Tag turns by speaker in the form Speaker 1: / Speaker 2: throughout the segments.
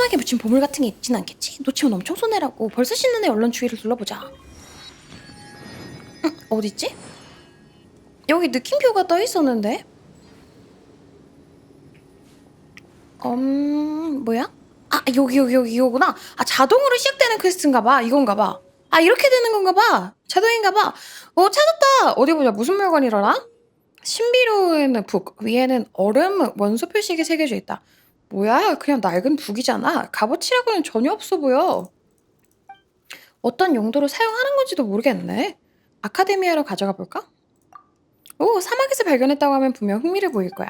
Speaker 1: 이상하게 붙인 보물 같은 게 있진 않겠지? 놓치면 엄청 손해라고. 벌써 씻는 애 얼른 주위를 둘러보자. 어딨지? 여기 느낌표가 떠 있었는데? 뭐야? 아, 여기 이거구나. 아, 자동으로 시작되는 퀘스트인가봐. 이건가봐. 아, 이렇게 되는 건가봐. 자동인가봐. 찾았다. 어디 보자. 무슨 물건이라나? 신비로운 북. 위에는 얼음 원소 표식이 새겨져 있다. 뭐야? 그냥 낡은 북이잖아. 값어치라고는 전혀 없어 보여. 어떤 용도로 사용하는 건지도 모르겠네. 아카데미아로 가져가 볼까? 오, 사막에서 발견했다고 하면 분명 흥미를 보일 거야.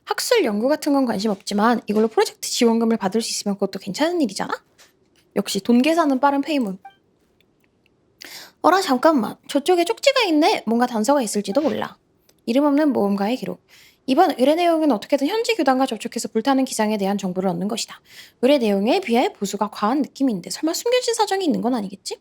Speaker 1: 학술 연구 같은 건 관심 없지만 이걸로 프로젝트 지원금을 받을 수 있으면 그것도 괜찮은 일이잖아? 역시 돈 계산은 빠른 페이문. 어라, 잠깐만. 저쪽에 쪽지가 있네. 뭔가 단서가 있을지도 몰라. 이름 없는 모험가의 기록. 이번 의뢰 내용은 어떻게든 현지 교단과 접촉해서 불타는 기상에 대한 정보를 얻는 것이다. 의뢰 내용에 비해 보수가 과한 느낌인데 설마 숨겨진 사정이 있는 건 아니겠지?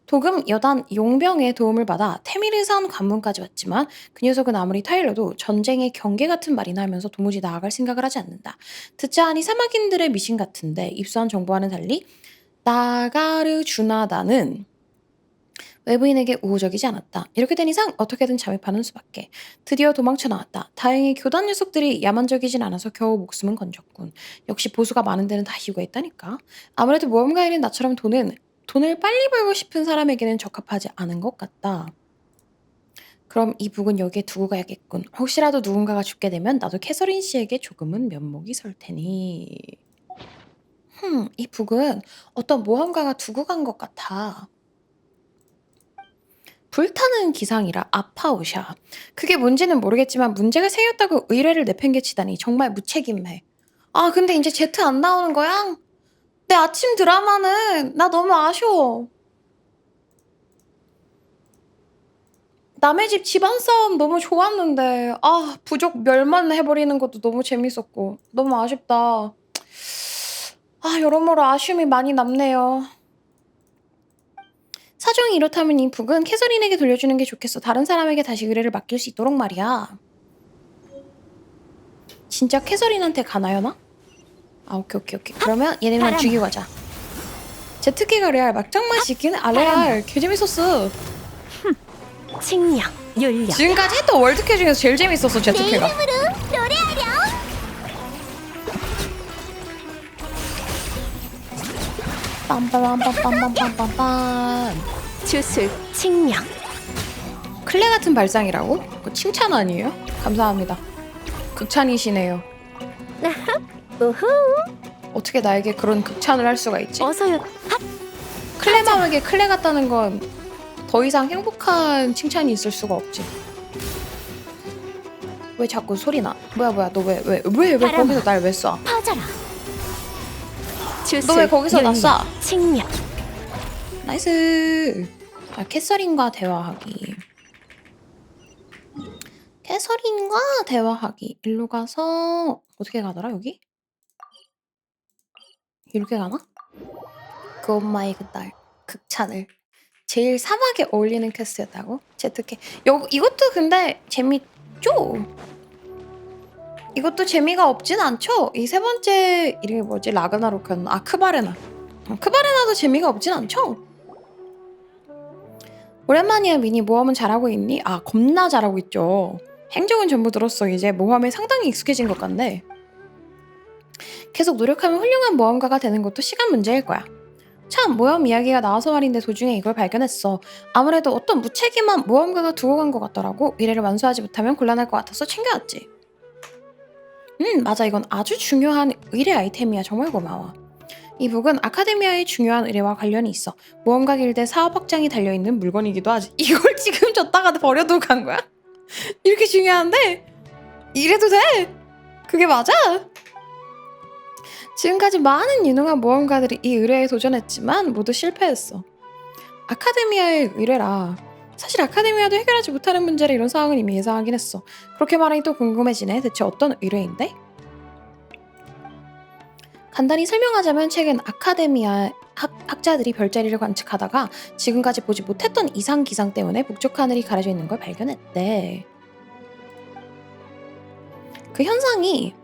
Speaker 1: 도금 여단 용병의 도움을 받아 테미르산 관문까지 왔지만 그 녀석은 아무리 타일러도 전쟁의 경계 같은 말이나 하면서 도무지 나아갈 생각을 하지 않는다. 듣자 하니 사막인들의 미신 같은데 입수한 정보와는 달리 나가르 주나다는 외부인에게 우호적이지 않았다. 이렇게 된 이상 어떻게든 잠입하는 수밖에. 드디어 도망쳐 나왔다. 다행히 교단 녀석들이 야만적이진 않아서 겨우 목숨은 건졌군. 역시 보수가 많은 데는 다 이유가 있다니까. 아무래도 모험가인인 나처럼 돈을 빨리 벌고 싶은 사람에게는 적합하지 않은 것 같다. 그럼 이 북은 여기에 두고 가야겠군. 혹시라도 누군가가 죽게 되면 나도 캐서린 씨에게 조금은 면목이 설 테니. 이 북은 어떤 모험가가 두고 간 것 같아. 불타는 기상이라 아파오샤. 그게 뭔지는 모르겠지만 문제가 생겼다고 의뢰를 내팽개치다니 정말 무책임해. 아, 근데 이제 제트 안 나오는 거야? 내 아침 드라마는 나 너무 아쉬워. 남의 집 집안 싸움 너무 좋았는데 아, 부족 멸망해버리는 것도 너무 재밌었고 너무 아쉽다. 아, 여러모로 아쉬움이 많이 남네요. 사정이 이렇다면 이 북은 캐서린에게 돌려주는 게 좋겠어. 다른 사람에게 다시 의뢰를 맡길 수 있도록 말이야. 진짜 캐서린한테 가나요, 나? 아, 오케이. 그러면 얘네만 죽이고 가자. 제트기가 레알 막장맛이긴 아, 레알 개 재밌었어.
Speaker 2: 칭령, 윤력.
Speaker 1: 지금까지 했던 월드캐 중에서 제일 재밌었어, 제트기가.
Speaker 2: 내 이름으로 노래하렴.
Speaker 1: 빰빰빰빰빰빰빰빰.
Speaker 2: 주술, 칭령.
Speaker 1: 클레 같은 발상이라고? 그거 칭찬 아니에요? 감사합니다. 극찬이시네요.
Speaker 2: 우후.
Speaker 1: 어떻게 나에게 그런 극찬을 할 수가 있지?
Speaker 2: 어서요.
Speaker 1: 클레 마음에게 클레 같다는 건 더 이상 행복한 칭찬이 있을 수가 없지. 왜 자꾸 소리 나? 뭐야 너 왜 거기서 날 왜 쏴?
Speaker 2: 퍼져라.
Speaker 1: 너 왜 거기서 나 쏴?
Speaker 2: 칭령.
Speaker 1: 나이스. 아, 캐서린과 대화하기. 캐서린과 대화하기. 일로 가서 어떻게 가더라 여기? 이렇게 가나? 그 엄마의 그날 극찬을. 제일 사막에 어울리는 퀘스트였다고? 제트캐. 이것도 근데 재밌죠? 이것도 재미가 없진 않죠? 이 세 번째 이름이 뭐지? 라그나로크였나? 아, 크바레나. 크바레나도 재미가 없진 않죠? 오랜만이야. 미니. 모험은 잘하고 있니? 아, 겁나 잘하고 있죠. 행정은 전부 들었어. 이제 모험에 상당히 익숙해진 것 같네. 계속 노력하면 훌륭한 모험가가 되는 것도 시간 문제일 거야. 참, 모험 이야기가 나와서 말인데 도중에 이걸 발견했어. 아무래도 어떤 무책임한 모험가가 두고 간 것 같더라고. 미래를 완수하지 못하면 곤란할 것 같아서 챙겨왔지. 맞아. 이건 아주 중요한 의뢰 아이템이야. 정말 고마워. 이 북은 아카데미아의 중요한 의뢰와 관련이 있어. 모험가 길드 사업 확장이 달려있는 물건이기도 하지. 이걸 지금 줬다가 버려두고 간 거야? 이렇게 중요한데? 이래도 돼? 그게 맞아? 지금까지 많은 유능한 모험가들이 이 의뢰에 도전했지만 모두 실패했어. 아카데미아의 의뢰라. 사실 아카데미아도 해결하지 못하는 문제라 이런 상황은 이미 예상하긴 했어. 그렇게 말하니 또 궁금해지네. 대체 어떤 의뢰인데? 간단히 설명하자면 최근 아카데미아 학자들이 별자리를 관측하다가 지금까지 보지 못했던 이상 기상 때문에 북쪽 하늘이 가려져 있는 걸 발견했대. 그 현상이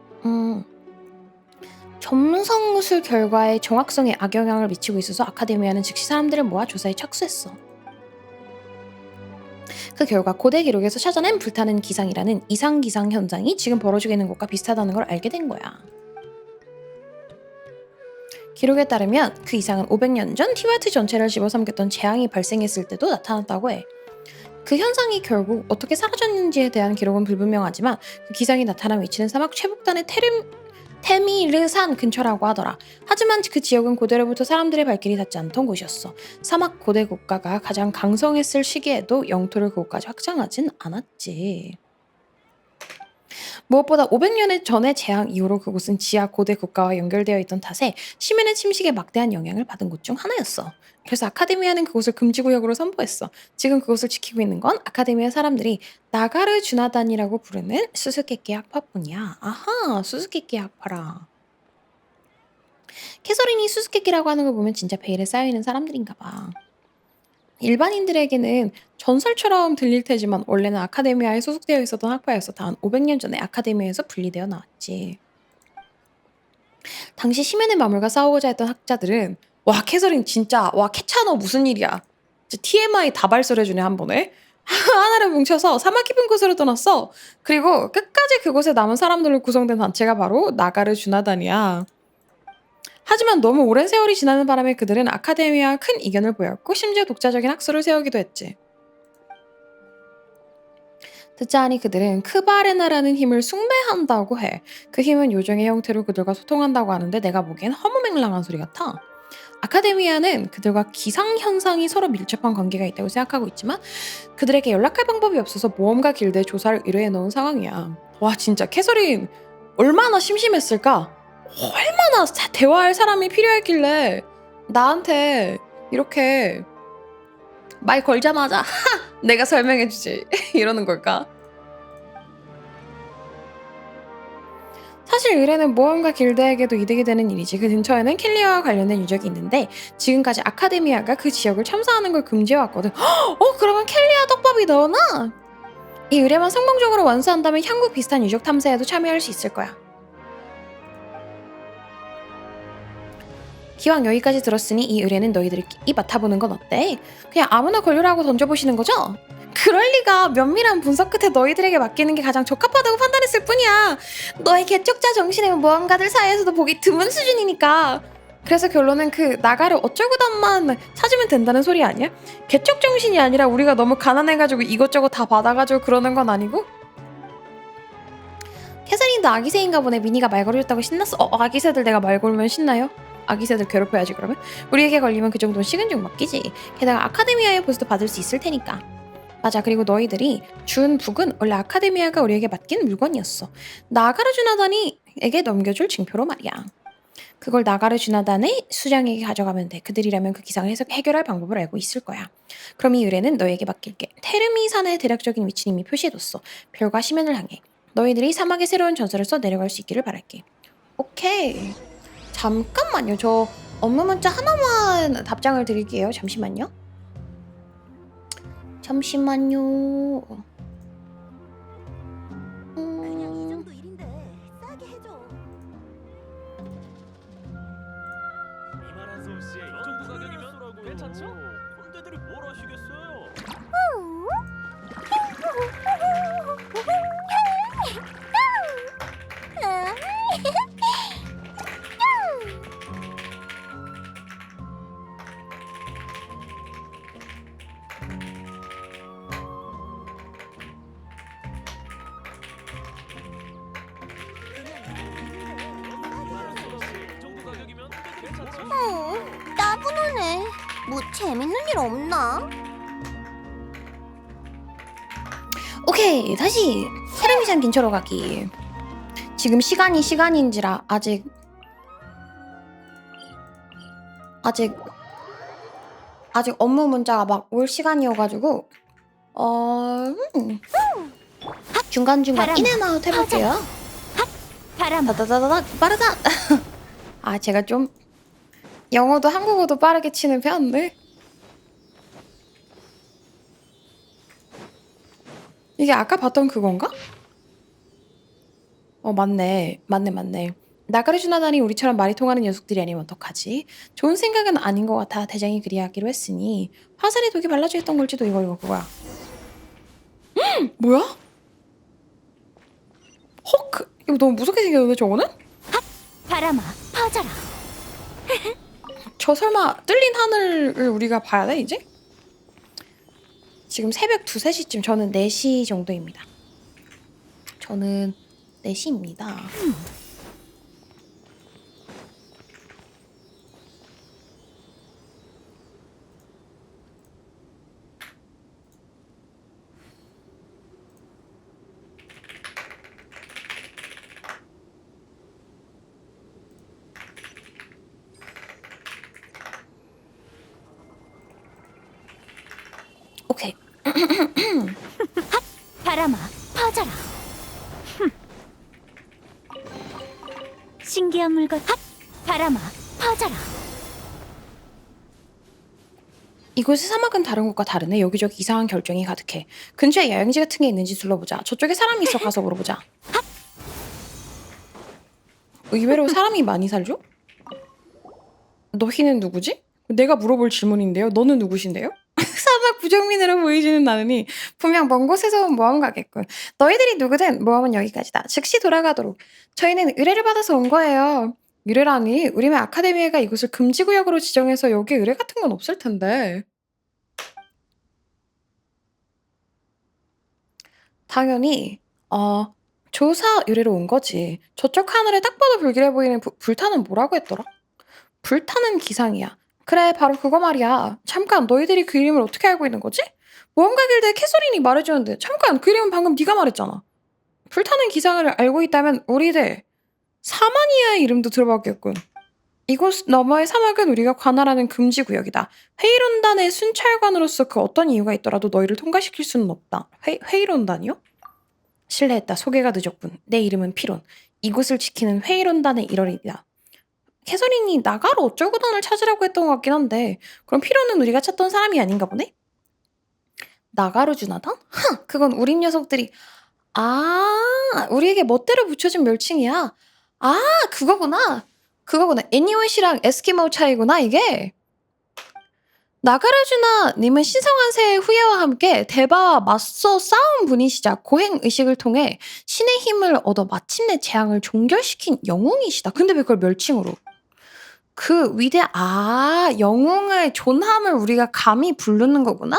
Speaker 1: 점성술 결과에 정확성에 악영향을 미치고 있어서 아카데미아는 즉시 사람들을 모아 조사에 착수했어. 그 결과 고대 기록에서 찾아낸 불타는 기상이라는 이상 기상 현상이 지금 벌어지고 있는 것과 비슷하다는 걸 알게 된 거야. 기록에 따르면 그 이상은 500년 전 티와트 전체를 집어삼켰던 재앙이 발생했을 때도 나타났다고 해. 그 현상이 결국 어떻게 사라졌는지에 대한 기록은 불분명하지만 그 기상이 나타난 위치는 사막 최북단의 테미르산 근처라고 하더라. 하지만 그 지역은 고대로부터 사람들의 발길이 닿지 않던 곳이었어. 사막 고대 국가가 가장 강성했을 시기에도 영토를 그곳까지 확장하진 않았지. 무엇보다 500년 전의 재앙 이후로 그곳은 지하 고대 국가와 연결되어 있던 탓에 시민의 침식에 막대한 영향을 받은 곳 중 하나였어. 그래서 아카데미아는 그곳을 금지구역으로 선포했어. 지금 그곳을 지키고 있는 건 아카데미아 사람들이 나가르 주나단이라고 부르는 수수께끼 학파뿐이야. 아하, 수수께끼 학파라. 캐서린이 수수께끼라고 하는 걸 보면 진짜 베일에 쌓여있는 사람들인가 봐. 일반인들에게는 전설처럼 들릴 테지만 원래는 아카데미아에 소속되어 있었던 학파여서 단 500년 전에 아카데미아에서 분리되어 나왔지. 당시 시민의 마물과 싸우고자 했던 학자들은 와 캐서린 진짜 와 캐차 너 무슨 일이야. 진짜 TMI 다 발설해주네 한 번에. 하나를 뭉쳐서 사막 깊은 곳으로 떠났어. 그리고 끝까지 그곳에 남은 사람들로 구성된 단체가 바로 나가르 주나단이야. 하지만 너무 오랜 세월이 지나는 바람에 그들은 아카데미아와 큰 이견을 보였고 심지어 독자적인 학설을 세우기도 했지. 듣자 하니 그들은 크바레나라는 힘을 숭배한다고 해. 그 힘은 요정의 형태로 그들과 소통한다고 하는데 내가 보기엔 허무맹랑한 소리 같아. 아카데미아는 그들과 기상현상이 서로 밀접한 관계가 있다고 생각하고 있지만 그들에게 연락할 방법이 없어서 모험가 길드에 조사를 의뢰해 놓은 상황이야. 와 진짜 캐서린 얼마나 심심했을까? 얼마나 대화할 사람이 필요했길래 나한테 이렇게 말 걸자마자 내가 설명해주지 이러는 걸까? 사실 의뢰는 모험가 길드에게도 이득이 되는 일이지. 그 근처에는 켈리아와 관련된 유적이 있는데 지금까지 아카데미아가 그 지역을 참사하는 걸 금지해왔거든. 그러면 켈리아 떡밥이 넣어놔? 이 의뢰만 성공적으로 완수한다면 향후 비슷한 유적 탐사에도 참여할 수 있을 거야. 기왕 여기까지 들었으니 이 의뢰는 너희들이 맡아보는 건 어때? 그냥 아무나 걸려라고 던져보시는 거죠? 그럴 리가. 면밀한 분석 끝에 너희들에게 맡기는 게 가장 적합하다고 판단했을 뿐이야. 너의 개척자 정신은 모험가들 사이에서도 보기 드문 수준이니까. 그래서 결론은 그 나가를 어쩌고단만 찾으면 된다는 소리 아니야? 개척 정신이 아니라 우리가 너무 가난해가지고 이것저것 다 받아가지고 그러는 건 아니고? 캐서린도 아기새인가 보네. 미니가 말 걸어줬다고 신났어. 아기새들 내가 말 걸면 신나요? 아기새들 괴롭혀야지 그러면? 우리에게 걸리면 그 정도는 식은 죽 먹기지. 게다가 아카데미아의 보수도 받을 수 있을 테니까. 맞아. 그리고 너희들이 준 북은 원래 아카데미아가 우리에게 맡긴 물건이었어. 나가르 주나단이에게 넘겨줄 징표로 말이야. 그걸 나가르 주나단의 수장에게 가져가면 돼. 그들이라면 그 기상을 해결할 방법을 알고 있을 거야. 그럼 이 의뢰는 너에게 맡길게. 테르미산의 대략적인 위치는 이미 표시해뒀어. 별과 시면을 향해. 너희들이 사막의 새로운 전설을 써 내려갈 수 있기를 바랄게. 오케이. 잠깐만요. 저 업무 문자 하나만 답장을 드릴게요. 잠시만요. 잠시만요.
Speaker 2: 그냥 이 정도 일인데 싸게 해줘.
Speaker 3: 이만한 솜씨에 이 정도 가격이면 괜찮죠? 꼰대들이 뭘 하시겠어요? 이만한 솜씨에 이 정도 가격이면 괜찮죠?
Speaker 2: 따분하네. 뭐 재밌는 일 없나?
Speaker 1: 오케이. 다시 테르미산 근처로 가기. 지금 시간인지라 아직 업무 문자가 막 올 시간이어가지고 중간중간
Speaker 2: 바람.
Speaker 1: 인앤아웃 해볼게요.
Speaker 2: 바람.
Speaker 1: 다다다다다 빠르다. 아 제가 좀 영어도 한국어도 빠르게 치는 편인데 이게 아까 봤던 그건가? 맞네. 나가르주나단이 우리처럼 말이 통하는 녀석들이 아니면 어떡하지? 좋은 생각은 아닌 것 같아 대장이 그리하기로 했으니 화살에 독이 발라져 있던 걸지도. 이거 그거야. 뭐야? 헉! 이거 너무 무섭게 생겼는데 저거는?
Speaker 2: 바람아 퍼져라.
Speaker 1: 저 설마 뚫린 하늘을 우리가 봐야 돼 이제? 지금 새벽 2, 3시쯤. 저는 4시 정도입니다. 저는 4시입니다. 오케이.
Speaker 2: 바람아 퍼져라. 신기한 물건. 바람아 퍼져라.
Speaker 1: 이곳의 사막은 다른 곳과 다르네. 여기저기 이상한 결정이 가득해. 근처에 야영지 같은 게 있는지 둘러보자. 저쪽에 사람이 있어. 가서 물어보자. 의외로 사람이 많이 살죠? 너희는 누구지? 내가 물어볼 질문인데요. 너는 누구신데요? 사막 부정민으로 보이지는 않으니 분명 먼 곳에서 온 모험가겠군. 너희들이 누구든 모험은 여기까지다. 즉시 돌아가도록. 저희는 의뢰를 받아서 온 거예요. 의뢰라니? 우리의 아카데미가 이곳을 금지구역으로 지정해서 여기에 의뢰 같은 건 없을 텐데. 당연히 조사 의뢰로 온 거지. 저쪽 하늘에 딱 봐도 불길해 보이는 불타는 뭐라고 했더라? 불타는 기상이야. 그래, 바로 그거 말이야. 잠깐, 너희들이 그 이름을 어떻게 알고 있는 거지? 모험가 길드의 캐서린이 말해주는데. 잠깐, 그 이름은 방금 네가 말했잖아. 불타는 기상을 알고 있다면 우리들 사마니아의 이름도 들어봤겠군. 이곳 너머의 사막은 우리가 관할하는 금지구역이다. 회의론단의 순찰관으로서 그 어떤 이유가 있더라도 너희를 통과시킬 수는 없다. 회의론단이요? 실례했다. 소개가 늦었군. 내 이름은 피론. 이곳을 지키는 회의론단의 일원이다. 캐서린이 나가로 어쩔구단을 찾으라고 했던 것 같긴 한데 그럼 피론은 우리가 찾던 사람이 아닌가 보네? 나가로 주나단? 그건 우리 녀석들이 우리에게 멋대로 붙여준 멸칭이야. 그거구나. 애니옷이랑 에스키모 차이구나 이게. 나가르주나 님은 신성한 새의 후예와 함께 대바와 맞서 싸운 분이시자 고행 의식을 통해 신의 힘을 얻어 마침내 재앙을 종결시킨 영웅이시다. 근데 왜 그걸 멸칭으로? 그 영웅의 존함을 우리가 감히 부르는 거구나.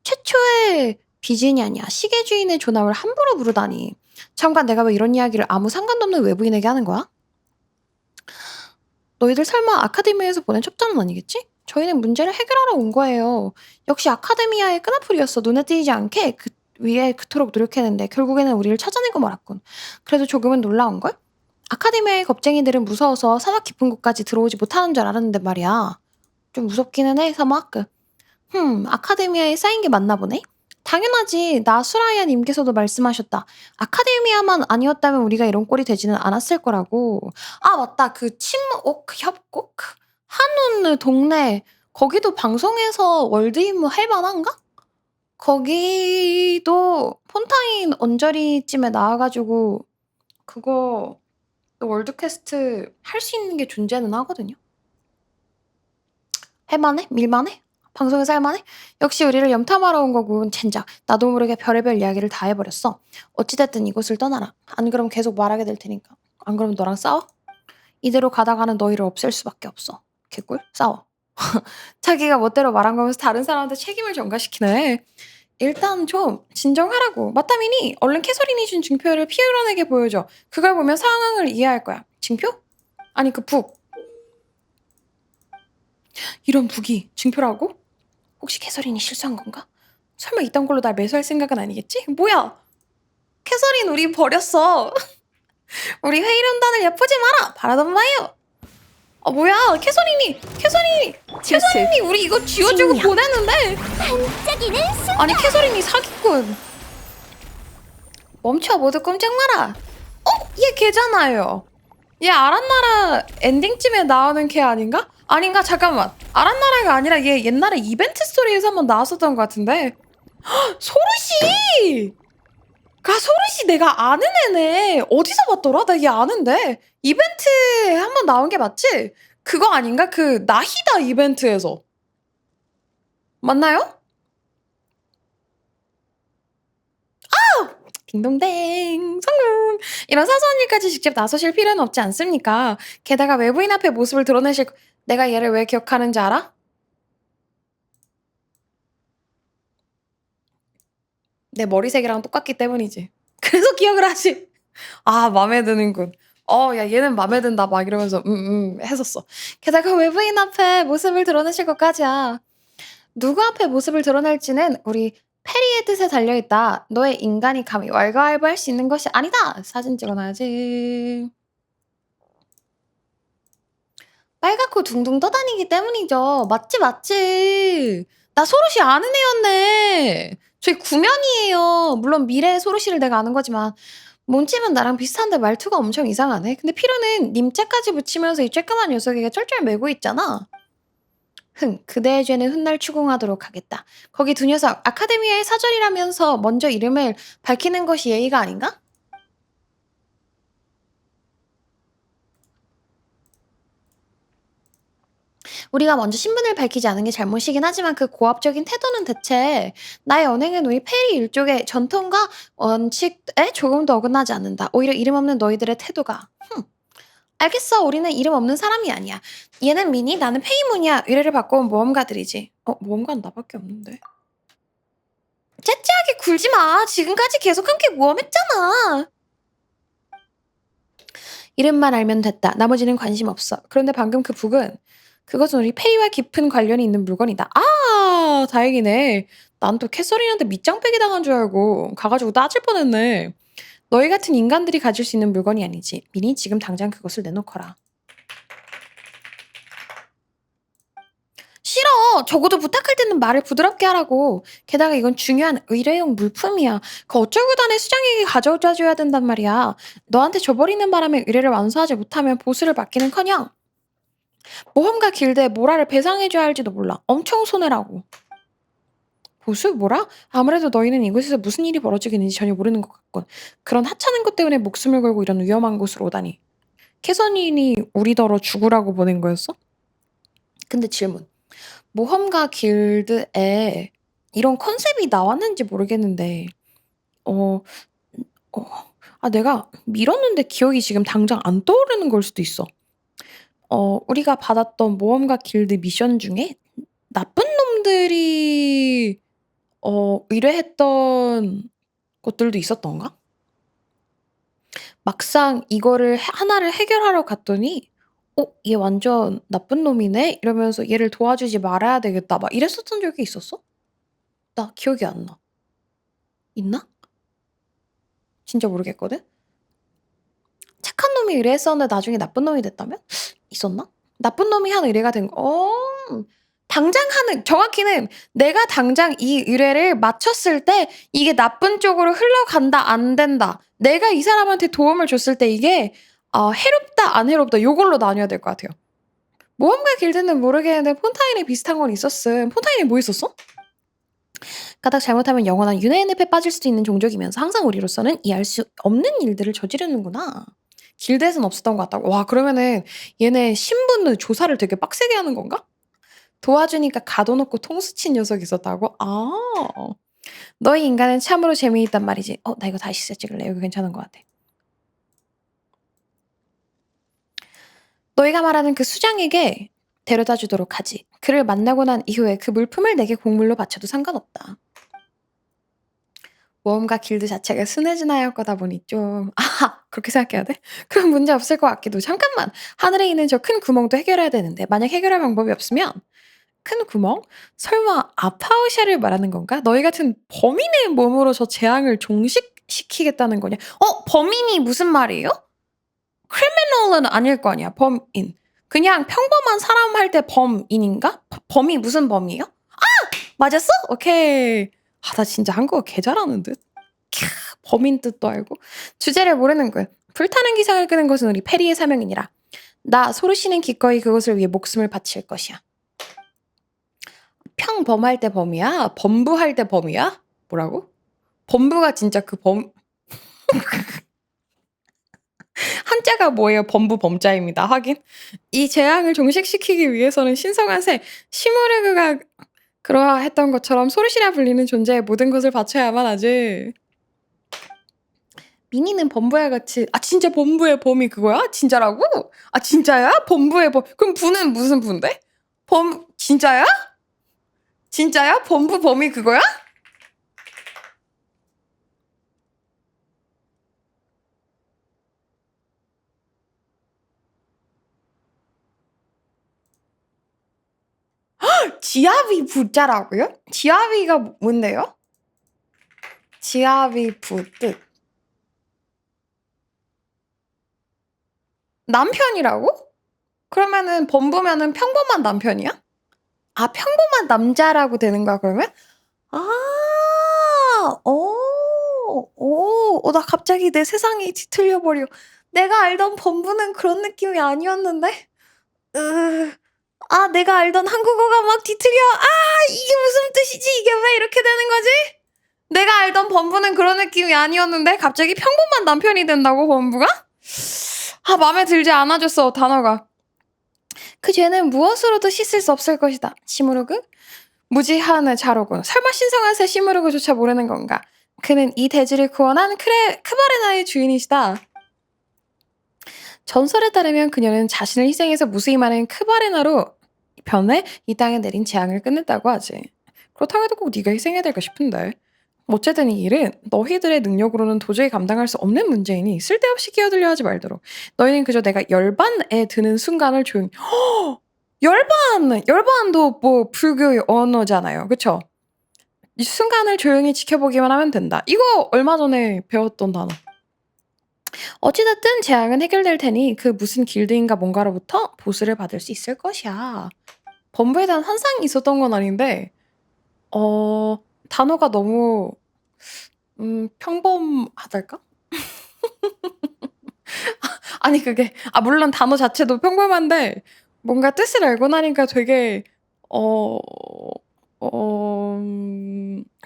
Speaker 1: 최초의 비진이 아니야. 시계주인의 존함을 함부로 부르다니. 잠깐, 내가 왜 이런 이야기를 아무 상관도 없는 외부인에게 하는 거야? 너희들 설마 아카데미에서 보낸 첩자는 아니겠지? 저희는 문제를 해결하러 온 거예요. 역시 아카데미아의 끈앞풀이었어. 눈에 띄지 않게 그 위에 그토록 노력했는데 결국에는 우리를 찾아내고 말았군. 그래도 조금은 놀라운걸? 아카데미아의 겁쟁이들은 무서워서 사막 깊은 곳까지 들어오지 못하는 줄 알았는데 말이야. 좀 무섭기는 해, 사막. 아카데미아에 쌓인 게 맞나 보네? 당연하지. 나수라야 님께서도 말씀하셨다. 아카데미아만 아니었다면 우리가 이런 꼴이 되지는 않았을 거라고. 맞다. 그 침묵 협곡? 한운 동네 거기도 방송에서 월드 임무 할 만한가? 거기도 폰타인 언저리쯤에 나와가지고 그거 월드 퀘스트 할 수 있는 게 존재는 하거든요. 할만해? 밀만해? 방송에서 할만해? 역시 우리를 염탐하러 온 거군. 젠장. 나도 모르게 별의별 이야기를 다 해버렸어. 어찌됐든 이곳을 떠나라. 안 그러면 계속 말하게 될 테니까. 안 그러면 너랑 싸워? 이대로 가다가는 너희를 없앨 수밖에 없어. 개꿀? 싸워. 자기가 멋대로 말한 거면서 다른 사람한테 책임을 전가시키네. 일단 좀 진정하라고. 마타미니 얼른 캐서린이 준 증표를 피오런에게 보여줘. 그걸 보면 상황을 이해할 거야. 증표? 아니 그 북. 이런 북이 증표라고? 혹시 캐서린이 실수한 건가? 설마 이딴 걸로 날 매수할 생각은 아니겠지? 뭐야? 캐서린 우리 버렸어. 우리 회의론단을 엿보지 마라. 바라던 바예요. 뭐야? 캐서린이 우리 이거 쥐어주고
Speaker 2: 진영.
Speaker 1: 보내는데.
Speaker 2: 반짝이는 순간.
Speaker 1: 아니 캐서린이 사기꾼. 멈춰 모두 꼼짝 마라. 얘 걔잖아요. 얘 아란나라 엔딩쯤에 나오는 걔 아닌가? 아닌가? 잠깐만. 아란나라가 아니라 얘 옛날에 이벤트 스토리에서 한번 나왔었던 것 같은데. 소르시! 소르시 내가 아는 애네. 어디서 봤더라? 나 얘 아는데. 이벤트 한번 나온 게 맞지? 그거 아닌가? 그 나히다 이벤트에서. 맞나요? 딩동댕 성공. 이런 사소한 일까지 직접 나서실 필요는 없지 않습니까? 게다가 외부인 앞에 모습을 드러내실 내가 얘를 왜 기억하는지 알아? 내 머리색이랑 똑같기 때문이지. 그래서 기억을 하지. 아, 마음에 드는군. 야, 얘는 마음에 든다. 막 이러면서, 했었어. 게다가 외부인 앞에 모습을 드러내실 것까지야. 누구 앞에 모습을 드러낼지는 우리 페리의 뜻에 달려있다. 너의 인간이 감히 왈가왈부할 수 있는 것이 아니다. 사진 찍어놔야지. 빨갛고 둥둥 떠다니기 때문이죠. 맞지, 맞지. 나 소로시 아는 애였네. 저희 구면이에요. 물론 미래의 소로시를 내가 아는 거지만 몸집은 나랑 비슷한데 말투가 엄청 이상하네. 근데 피로는 님자까지 붙이면서 이 쬐끄만 녀석에게 쩔쩔 매고 있잖아. 그대의 죄는 훗날 추궁하도록 하겠다. 거기 두 녀석 아카데미아의 사절이라면서 먼저 이름을 밝히는 것이 예의가 아닌가? 우리가 먼저 신분을 밝히지 않은 게 잘못이긴 하지만 그 고압적인 태도는 대체 나의 언행은 우리 페리 일족의 전통과 원칙에 조금도 어긋나지 않는다. 오히려 이름 없는 너희들의 태도가 알겠어. 우리는 이름 없는 사람이 아니야. 얘는 미니, 나는 페이문이야. 의뢰를 받고 온 모험가들이지. 모험가는 나밖에 없는데. 째째하게 굴지 마. 지금까지 계속 함께 모험했잖아. 이름만 알면 됐다. 나머지는 관심 없어. 그런데 방금 그 북은 그것은 우리 페이와 깊은 관련이 있는 물건이다. 아, 다행이네. 난 또 캐서린한테 밑장 빼기 당한 줄 알고 가가지고 따질 뻔했네. 너희 같은 인간들이 가질 수 있는 물건이 아니지. 미니 지금 당장 그것을 내놓거라. 싫어. 적어도 부탁할 때는 말을 부드럽게 하라고. 게다가 이건 중요한 의뢰용 물품이야. 그 어쩔 구단의 수장에게 가져다 줘야 된단 말이야. 너한테 줘버리는 바람에 의뢰를 완수하지 못하면 보수를 받기는커녕 모험가 길드에 모라를 배상해줘야 할지도 몰라. 엄청 손해라고. 보수? 뭐라? 아무래도 너희는 이곳에서 무슨 일이 벌어지고 있는지 전혀 모르는 것 같군. 그런 하찮은 것 때문에 목숨을 걸고 이런 위험한 곳으로 오다니. 캐서린이 우리더러 죽으라고 보낸 거였어? 근데 질문. 모험가 길드에 이런 컨셉이 나왔는지 모르겠는데 어, 내가 밀었는데 기억이 지금 당장 안 떠오르는 걸 수도 있어. 우리가 받았던 모험가 길드 미션 중에 나쁜 놈들이 의뢰했던 것들도 있었던가? 막상 이거를 하나를 해결하러 갔더니 얘 완전 나쁜 놈이네? 이러면서 얘를 도와주지 말아야 되겠다. 막 이랬었던 적이 있었어? 나 기억이 안 나. 있나? 진짜 모르겠거든? 착한 놈이 의뢰했었는데 나중에 나쁜 놈이 됐다면? 있었나? 나쁜 놈이 한 의뢰가 된 거. 정확히는 내가 당장 이 의뢰를 마쳤을 때 이게 나쁜 쪽으로 흘러간다, 안 된다. 내가 이 사람한테 도움을 줬을 때 이게 해롭다, 안 해롭다. 요걸로 나뉘어야 될 것 같아요. 모험가 길드는 모르겠는데 폰타인에 비슷한 건 있었음. 폰타인에 뭐 있었어? 가닥 잘못하면 영원한 윤회의 늪에 빠질 수도 있는 종족이면서 항상 우리로서는 이해할 수 없는 일들을 저지르는구나. 길드에서는 없었던 것 같다고. 와, 그러면은 얘네 신분 조사를 되게 빡세게 하는 건가? 도와주니까 가둬놓고 통수친 녀석이 있었다고? 너희 인간은 참으로 재미있단 말이지. 나 이거 다시 찍을래. 여기 괜찮은 것 같아. 너희가 말하는 그 수장에게 데려다 주도록 하지. 그를 만나고 난 이후에 그 물품을 내게 곡물로 바쳐도 상관없다. 모험가 길드 자체가 순회진화할 거다 보니 좀 그렇게 생각해야 돼? 그럼 문제 없을 것 같기도. 잠깐만. 하늘에 있는 저 큰 구멍도 해결해야 되는데 만약 해결할 방법이 없으면 큰 구멍? 설마 아파우샤를 말하는 건가? 너희 같은 범인의 몸으로 저 재앙을 종식시키겠다는 거냐? 범인이 무슨 말이에요? 크리미널은 아닐 거 아니야. 범인. 그냥 평범한 사람 할 때 범인인가? 범이 무슨 범이에요? 맞았어? 오케이. 나 진짜 한국어 개 잘하는 듯. 범인 뜻도 알고. 주제를 모르는군. 불타는 기상을 끄는 것은 우리 페리의 사명이니라. 나 소르시는 기꺼이 그것을 위해 목숨을 바칠 것이야. 평범할 때 범이야? 범부할 때 범이야? 뭐라고? 범부가 진짜 그 범... 한 한자가 뭐예요? 범부 범자입니다. 확인. 이 재앙을 종식시키기 위해서는 신성한 새 시무르그가 그러했던 것처럼 소르시라 불리는 존재의 모든 것을 바쳐야만 하지. 미니는 범부와 같이 진짜 범부의 범이 그거야? 진짜라고? 진짜야? 범부의 범. 그럼 부는 무슨 부인데? 진짜야? 진짜야? 범부 범이 그거야? 지아비 부자라고요? 지아비가 뭔데요? 지아비 부 뜻. 남편이라고? 그러면은 범부면은 평범한 남편이야? 평범한 남자라고 되는 거야 그러면? 나 갑자기 내 세상이 뒤틀려 버려. 내가 알던 범부는 그런 느낌이 아니었는데. 내가 알던 한국어가 막 뒤틀려. 이게 무슨 뜻이지? 이게 왜 이렇게 되는 거지? 내가 알던 범부는 그런 느낌이 아니었는데 갑자기 평범한 남편이 된다고 범부가? 마음에 들지 않아졌어 단어가. 그 죄는 무엇으로도 씻을 수 없을 것이다. 시무르그? 무지한 자로군. 설마 신성한 새 시무르그조차 모르는 건가? 그는 이 대지를 구원한 크바레나의 주인이시다. 전설에 따르면 그녀는 자신을 희생해서 무수히 많은 크바레나로 변해 이 땅에 내린 재앙을 끝냈다고 하지. 그렇다고 해도 꼭 네가 희생해야 될까 싶은데. 어쨌든 이 일은 너희들의 능력으로는 도저히 감당할 수 없는 문제이니 쓸데없이 끼어들려 하지 말도록. 너희는 그저 내가 열반에 드는 순간을 조용히. 열반도 뭐 불교의 언어잖아요. 그쵸? 이 순간을 조용히 지켜보기만 하면 된다. 이거 얼마 전에 배웠던 단어. 어찌됐든 재앙은 해결될 테니 그 무슨 길드인가 뭔가로부터 보수를 받을 수 있을 것이야. 범부에 대한 환상이 있었던 건 아닌데 단어가 너무 평범하달까? 아니 그게 물론 단어 자체도 평범한데 뭔가 뜻을 알고 나니까 되게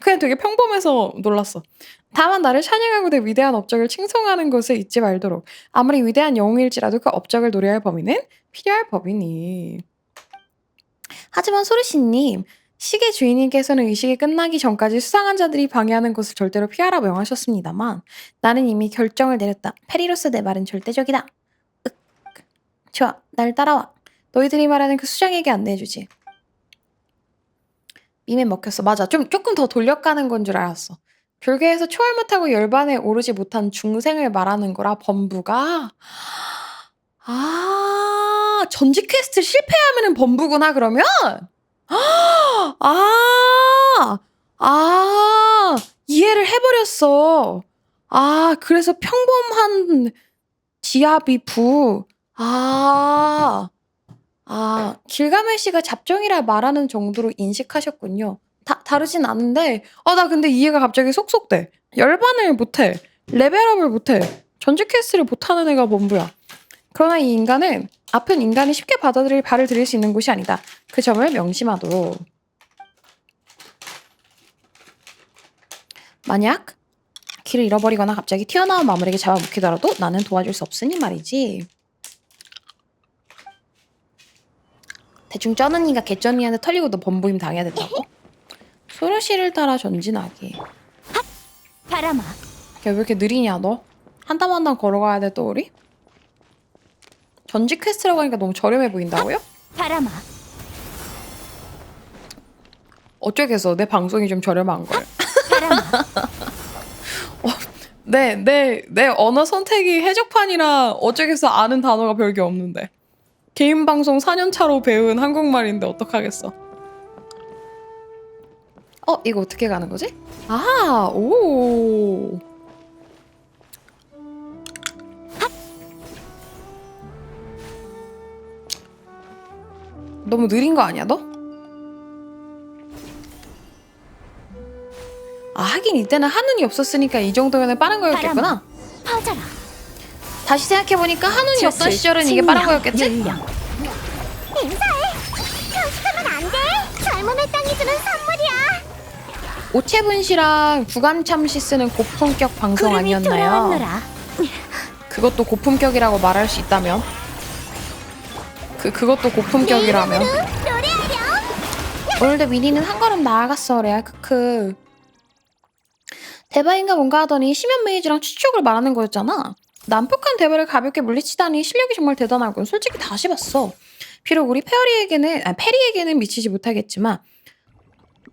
Speaker 1: 그냥 되게 평범해서 놀랐어. 다만 나를 찬양하고 내 위대한 업적을 칭송하는 것을 잊지 말도록. 아무리 위대한 영웅일지라도 그 업적을 노려할 범위는 필요할 법이니. 하지만 소르시님, 시계 주인님께서는 의식이 끝나기 전까지 수상한 자들이 방해하는 것을 절대로 피하라 명하셨습니다만 나는 이미 결정을 내렸다. 페리로서 내 말은 절대적이다. 좋아, 날 따라와. 너희들이 말하는 그 수장에게 안내해주지. 밈에 먹혔어. 맞아. 조금 더 돌려가는 건 줄 알았어. 별개에서 초월 못하고 열반에 오르지 못한 중생을 말하는 거라 범부가. 전직 퀘스트 실패하면은 범부구나 그러면? 이해를 해버렸어. 그래서 평범한 지아비 부. 길가메시가 잡종이라 말하는 정도로 인식하셨군요. 다르진 않은데 나 근데 이해가 갑자기 쏙쏙 돼. 열반을 못해. 레벨업을 못해. 전직 퀘스트를 못하는 애가 범부야. 그러나 이 인간은 아픈 인간이 쉽게 발을 들일 수 있는 곳이 아니다. 그 점을 명심하도록. 만약 길을 잃어버리거나 갑자기 튀어나온 마물에게 잡아먹히더라도 나는 도와줄 수 없으니 말이지. 대충 쩌는이가 개쩌니한테 털리고 너 범부임 당해야 된다고? 소르시를 따라 전진하기.
Speaker 2: 바람아.
Speaker 1: 야, 왜 이렇게 느리냐 너? 한 땀 한 땀 걸어가야 돼 또 우리? 전직 퀘스트라고 하니까 너무 저렴해 보인다고요?
Speaker 2: 바람아.
Speaker 1: 어쩌겠어. 내 방송이 좀 저렴한걸.
Speaker 2: 바람아.
Speaker 1: 내 언어 선택이 해적판이라 어쩌겠어. 아는 단어가 별게 없는데. 개인 방송 4년차로 배운 한국말인데 어떡하겠어. 이거 어떻게 가는 거지? 오. 너무 느린 거 아니야, 너? 하긴 이때는 한눈이 없었으니까 이 정도면 빠른 거였겠구나.
Speaker 2: 퍼져라.
Speaker 1: 다시 생각해보니까 한눈이 없던 시절은 이게 빠른 거였겠지?
Speaker 2: 인사해. 편식하면 안 돼. 젊음의 땅이 주는 선물이야.
Speaker 1: 오체분 씨랑 구감참 씨 쓰는 고품격 방송 아니었나요? 그것도 고품격이라고 말할 수 있다면? 그것도 고품격이라면? 오늘도 미니는 한 걸음 나아갔어, 레알 크크. 대바인가 뭔가 하더니 심연 메이지랑 추측을 말하는 거였잖아. 난폭한 대바를 가볍게 물리치다니 실력이 정말 대단하군. 솔직히 다시 봤어. 비록 우리 페리에게는 미치지 못하겠지만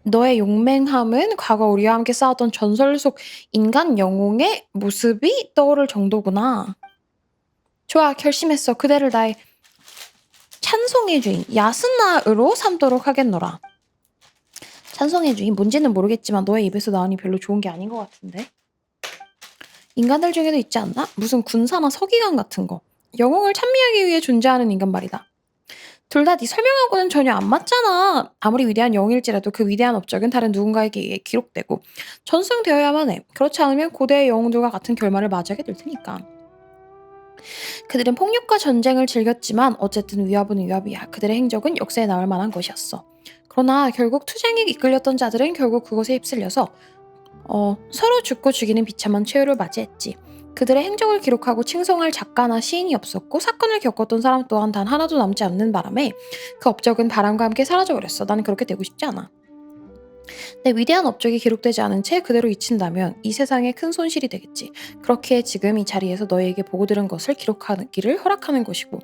Speaker 1: 너의 용맹함은 과거 우리와 함께 싸웠던 전설 속 인간 영웅의 모습이 떠오를 정도구나. 좋아, 결심했어. 그대를 나의 찬송의 주인 야스나으로 삼도록 하겠노라. 찬송의 주인 뭔지는 모르겠지만 너의 입에서 나오니 별로 좋은 게 아닌 것 같은데. 인간들 중에도 있지 않나? 무슨 군사나 서기관 같은 거. 영웅을 찬미하기 위해 존재하는 인간 말이다. 둘 다 네 설명하고는 전혀 안 맞잖아. 아무리 위대한 영웅일지라도 그 위대한 업적은 다른 누군가에게 의해 기록되고 전승되어야만 해. 그렇지 않으면 고대의 영웅들과 같은 결말을 맞이하게 될 테니까. 그들은 폭력과 전쟁을 즐겼지만 어쨌든 위협은 위협이야. 그들의 행적은 역사에 나올 만한 것이었어. 그러나 결국 투쟁에 이끌렸던 자들은 결국 그것에 휩쓸려서 서로 죽고 죽이는 비참한 최후를 맞이했지. 그들의 행적을 기록하고 칭송할 작가나 시인이 없었고 사건을 겪었던 사람 또한 단 하나도 남지 않는 바람에 그 업적은 바람과 함께 사라져버렸어. 나는 그렇게 되고 싶지 않아. 내 위대한 업적이 기록되지 않은 채 그대로 잊힌다면 이 세상에 큰 손실이 되겠지. 그렇기에 지금 이 자리에서 너에게 보고 들은 것을 기록하기를 허락하는 것이고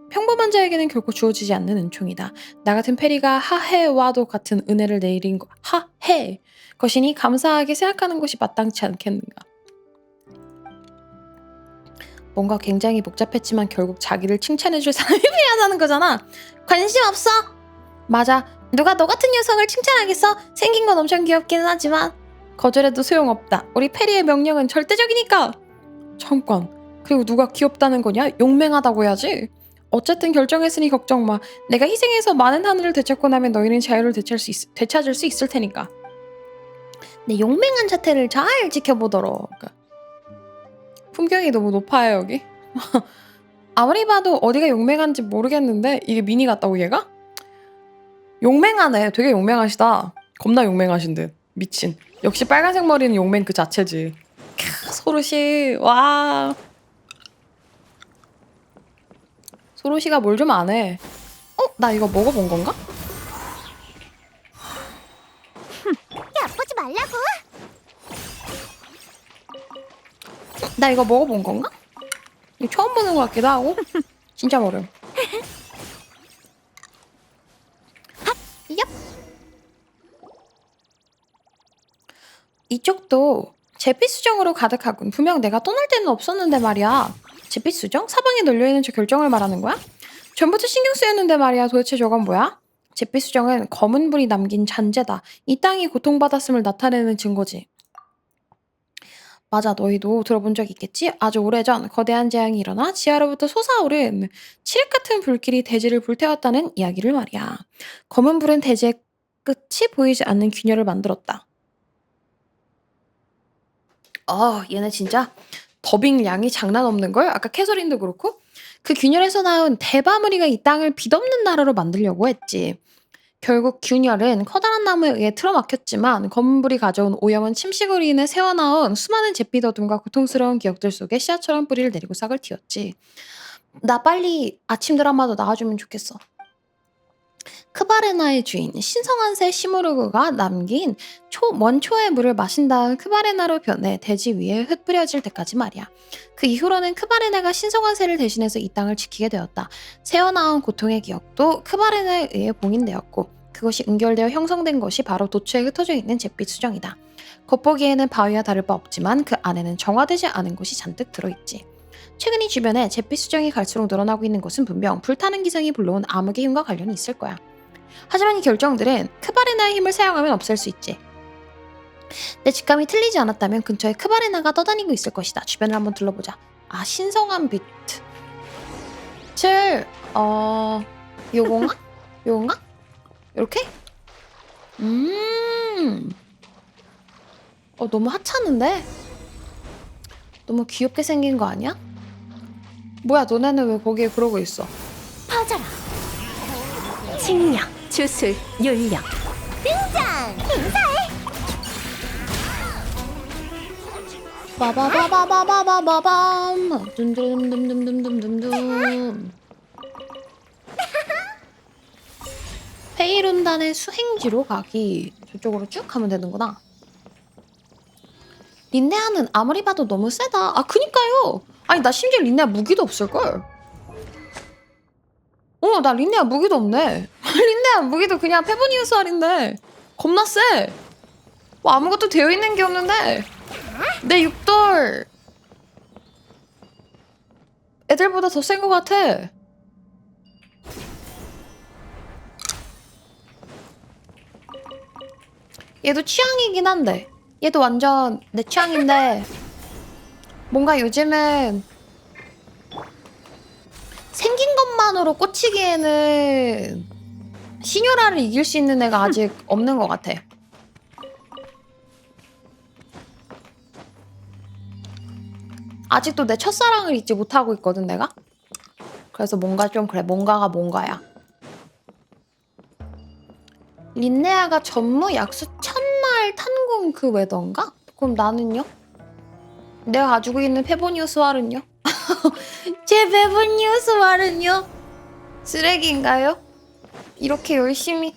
Speaker 1: 평범한 자에게는 결코 주어지지 않는 은총이다. 나 같은 페리가 하해와도 같은 은혜를 내린 하해 것이니 감사하게 생각하는 것이 마땅치 않겠는가. 뭔가 굉장히 복잡했지만 결국 자기를 칭찬해줄 사람이 필요하다는 거잖아. 관심 없어. 맞아. 누가 너 같은 여성을 칭찬하겠어? 생긴 건 엄청 귀엽기는 하지만 거절해도 소용없다. 우리 페리의 명령은 절대적이니까. 잠깐. 그리고 누가 귀엽다는 거냐? 용맹하다고 해야지. 어쨌든 결정했으니 걱정 마. 내가 희생해서 많은 하늘을 되찾고 나면 너희는 자유를 되찾을 수 있을 테니까. 내 용맹한 자태를 잘 지켜보도록. 풍경이 너무 높아요 여기. 아무리 봐도 어디가 용맹한지 모르겠는데 이게 미니 같다고 얘가? 용맹하네. 되게 용맹하시다. 겁나 용맹하신 듯. 미친. 역시 빨간색 머리는 용맹 그 자체지. 소르시. 와. 소르시가 뭘 좀 안 해. 나 이거 먹어본 건가?
Speaker 2: 얕보지 말라고.
Speaker 1: 나 이거 먹어본 건가? 이거 처음 보는 것 같기도 하고. 진짜 모름. 얍. 이쪽도 잿빛 수정으로 가득하군. 분명 내가 떠날 때는 없었는데 말이야. 잿빛 수정? 사방에 널려있는 저 결정을 말하는 거야? 전부터 신경 쓰였는데 말이야. 도대체 저건 뭐야? 잿빛 수정은 검은 불이 남긴 잔재다. 이 땅이 고통받았음을 나타내는 증거지. 맞아, 너희도 들어본 적 있겠지? 아주 오래전 거대한 재앙이 일어나 지하로부터 솟아오른 칠흑 같은 불길이 대지를 불태웠다는 이야기를 말이야. 검은 불은 대지의 끝이 보이지 않는 균열을 만들었다. 얘네 진짜 더빙 양이 장난 없는걸? 아까 캐서린도 그렇고 그 균열에서 나온 대바무리가 이 땅을 빛없는 나라로 만들려고 했지. 결국 균열은 커다란 나무에 의해 틀어막혔지만 검은 불이 가져온 오염은 침식으로 인해 새어나온 수많은 잿빛 어둠과 고통스러운 기억들 속에 씨앗처럼 뿌리를 내리고 싹을 틔웠지. 나 빨리 아침 드라마도 나와주면 좋겠어. 크바레나의 주인 신성한 새 시무르그가 남긴 원초의 물을 마신 다음 크바레나로 변해 대지 위에 흩뿌려질 때까지 말이야. 그 이후로는 크바레나가 신성한 새를 대신해서 이 땅을 지키게 되었다. 새어나온 고통의 기억도 크바레나에 의해 봉인되었고 그것이 응결되어 형성된 것이 바로 도처에 흩어져 있는 잿빛 수정이다. 겉보기에는 바위와 다를 바 없지만 그 안에는 정화되지 않은 것이 잔뜩 들어있지. 최근 이 주변에 잿빛 수정이 갈수록 늘어나고 있는 것은 분명 불타는 기상이 불러온 암흑의 힘과 관련이 있을 거야. 하지만 이 결정들은 크바레나의 힘을 사용하면 없앨 수 있지. 내 직감이 틀리지 않았다면 근처에 크바레나가 떠다니고 있을 것이다. 주변을 한번 둘러보자. 신성한 빛. 요건가? 요건가? 이렇게? 너무 하찮은데? 너무 귀엽게 생긴 거 아니야? 뭐야, 너네는 왜 거기에 그러고 있어?
Speaker 2: 퍼져라.
Speaker 4: 칭령, 주술, 윤령.
Speaker 2: 등장. 인사해.
Speaker 1: 빠바바바바바바밤 둠둠둠둠둠둠둠둠 페이룬단의 수행지로 가기. 저쪽으로 쭉 가면 되는구나. 린네아는 아무리 봐도 너무 세다. 아 그니까요. 아니 나 심지어 린네아 무기도 없을걸. 나 린네아 무기도 없네. 린네아 무기도 그냥 페보니우스 알인데 겁나 세. 뭐 아무것도 되어 있는 게 없는데 내 육돌 애들보다 더 센 것 같아. 얘도 취향이긴 한데 얘도 완전 내 취향인데 뭔가 요즘은 생긴 것만으로 꽂히기에는 시뇨라를 이길 수 있는 애가 아직 없는 것 같아. 아직도 내 첫사랑을 잊지 못하고 있거든 내가. 그래서 뭔가 좀 그래. 뭔가가 뭔가야. 린네아가 전무 약수 천마을 탄공 그 외던가? 그럼 나는요? 내가 가지고 있는 페보니우스 활은요? 제 페보니우스 활은요? 쓰레기인가요? 이렇게 열심히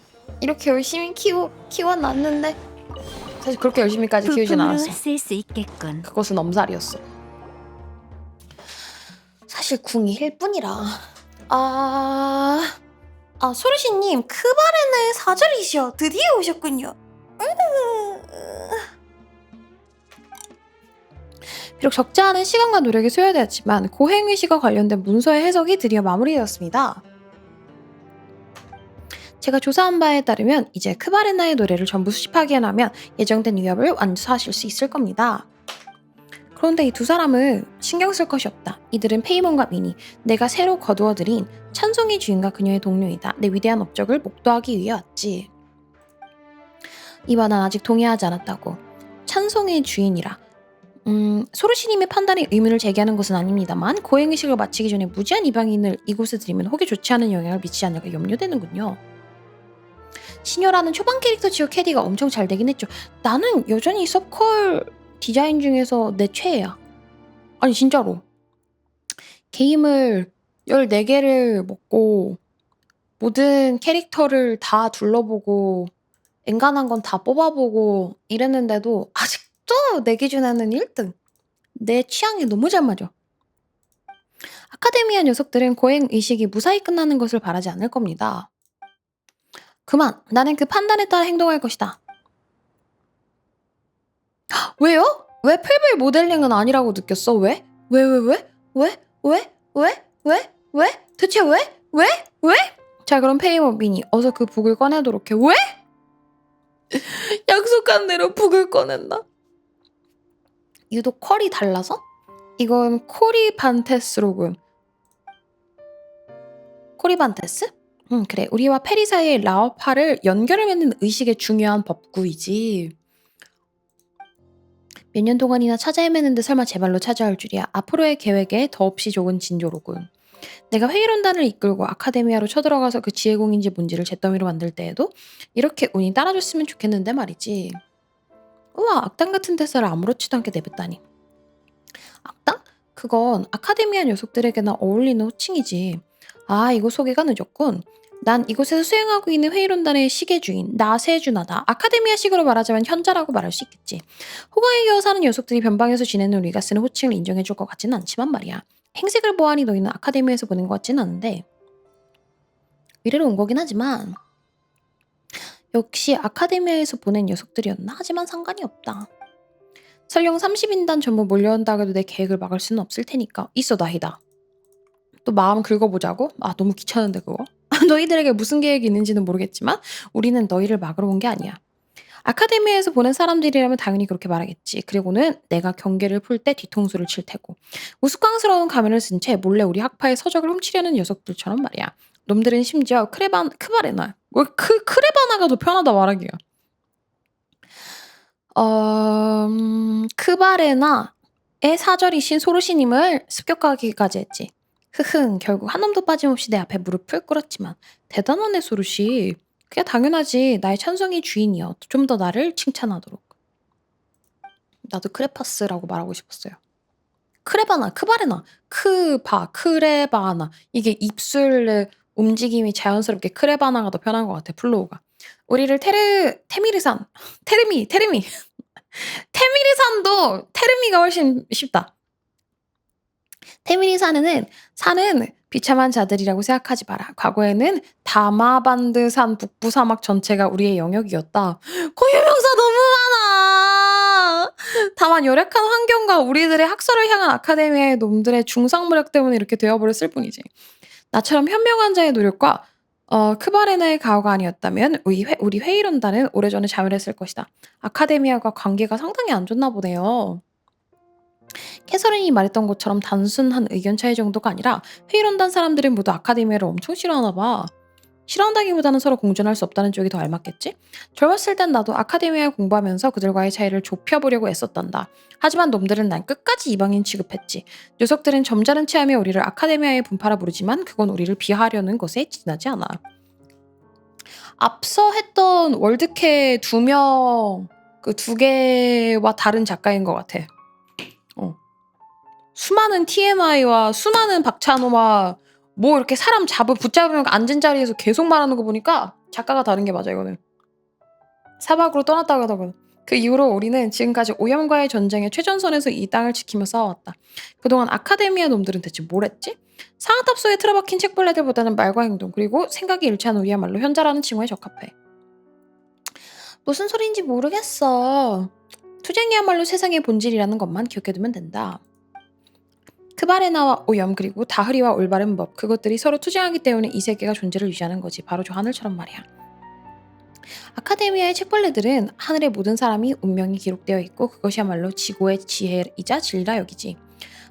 Speaker 1: 키워놨는데 사실 그렇게 열심히까지 키우진
Speaker 2: 부품으로
Speaker 1: 않았어.
Speaker 2: 쓸 수 있겠군.
Speaker 1: 그것은 엄살이었어. 사실 궁이 힐 뿐이라. 소르시님, 크바레나의 사절이시여 드디어 오셨군요. 비록 적지 않은 시간과 노력이 소요되었지만 고행의식과 관련된 문서의 해석이 드디어 마무리되었습니다. 제가 조사한 바에 따르면 이제 크바레나의 노래를 전부 수집하기만 예정된 위협을 완수하실 수 있을 겁니다. 그런데 이 두 사람은 신경 쓸 것이 없다. 이들은 페이몬과 미니, 내가 새로 거두어들인 찬송의 주인과 그녀의 동료이다. 내 위대한 업적을 목도하기 위해 왔지. 이봐, 난 아직 동의하지 않았다고. 찬송의 주인이라. 소르시님의 판단에 의문을 제기하는 것은 아닙니다만 고행의식을 마치기 전에 무지한 이방인을 이곳에 들이면 혹여 좋지 않은 영향을 미치지 않을까 염려되는군요. 시녀라는 초반 캐릭터 치고 캐디가 엄청 잘 되긴 했죠. 나는 여전히 서컬 디자인 중에서 내 최애야. 아니 진짜로. 게임을 14개를 먹고 모든 캐릭터를 다 둘러보고 엔간한 건 다 뽑아보고 이랬는데도 아직도 내 기준에는 1등. 내 취향이 너무 잘 맞아. 아카데미아 녀석들은 고행의식이 무사히 끝나는 것을 바라지 않을 겁니다. 그만! 나는 그 판단에 따라 행동할 것이다. 왜요? 왜 풀빌 모델링은 아니라고 느꼈어? 왜? 왜? 대체 왜? 자 그럼 페이몬 미니 어서 그 북을 꺼내도록 해. 왜? 약속한 대로 북을 꺼낸다. 유독 퀄이 달라서? 이건 코리반테스로군. 코리반테스? 그래. 우리와 페리 사이의 라오파를 연결을 맺는 의식의 중요한 법구이지. 몇 년 동안이나 찾아 헤매는데 설마 제 발로 찾아올 줄이야. 앞으로의 계획에 더없이 좋은 진조로군. 내가 회의론단을 이끌고 아카데미아로 쳐들어가서 그 지혜공인지 뭔지를 잿더미로 만들 때에도 이렇게 운이 따라줬으면 좋겠는데 말이지. 우와, 악당 같은 대사를 아무렇지도 않게 내뱉다니. 악당? 그건 아카데미아 녀석들에게나 어울리는 호칭이지. 아, 이거 소개가 늦었군. 난 이곳에서 수행하고 있는 회의론단의 시계주인 나세준하다. 아카데미아식으로 말하자면 현자라고 말할 수 있겠지. 호강에 겨워 사는 녀석들이 변방에서 지내는 우리가 쓰는 호칭을 인정해줄 것 같지는 않지만 말이야. 행색을 보아하니 너희는 아카데미아에서 보낸 것 같지는 않은데 미래로 온 거긴 하지만 역시 아카데미아에서 보낸 녀석들이었나? 하지만 상관이 없다. 설령 30인단 전부 몰려온다 해도 내 계획을 막을 수는 없을 테니까. 있어 나이다. 또 마음 긁어보자고? 아 너무 귀찮은데 그거? 너희들에게 무슨 계획이 있는지는 모르겠지만 우리는 너희를 막으러 온 게 아니야. 아카데미아에서 보낸 사람들이라면 당연히 그렇게 말하겠지. 그리고는 내가 경계를 풀 때 뒤통수를 칠 테고. 우스꽝스러운 가면을 쓴 채 몰래 우리 학파의 서적을 훔치려는 녀석들처럼 말이야. 놈들은 심지어 크바레나. 크레바나가 더 편하다 말하기가. 크바레나의 사절이신 소르시님을 습격하기까지 했지. 결국 한 놈도 빠짐없이 내 앞에 무릎을 꿇었지만 대단하네 소르시. 그게 당연하지. 나의 찬송의 주인이여. 좀 더 나를 칭찬하도록. 나도 크레파스라고 말하고 싶었어요. 크레바나, 크바레나, 크레바나. 이게 입술 움직임이 자연스럽게 크레바나가 더 편한 것 같아, 플로우가. 우리를 테미르산, 테르미. 테미르산도 테르미가 훨씬 쉽다. 테미르산은 산은 비참한 자들이라고 생각하지 마라. 과거에는 다마반드산 북부 사막 전체가 우리의 영역이었다. 고유명사 너무 많아. 다만 열악한 환경과 우리들의 학설을 향한 아카데미아의 놈들의 중상무력 때문에 이렇게 되어버렸을 뿐이지. 나처럼 현명한 자의 노력과 크바레나의 가호가 아니었다면 우리 회의론단은 오래전에 자멸했을 것이다. 아카데미아와 관계가 상당히 안 좋나 보네요. 캐서린이 말했던 것처럼 단순한 의견 차이 정도가 아니라 회의론단 사람들은 모두 아카데미아를 엄청 싫어하나 봐. 싫어한다기보다는 서로 공존할 수 없다는 쪽이 더 알맞겠지? 젊었을 땐 나도 아카데미아에 공부하면서 그들과의 차이를 좁혀보려고 애썼단다. 하지만 놈들은 난 끝까지 이방인 취급했지. 녀석들은 점잖은 체험에 우리를 아카데미아의 분파라 부르지만 그건 우리를 비하하려는 것에 지나지 않아. 앞서 했던 월드캐 2명, 그 2개와 다른 작가인 것 같아. 수많은 TMI와 수많은 박찬호와 뭐 이렇게 사람 붙잡으면 앉은 자리에서 계속 말하는 거 보니까 작가가 다른 게 맞아, 이거는. 사막으로 떠났다고 하더군. 그 이후로 우리는 지금까지 오염과의 전쟁의 최전선에서 이 땅을 지키며 싸워왔다. 그동안 아카데미아 놈들은 대체 뭘 했지? 상아탑소에 틀어박힌 책벌레들보다는 말과 행동, 그리고 생각이 일치한 우리야말로 현자라는 칭호에 적합해. 무슨 소리인지 모르겠어. 투쟁이야말로 세상의 본질이라는 것만 기억해두면 된다. 크바레나와 오염, 그리고 다흐리와 올바른 법, 그것들이 서로 투쟁하기 때문에 이 세계가 존재를 유지하는 거지. 바로 저 하늘처럼 말이야. 아카데미아의 책벌레들은 하늘의 모든 사람이 운명이 기록되어 있고 그것이야말로 지고의 지혜이자 진리라 여기지.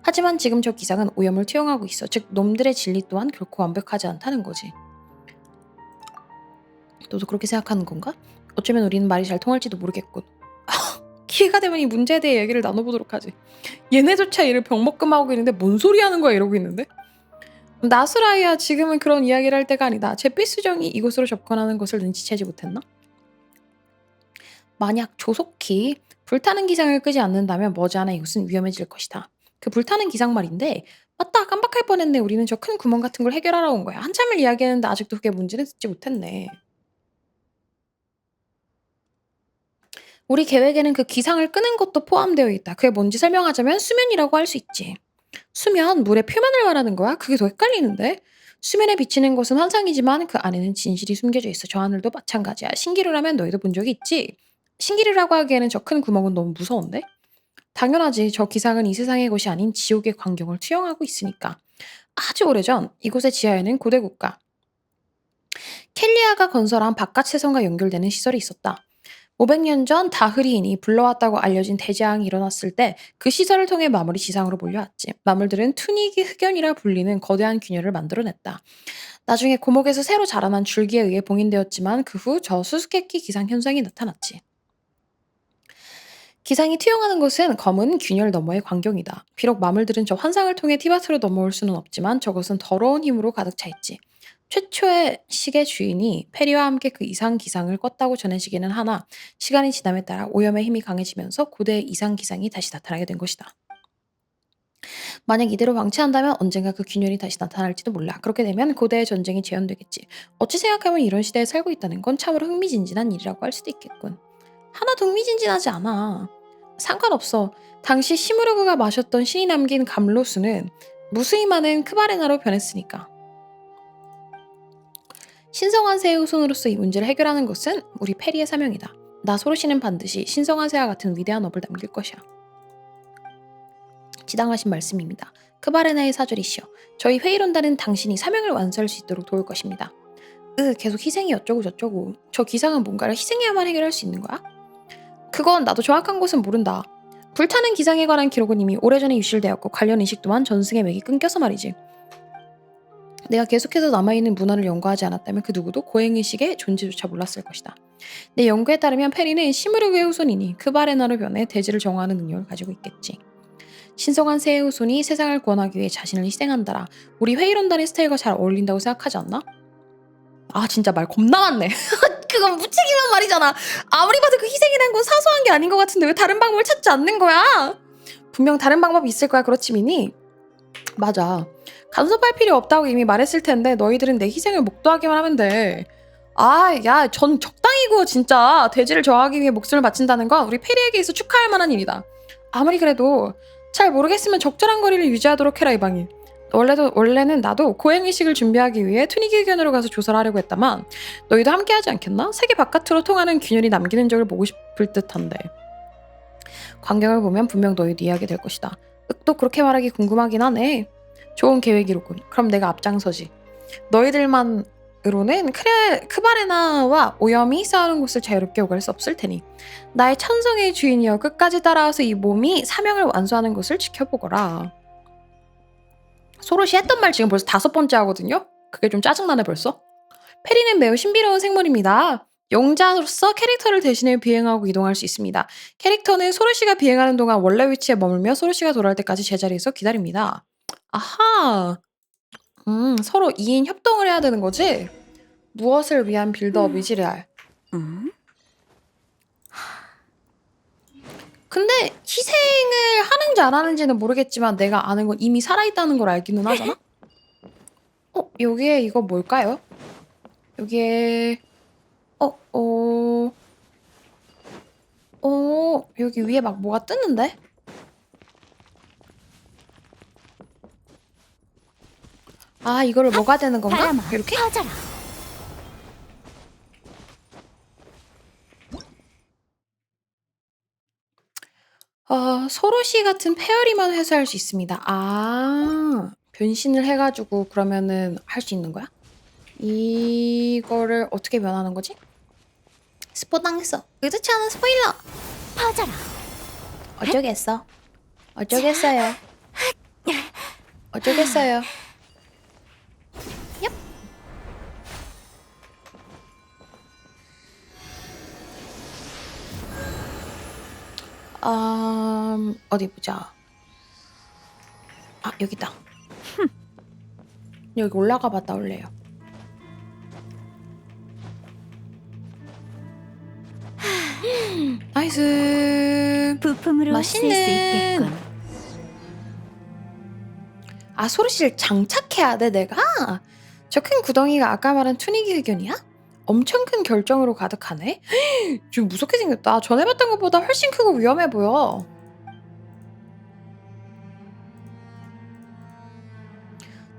Speaker 1: 하지만 지금 저 기상은 오염을 투영하고 있어. 즉 놈들의 진리 또한 결코 완벽하지 않다는 거지. 너도 그렇게 생각하는 건가? 어쩌면 우리는 말이 잘 통할지도 모르겠군. 기회가 되면 이 문제에 대해 얘기를 나눠보도록 하지. 얘네조차 이를 병먹금하고 있는데 뭔 소리 하는 거야 이러고 있는데? 나스라이야, 지금은 그런 이야기를 할 때가 아니다. 잿빛 수정이 이곳으로 접근하는 것을 눈치채지 못했나? 만약 조속히 불타는 기상을 끄지 않는다면 머지않아 이곳은 위험해질 것이다. 그 불타는 기상 말인데, 맞다, 깜빡할 뻔했네. 우리는 저 큰 구멍 같은 걸 해결하러 온 거야. 한참을 이야기했는데 아직도 그게 뭔지는 듣지 못했네. 우리 계획에는 그 기상을 끄는 것도 포함되어 있다. 그게 뭔지 설명하자면 수면이라고 할 수 있지. 수면, 물의 표면을 말하는 거야? 그게 더 헷갈리는데? 수면에 비치는 것은 환상이지만 그 안에는 진실이 숨겨져 있어. 저 하늘도 마찬가지야. 신기루라면 너희도 본 적이 있지? 신기루라고 하기에는 저 큰 구멍은 너무 무서운데? 당연하지. 저 기상은 이 세상의 것이 아닌 지옥의 광경을 투영하고 있으니까. 아주 오래전 이곳의 지하에는 고대 국가 켈리아가 건설한 바깥 세상과 연결되는 시설이 있었다. 500년 전 다흐리인이 불러왔다고 알려진 대재앙이 일어났을 때 그 시설을 통해 마물이 지상으로 몰려왔지. 마물들은 투니기 흑연이라 불리는 거대한 균열을 만들어냈다. 나중에 고목에서 새로 자라난 줄기에 의해 봉인되었지만 그 후 저 수수께끼 기상 현상이 나타났지. 기상이 투영하는 것은 검은 균열 너머의 광경이다. 비록 마물들은 저 환상을 통해 티바트로 넘어올 수는 없지만 저것은 더러운 힘으로 가득 차 있지. 최초의 시계 주인이 페리와 함께 그 이상 기상을 껐다고 전해지기는 하나 시간이 지남에 따라 오염의 힘이 강해지면서 고대의 이상 기상이 다시 나타나게 된 것이다. 만약 이대로 방치한다면 언젠가 그 균열이 다시 나타날지도 몰라. 그렇게 되면 고대의 전쟁이 재현되겠지. 어찌 생각하면 이런 시대에 살고 있다는 건 참으로 흥미진진한 일이라고 할 수도 있겠군. 하나도 흥미진진하지 않아. 상관없어. 당시 시무르그가 마셨던 신이 남긴 감로수는 무수히 많은 크바레나로 변했으니까. 신성한 새의 후손으로서 이 문제를 해결하는 것은 우리 페리의 사명이다. 나 소르시는 반드시 신성한 새와 같은 위대한 업을 남길 것이야. 지당하신 말씀입니다. 크바레나의 사절이시여. 저희 회의론단은 당신이 사명을 완수할 수 있도록 도울 것입니다. 계속 희생이 어쩌고 저쩌고. 저 기상은 뭔가를 희생해야만 해결할 수 있는 거야? 그건 나도 정확한 것은 모른다. 불타는 기상에 관한 기록은 이미 오래전에 유실되었고 관련 의식 또한 전승의 맥이 끊겨서 말이지. 내가 계속해서 남아있는 문화를 연구하지 않았다면 그 누구도 고행의식의 존재조차 몰랐을 것이다. 내 연구에 따르면 페리는 시무르그의 후손이니 크바레나로 변해 대지를 정화하는 능력을 가지고 있겠지. 신성한 새의 후손이 세상을 구원하기 위해 자신을 희생한다라. 우리 회의론단의 스타일과 잘 어울린다고 생각하지 않나? 아 진짜 말 겁나 많네. 그건 무책임한 말이잖아. 아무리 봐도 그 희생이란 건 사소한 게 아닌 것 같은데 왜 다른 방법을 찾지 않는 거야? 분명 다른 방법이 있을 거야. 그렇지 미니? 맞아. 간섭할 필요 없다고 이미 말했을 텐데 너희들은 내 희생을 목도하기만 하면 돼. 아, 야, 전 적당히고 진짜 대지를 저하기 위해 목숨을 바친다는 건 우리 페리에게 있어 축하할 만한 일이다. 아무리 그래도 잘 모르겠으면 적절한 거리를 유지하도록 해라 이방인. 원래는 나도 고행의식을 준비하기 위해 튜니기견으로 가서 조사를 하려고 했다만 너희도 함께 하지 않겠나? 세계 바깥으로 통하는 균열이 남기는 적을 보고 싶을 듯한데. 광경을 보면 분명 너희도 이해하게 될 것이다. 또 그렇게 말하기 궁금하긴 하네. 좋은 계획이로군. 그럼 내가 앞장서지. 너희들만으로는 크바레나와 오염이 싸우는 곳을 자유롭게 오갈 수 없을 테니 나의 찬성의 주인이여 끝까지 따라와서 이 몸이 사명을 완수하는 것을 지켜보거라. 소롯이 했던 말 지금 벌써 5번째 하거든요? 그게 좀 짜증나네 벌써? 페리는 매우 신비로운 생물입니다. 용자로서 캐릭터를 대신해 비행하고 이동할 수 있습니다. 캐릭터는 소롯이가 비행하는 동안 원래 위치에 머물며 소롯이가 돌아올 때까지 제자리에서 기다립니다. 아하. 서로 2인 협동을 해야 되는 거지? 무엇을 위한 빌드업이지 레알? 근데 희생을 하는지 안 하는지는 모르겠지만 내가 아는 건 이미 살아있다는 걸 알기는 하잖아? 여기에 이거 뭘까요? 여기에 여기 위에 막 뭐가 뜨는데? 아 이거를 뭐가 되는 건가?
Speaker 2: 바람아,
Speaker 1: 이렇게?
Speaker 2: 퍼져라.
Speaker 1: 소로시 같은 페어리만 회수할 수 있습니다. 아 변신을 해가지고 그러면은 할 수 있는 거야? 이거를 어떻게 변하는 거지? 스포 당했어. 의도치 않은 스포일러.
Speaker 2: 퍼져라.
Speaker 1: 어쩌겠어. 어쩌겠어요. 어쩌겠어요. 얍. 어디 보자. 아 여기다. 여기 올라가 봤다 올래요. 나이스.
Speaker 2: 부품으로 쓸 수
Speaker 1: 맛있네.
Speaker 2: 있겠군.
Speaker 1: 아 소리씨를 장착해야 돼 내가? 저 큰 구덩이가 아까 말한 튜닉이 의견이야? 엄청 큰 결정으로 가득하네? 좀 무섭게 생겼다. 전에 봤던 것보다 훨씬 크고 위험해 보여.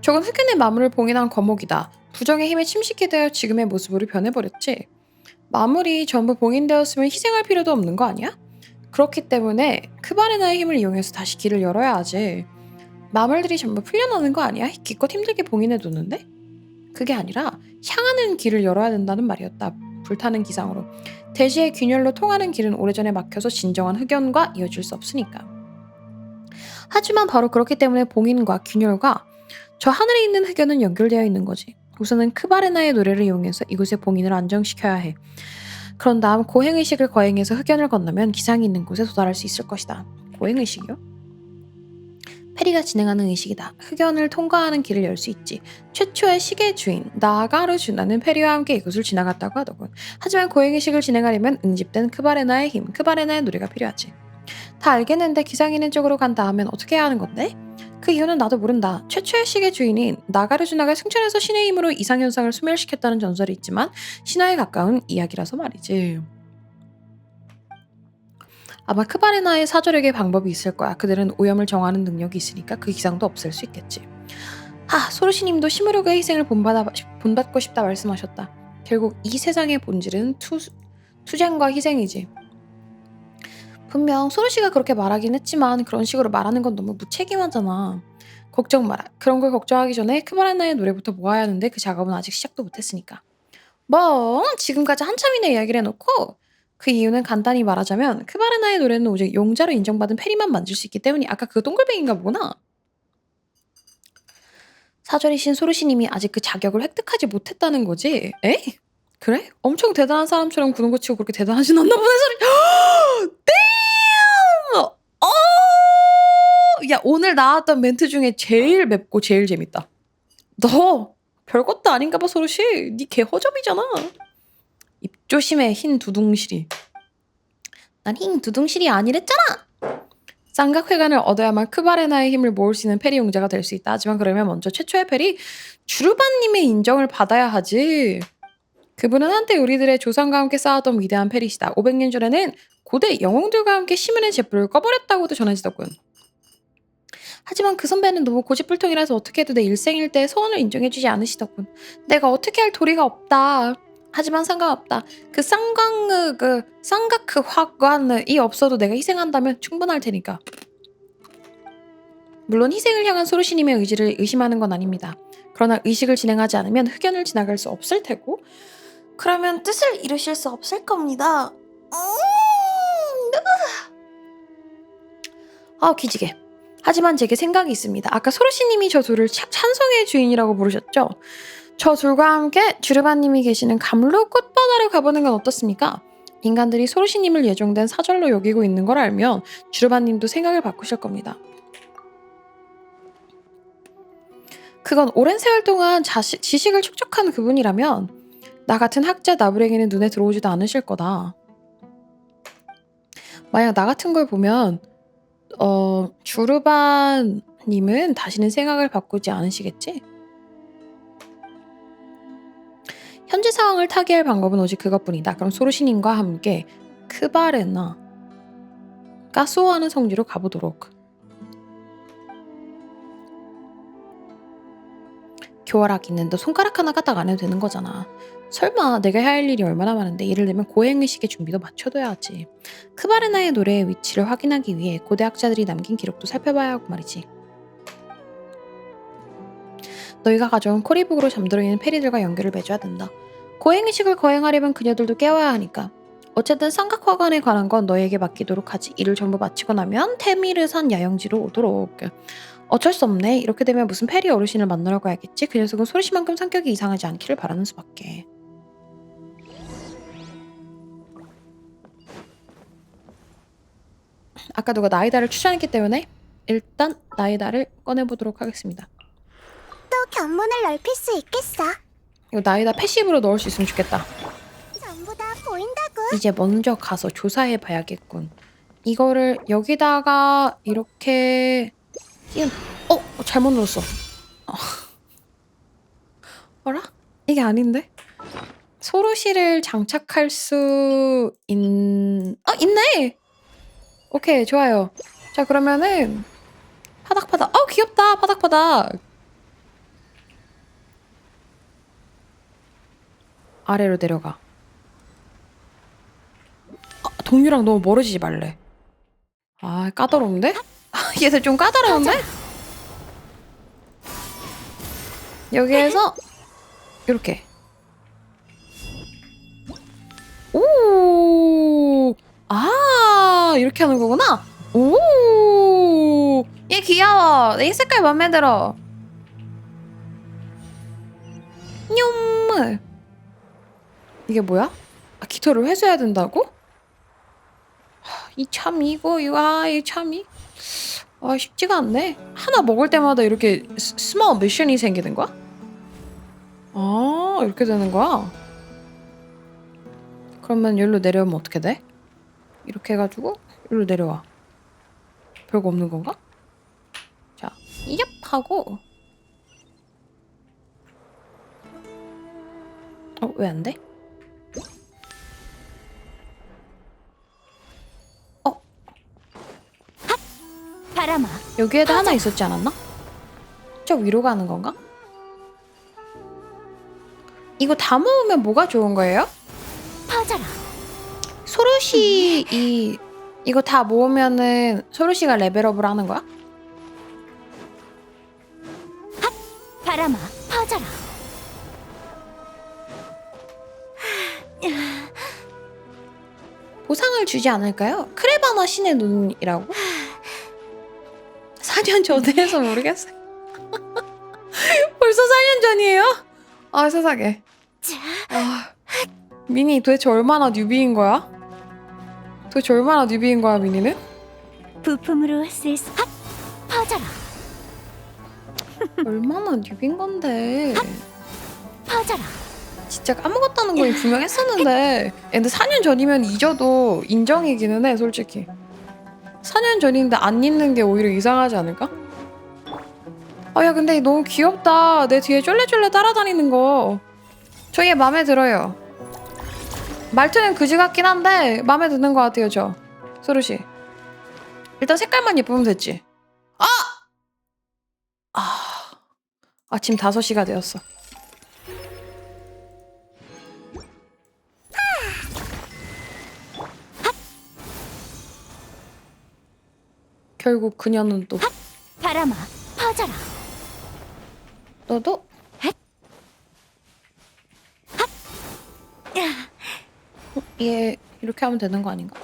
Speaker 1: 저건 흑연의 마물을 봉인한 거목이다. 부정의 힘에 침식이 되어 지금의 모습으로 변해버렸지. 마물이 전부 봉인되었으면 희생할 필요도 없는 거 아니야? 그렇기 때문에 크바레나의 힘을 이용해서 다시 길을 열어야 하지. 마물들이 전부 풀려나는 거 아니야? 기껏 힘들게 봉인해뒀는데? 그게 아니라 향하는 길을 열어야 된다는 말이었다. 불타는 기상으로. 대지의 균열로 통하는 길은 오래전에 막혀서 진정한 흑연과 이어질 수 없으니까. 하지만 바로 그렇기 때문에 봉인과 균열과 저 하늘에 있는 흑연은 연결되어 있는 거지. 우선은 크바레나의 노래를 이용해서 이곳의 봉인을 안정시켜야 해. 그런 다음 고행의식을 거행해서 흑연을 건너면 기상이 있는 곳에 도달할 수 있을 것이다. 고행의식이요? 페리가 진행하는 의식이다. 흑연을 통과하는 길을 열 수 있지. 최초의 시계 주인 나가르주나는 페리와 함께 이곳을 지나갔다고 하더군. 하지만 고행의식을 진행하려면 응집된 크바레나의 힘, 크바레나의 노래가 필요하지. 다 알겠는데 기상 있는 쪽으로 간 다음엔 어떻게 해야 하는 건데? 그 이유는 나도 모른다. 최초의 시계 주인인 나가르주나가 승천해서 신의 힘으로 이상현상을 소멸시켰다는 전설이 있지만 신화에 가까운 이야기라서 말이지. 아마 크바레나의 사조력의 방법이 있을 거야. 그들은 오염을 정하는 능력이 있으니까 그 기상도 없앨 수 있겠지. 소르시님도 시무르그의 희생을 본받고 싶다 말씀하셨다. 결국 이 세상의 본질은 투쟁과 희생이지. 분명 소르시가 그렇게 말하긴 했지만 그런 식으로 말하는 건 너무 무책임하잖아. 걱정 마라. 그런 걸 걱정하기 전에 크바레나의 노래부터 모아야 하는데 그 작업은 아직 시작도 못했으니까. 뭐 지금까지 한참이나 이야기를 해놓고 그 이유는 간단히 말하자면 크바레나의 노래는 오직 용자로 인정받은 페리만 만질 수 있기 때문이. 아까 그 동글뱅인가 보구나. 사절이신 소르시님이 아직 그 자격을 획득하지 못했다는 거지. 에? 그래? 엄청 대단한 사람처럼 구는 거 치고 그렇게 대단하진 않나 보네. 소리. damn! 야 오늘 나왔던 멘트 중에 제일 맵고 제일 재밌다. 너 별것도 아닌가 봐 소르시. 니 개 허접이잖아. 입 조심해 흰 두둥실이. 난 흰 두둥실이 아니랬잖아. 쌍각회관을 얻어야만 크바레나의 힘을 모을 수 있는 페리 용자가 될 수 있다. 하지만 그러면 먼저 최초의 페리 주르바님의 인정을 받아야 하지. 그분은 한때 우리들의 조상과 함께 싸웠던 위대한 페리시다. 500년 전에는 고대 영웅들과 함께 시민의 제풀을 꺼버렸다고도 전해지더군. 하지만 그 선배는 너무 고집불통이라서 어떻게 해도 내 일생일대의 소원을 인정해주지 않으시더군. 내가 어떻게 할 도리가 없다. 하지만 상관없다. 그 쌍가크 화관이 없어도 내가 희생한다면 충분할 테니까. 물론 희생을 향한 소르시님의 의지를 의심하는 건 아닙니다. 그러나 의식을 진행하지 않으면 흑연을 지나갈 수 없을 테고 그러면 뜻을 이루실 수 없을 겁니다. 기지개. 하지만 제게 생각이 있습니다. 아까 소르시님이 저 둘을 찬송의 주인이라고 부르셨죠? 저 둘과 함께 주르바님이 계시는 감루 꽃바다를 가보는 건 어떻습니까? 인간들이 소르시님을 예정된 사절로 여기고 있는 걸 알면 주르바님도 생각을 바꾸실 겁니다. 그건 오랜 세월 동안 지식을 축적한 그분이라면 나 같은 학자 나불에게는 눈에 들어오지도 않으실 거다. 만약 나 같은 걸 보면 주르바님은 다시는 생각을 바꾸지 않으시겠지? 현재 상황을 타개할 방법은 오직 그것뿐이다. 그럼 소르시님과 함께 크바레나 가스오하는 성지로 가보도록. 교활하기는 너 손가락 하나 까딱 안 해도 되는 거잖아. 설마 내가 해야 할 일이 얼마나 많은데 예를 들면 고행의식의 준비도 맞춰둬야 하지. 크바레나의 노래의 위치를 확인하기 위해 고대 학자들이 남긴 기록도 살펴봐야 하고 말이지. 너희가 가져온 코리북으로 잠들어 있는 페리들과 연결을 맺어야 된다. 고행의식을 거행하려면 그녀들도 깨워야 하니까. 어쨌든 쌍각화관에 관한 건 너에게 맡기도록 하지. 일을 전부 마치고 나면 테미르산 야영지로 오도록. 어쩔 수 없네. 이렇게 되면 무슨 페리 어르신을 만나러 가야겠지. 그 녀석은 소르시만큼 성격이 이상하지 않기를 바라는 수밖에. 아까 누가 나이다를 추천했기 때문에 일단 나이다를 꺼내보도록 하겠습니다.
Speaker 2: 또 견문을 넓힐 수 있겠어.
Speaker 1: 이거 나이다 패시브로 넣을 수 있으면 좋겠다.
Speaker 2: 전부 다 보인다고.
Speaker 1: 이제 먼저 가서 조사해봐야겠군. 이거를 여기다가 이렇게 잘못 눌렀어. 어라? 이게 아닌데? 소르시를 장착할 수 있네! 오케이, 좋아요. 자, 그러면은 파닥파닥. 귀엽다, 파닥파닥. 아래로 내려가. 동유랑 너무 멀어지지 말래. 까다로운데? 얘들 좀 까다로운데? 여기에서 이렇게. 오! 이렇게 하는 거구나? 오! 얘 귀여워. 내 색깔 맘에 들어. 뇽! 이게 뭐야? 깃털을 회수해야 된다고? 이 참이 쉽지가 않네. 하나 먹을 때마다 이렇게 스몰 미션이 생기는 거야? 이렇게 되는 거야? 그러면 여기로 내려오면 어떻게 돼? 이렇게 해가지고 여기로 내려와. 별거 없는 건가? 자, 얍 하고 왜 안 돼?
Speaker 2: 바람아.
Speaker 1: 여기에도 하나 있었지 않았나? 저 위로 가는 건가? 이거 다 모으면 뭐가 좋은 거예요?
Speaker 2: 퍼져라.
Speaker 1: 소르시 이거 다 모으면은 소르시가 레벨업을 하는 거야?
Speaker 2: 바람아. 퍼져라.
Speaker 1: 보상을 주지 않을까요? 크레바나 신의 눈이라고? 4년 전에 해서 모르겠어요. 벌써 4년 전이에요? 세상에. 미니 도대체 얼마나 뉴비인 거야? 미니는?
Speaker 2: 부품으로 쓸 수.
Speaker 1: 얼마나 뉴비인 건데.
Speaker 2: 퍼져라.
Speaker 1: 진짜 까먹었다는 걸 분명했었는데 근데 4년 전이면 잊어도 인정이기는 해 솔직히. 4년 전인데 안 잊는 게 오히려 이상하지 않을까? 야 근데 너무 귀엽다. 내 뒤에 쫄래쫄래 따라다니는 거. 저 얘 마음에 들어요. 말투는 그지 같긴 한데 마음에 드는 것 같아요 저. 소르씨. 일단 색깔만 예쁘면 됐지. 아침 5시가 되었어. 결국 그녀는 또
Speaker 2: 바람아, 퍼져라.
Speaker 1: 너도 얘 이렇게 하면 되는 거 아닌가?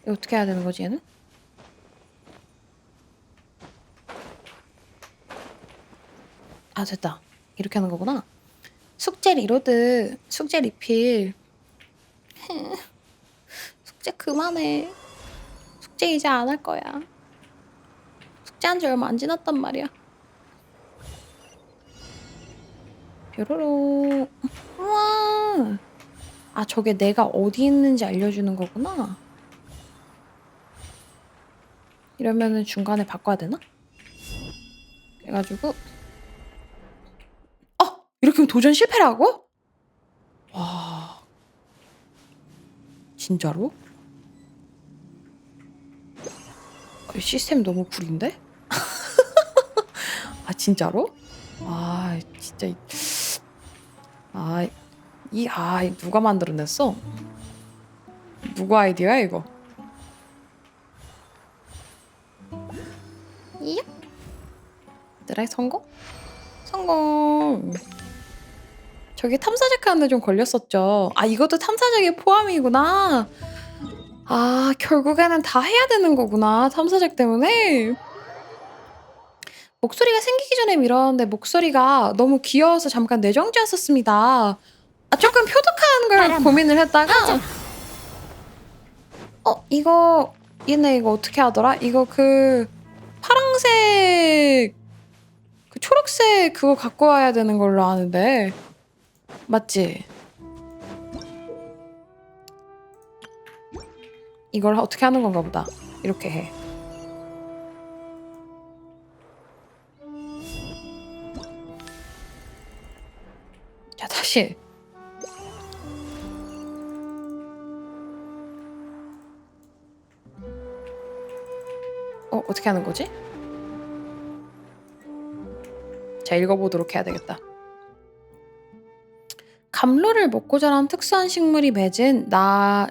Speaker 1: 얘 어떻게 해야 되는 거지 얘는? 아 됐다. 이렇게 하는 거구나. 숙제 리로드, 숙제 리필. 숙제 그만해. 숙제 이제 안 할 거야. 숙제한 지 얼마 안 지났단 말이야. 뾰로로. 우와. 아 저게 내가 어디 있는지 알려주는 거구나. 이러면은 중간에 바꿔야 되나? 그래가지고 이렇게 하면 도전 실패라고? 와 진짜로? 시스템 너무 구린데? 아 진짜로? 아 진짜 누가 만들어냈어? 누구 아이디어야 이거? 이야 드라이 성공? 성공. 저기 탐사작 하는데 좀 걸렸었죠. 이것도 탐사작에 포함이구나. 결국에는 다 해야 되는 거구나 탐사작 때문에. 목소리가 생기기 전에 밀었는데 목소리가 너무 귀여워서 잠깐 내정지였었습니다. 조금 표독한 걸 고민을 했다가 이거 얘네 이거 어떻게 하더라? 이거 그 파랑색 그 초록색 그거 갖고 와야 되는 걸로 아는데 맞지? 이걸 어떻게 하는 건가 보다. 이렇게 해. 자 다시. 어떻게 하는 거지? 자 읽어보도록 해야 되겠다. 감로를 먹고 자란 특수한 식물이 맺은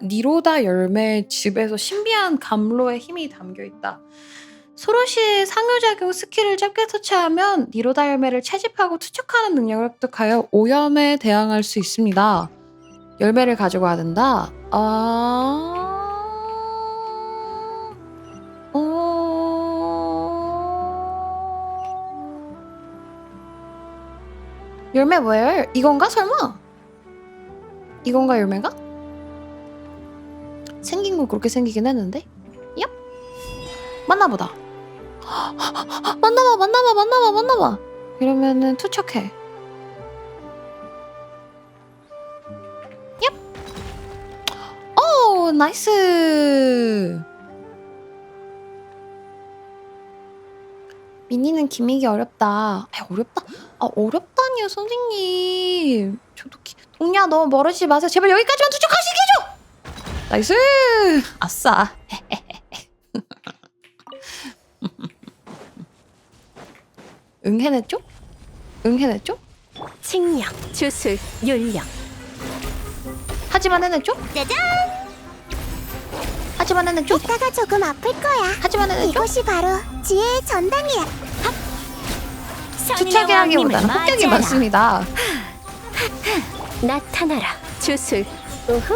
Speaker 1: 니로다 열매의 즙에서 신비한 감로의 힘이 담겨있다. 소로시의 상호작용 스킬을 짧게 터치하면 니로다 열매를 채집하고 투척하는 능력을 획득하여 오염에 대항할 수 있습니다. 열매를 가지고 와야 된다. 열매 뭐예요? 이건가 설마? 이건가 열매가? 생긴 건 그렇게 생기긴 했는데? 얍! 맞나보다. 맞나봐. 이러면은 투척해. 얍! 오 나이스! 미니는 기믹이 어렵다. 어렵다? 어렵다니요 선생님. 저도 동료야 너무 멀으시 마세요. 제발 여기까지만 투척하시게 해줘! 나이스! 아싸. 해냈죠? 해냈죠?
Speaker 2: 칭령, 주술, 율령.
Speaker 1: 하지만 해냈죠?
Speaker 2: 짜잔!
Speaker 1: 하지만 해냈죠?
Speaker 2: 이따가 조금 아플 거야.
Speaker 1: 하지만 해냈죠?
Speaker 2: 이것이 바로 지혜의 전당이야.
Speaker 1: 투척이라기보다는 폭격이 많습니다.
Speaker 2: 나타나라, 주술. 우후.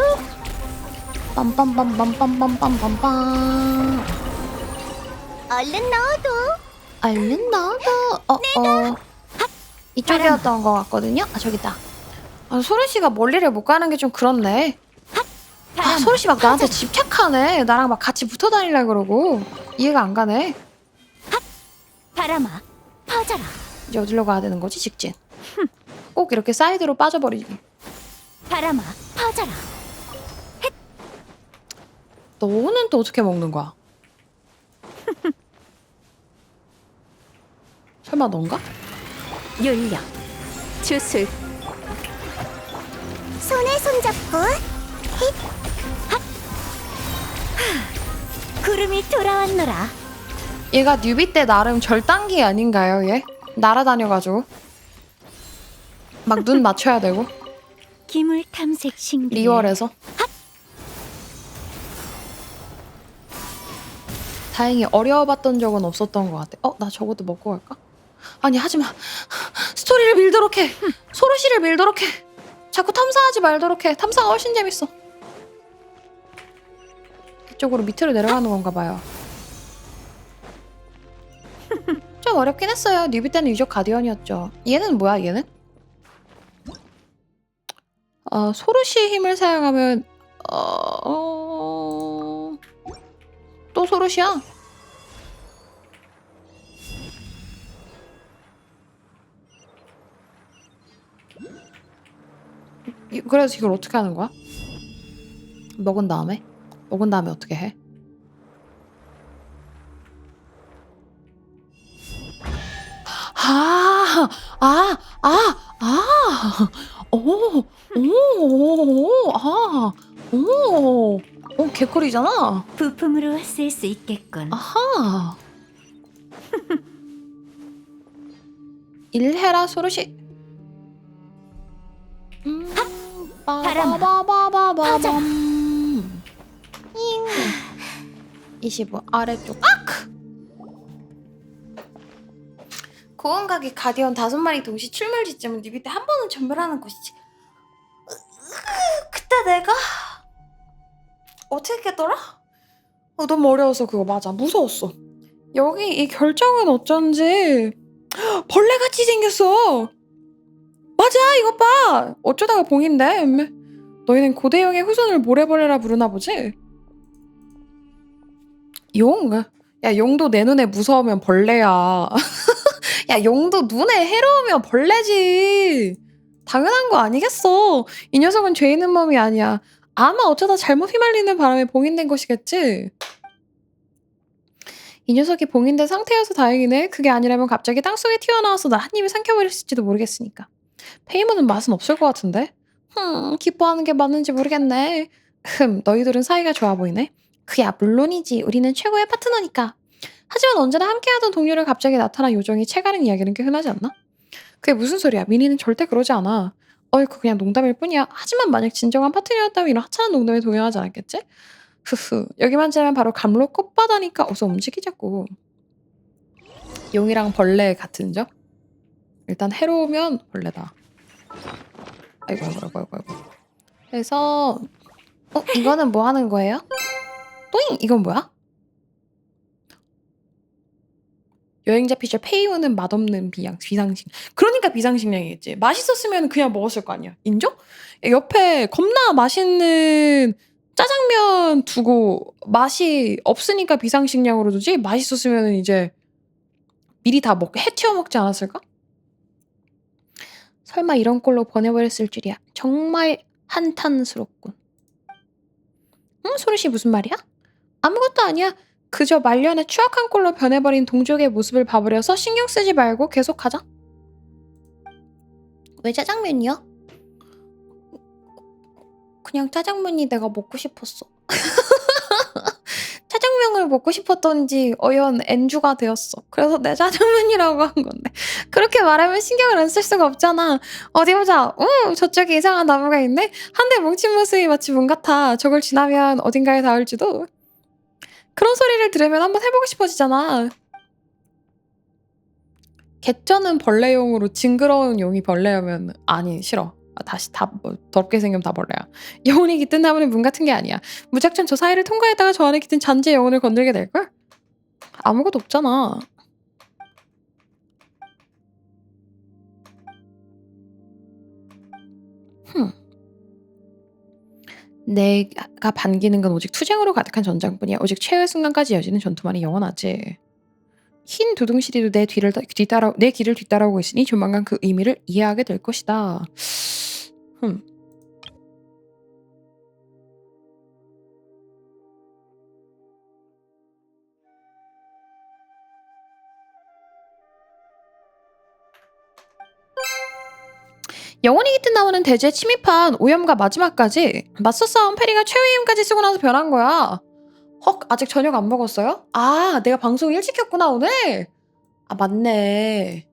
Speaker 1: 빰빰빰빰빰빰빰빰빰.
Speaker 2: 얼른 넣어도.
Speaker 1: 얼른 넣어도. 이쪽이었던 것 같거든요? 저기 있다. 소르씨가 멀리를 못 가는 게 좀 그렇네. 소르씨 막 나한테 집착하네. 나랑 막 같이 붙어 다니려고 그러고. 이해가 안 가네.
Speaker 2: 바람아, 퍼져라.
Speaker 1: 이제 어디로 가야 되는 거지? 직진. 꼭 이렇게 사이드로 빠져버리지.
Speaker 2: 바람아 퍼져라.
Speaker 1: 너는 또 어떻게 먹는 거야? 설마 넌가?
Speaker 2: 윤력 주술 손에 손잡고 힛 핫. 구름이 돌아왔노라.
Speaker 1: 얘가 뉴비 때 나름 절단기 아닌가요, 얘? 날아다녀가지고 막 눈 맞춰야 되고
Speaker 2: 기물 탐색 신기.
Speaker 1: 리월에서 다행히 어려워봤던 적은 없었던 것 같아. 나 저것도 먹고 갈까? 아니 하지마. 스토리를 밀도록 해. 소르시를 밀도록 해. 자꾸 탐사하지 말도록 해. 탐사가 훨씬 재밌어. 이쪽으로 밑으로 내려가는 건가 봐요. 좀 어렵긴 했어요. 뉴비 때는 유적 가디언이었죠. 얘는 뭐야 얘는? 소르시의 힘을 사용하면 또 소르시야? 그래서 이걸 어떻게 하는 거야? 먹은 다음에 어떻게 해? 아, 아, 아, 아, 오, 개꿀이잖아.
Speaker 2: 부품으로 쓸 수 있겠군.
Speaker 1: 아하. 일해라 소르시.
Speaker 2: 바람아,
Speaker 1: 빠바바바바밤. 25 아래쪽. 고원각의 가디언 5마리 동시 출몰 지점은 뉴비 때 한 번은 전멸하는 곳이지. 그때 내가 어떻게 깼더라? 너무 어려워서 그거 맞아. 무서웠어. 여기 이 결정은 어쩐지 벌레같이 생겼어. 맞아 이것 봐. 어쩌다가 봉인데. 너희는 고대용의 후손을 모래벌레라 부르나 보지? 용? 야 용도 내 눈에 무서우면 벌레야. 야 용도 눈에 해로우면 벌레지. 당연한 거 아니겠어. 이 녀석은 죄 있는 몸이 아니야. 아마 어쩌다 잘못 휘말리는 바람에 봉인된 것이겠지. 이 녀석이 봉인된 상태여서 다행이네. 그게 아니라면 갑자기 땅속에 튀어나와서 나 한 입에 삼켜버렸을지도 모르겠으니까. 페이몬은 맛은 없을 것 같은데? 기뻐하는 게 맞는지 모르겠네. 너희들은 사이가 좋아 보이네. 그야 물론이지. 우리는 최고의 파트너니까. 하지만 언제나 함께하던 동료를 갑자기 나타난 요정이 채가는 이야기는 꽤 흔하지 않나? 그게 무슨 소리야. 미니는 절대 그러지 않아. 어이구 그냥 농담일 뿐이야. 하지만 만약 진정한 파트너였다면 이런 하찮은 농담에 동요하지 않았겠지? 여기만 지나면 바로 감로 꽃바다니까 어서 움직이자고. 용이랑 벌레 같은 점? 일단 해로우면 벌레다. 아이고. 그래서 이거는 뭐 하는 거예요? 또잉! 이건 뭐야? 여행자 피셜 페이오는 맛없는 비상식. 그러니까 비상식량이겠지. 맛있었으면 그냥 먹었을 거 아니야. 인정? 옆에 겁나 맛있는 짜장면 두고 맛이 없으니까 비상식량으로 두지. 맛있었으면 이제 미리 다 해치워 먹지 않았을까? 설마 이런 꼴로 보내버렸을 줄이야. 정말 한탄스럽군. 소르씨 무슨 말이야? 아무것도 아니야. 그저 말년에 추악한 꼴로 변해버린 동족의 모습을 봐버려서 신경 쓰지 말고 계속하자. 왜 짜장면이야? 그냥 짜장면이 내가 먹고 싶었어. 짜장면을 먹고 싶었던지 어연 엔주가 되었어. 그래서 내 짜장면이라고 한 건데 그렇게 말하면 신경을 안 쓸 수가 없잖아. 어디 보자. 저쪽에 이상한 나무가 있네. 한데 뭉친 모습이 마치 문 같아. 저걸 지나면 어딘가에 닿을지도. 그런 소리를 들으면 한번 해보고 싶어지잖아. 개쩌는 벌레용으로 징그러운 용이 벌레라면 아니 싫어. 다시 다 더럽게 생기면 다 벌레야. 영혼이 깃든 나무는 문 같은 게 아니야. 무작정 저 사이를 통과했다가 저 안에 깃든 잔재의 영혼을 건들게 될걸? 아무것도 없잖아. 내가 반기는 건 오직 투쟁으로 가득한 전장뿐이야. 오직 최후의 순간까지 이어지는 전투만이 영원하지. 흰 두둥실이도 내 길을 뒤따라오고 있으니 조만간 그 의미를 이해하게 될 것이다. 영원히 깃든 나무는 대지에 침입한 오염과 마지막까지 맞서 싸운 페리가 최후의 힘까지 쓰고 나서 변한 거야. 헉, 아직 저녁 안 먹었어요? 아, 내가 방송 일찍 켰구나 오늘. 아, 맞네.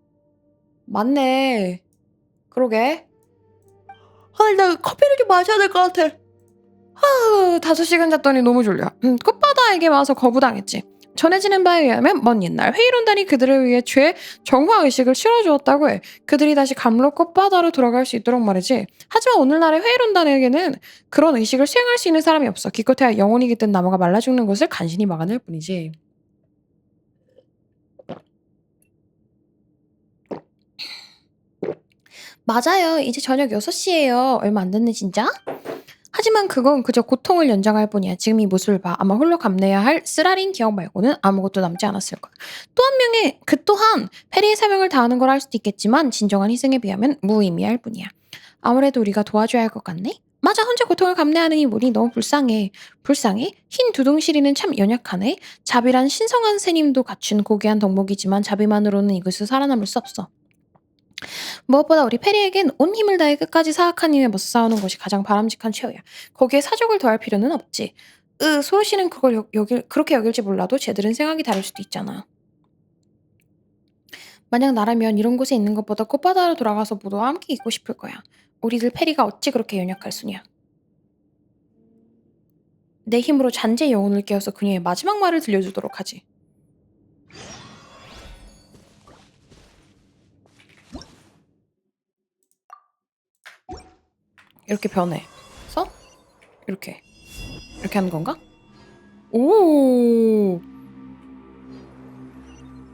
Speaker 1: 맞네. 그러게. 아, 나 커피를 좀 마셔야 될 것 같아. 5시간 잤더니 너무 졸려. 꽃바다에게 와서 거부당했지. 전해지는 바에 의하면 먼 옛날 회의론단이 그들을 위해 정화의식을 치러주었다고 해. 그들이 다시 감로 꽃바다로 돌아갈 수 있도록 말이지. 하지만 오늘날의 회의론단에게는 그런 의식을 수행할 수 있는 사람이 없어. 기껏해야 영혼이 깃든 나무가 말라 죽는 것을 간신히 막아낼 뿐이지. 맞아요. 이제 저녁 6시예요. 얼마 안 됐네 진짜. 하지만 그건 그저 고통을 연장할 뿐이야. 지금 이 모습을 봐. 아마 홀로 감내야 할 쓰라린 기억 말고는 아무것도 남지 않았을 거야. 또 한 명의 그 또한 페리의 사명을 다하는 걸 할 수도 있겠지만 진정한 희생에 비하면 무의미할 뿐이야. 아무래도 우리가 도와줘야 할 것 같네? 맞아. 혼자 고통을 감내하는 이 물이 너무 불쌍해. 불쌍해? 흰 두둥실이는 참 연약하네. 자비란 신성한 새님도 갖춘 고귀한 덕목이지만 자비만으로는 이것을 살아남을 수 없어. 무엇보다 우리 페리에겐 온 힘을 다해 끝까지 사악한 힘에 맞서 싸우는 것이 가장 바람직한 최후야. 거기에 사족을 더할 필요는 없지. 소호 씨는 그걸 그렇게 여길지 몰라도 쟤들은 생각이 다를 수도 있잖아. 만약 나라면 이런 곳에 있는 것보다 꽃바다로 돌아가서 모두와 함께 있고 싶을 거야. 우리들 페리가 어찌 그렇게 연약할 수냐. 내 힘으로 잔재의 영혼을 깨워서 그녀의 마지막 말을 들려주도록 하지. 이렇게 변해. 이렇게 하는 건가? 오.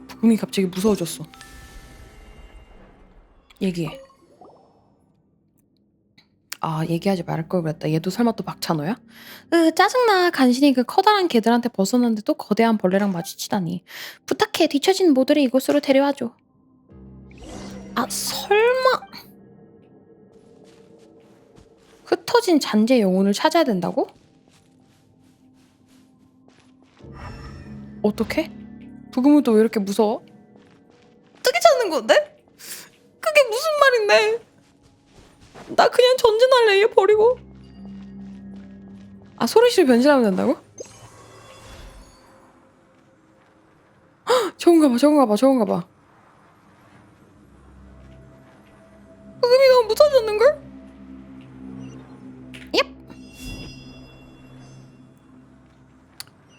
Speaker 1: 부금이 갑자기 무서워졌어. 얘기해. 아, 얘기하지 말걸 그랬다. 얘도 설마 또 박찬호야? 짜증나. 간신히 그 커다란 개들한테 벗어났는데 또 거대한 벌레랑 마주치다니. 부탁해. 뒤처진 모두를 이곳으로 데려와줘. 아, 설마. 흩어진 잔재 영혼을 찾아야 된다고? 어떡해? 부금은 또 왜 이렇게 무서워? 어떻게 찾는 건데? 그게 무슨 말인데? 나 그냥 전진할래. 얘 버리고. 아, 소리씨를 변신하면 된다고? 헉, 저건가 봐. 부금이 너무 무서워졌는걸? 얍!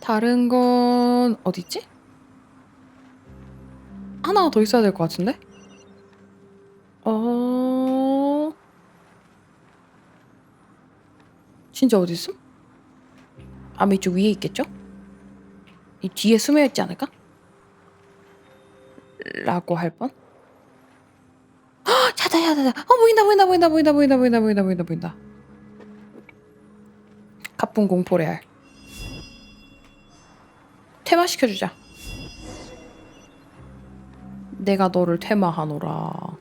Speaker 1: 다른 건 어딨지? 하나가 더 있어야 될 것 같은데? 진짜 어디 있음? 아마 이쪽 위에 있겠죠? 이 뒤에 숨어 있지 않을까? 라고 할 뻔? 찾아. 보인다. 가쁜 공포레알. 퇴마시켜주자. 내가 너를 퇴마하노라.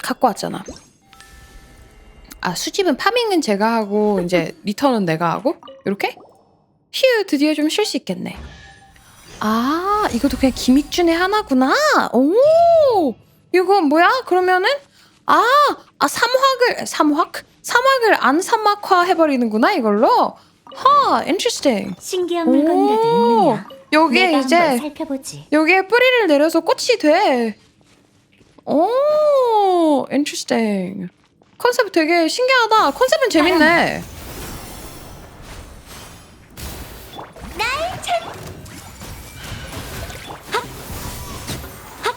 Speaker 1: 갖고 왔잖아. 아, 수집은 파밍은 제가 하고 이제 리턴은 내가 하고 이렇게? 휴, 드디어 좀 쉴 수 있겠네. 아, 이것도 그냥 기믹 중에 하나구나. 오, 이거 뭐야? 그러면은 사막을 안 사막화 해버리는구나 이걸로. interesting.
Speaker 2: 신기한 물건이라도 있느냐?
Speaker 1: 여기에
Speaker 2: 내가
Speaker 1: 이제
Speaker 2: 한번 살펴보지.
Speaker 1: 여기에 뿌리를 내려서 꽃이 돼. 오, interesting. 컨셉 되게 신기하다. 컨셉은 재밌네.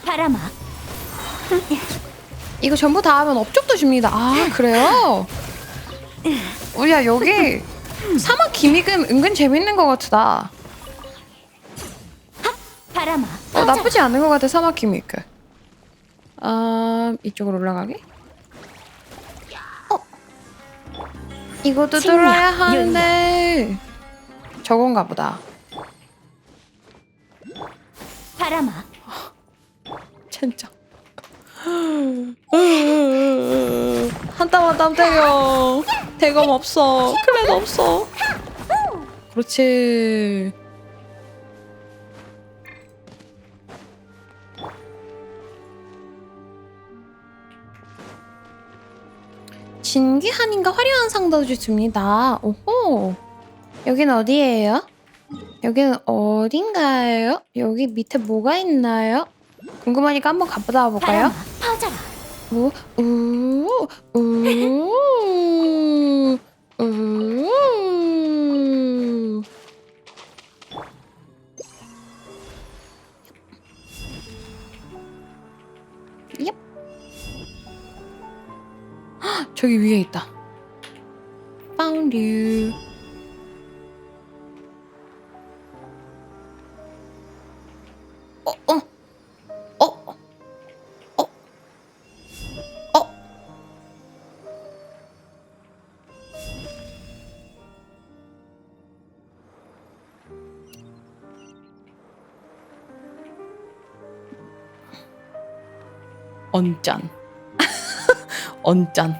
Speaker 2: 바람아.
Speaker 1: 이거 전부 다 하면 업적도 줍니다. 아, 그래요? 야, 여기 사막 기믹은 은근 재밌는 것 같다.
Speaker 2: 바람아.
Speaker 1: 나쁘지 않은 것 같아, 사막 기믹. 이쪽으로 올라가기? 이것도
Speaker 2: 침략,
Speaker 1: 뚫어야 하는데 저건가 보다.
Speaker 2: 바람아,
Speaker 1: 진짜. 한 땀 한 땀 때려. 대검 없어. 클레드 없어. 그렇지. 진귀한인가 화려한 상도 줍니다. 오호. 여긴 어디예요? 여기는 어딘가요? 여기 밑에 뭐가 있나요? 궁금하니까 한번 가보다 볼까요?
Speaker 2: 바람아, 퍼져라.
Speaker 1: 뭐? 우. 얍. 헉, 저기 위에 있다. Found you. 어, 어, 어, 어, 어. 언짠. 언짠.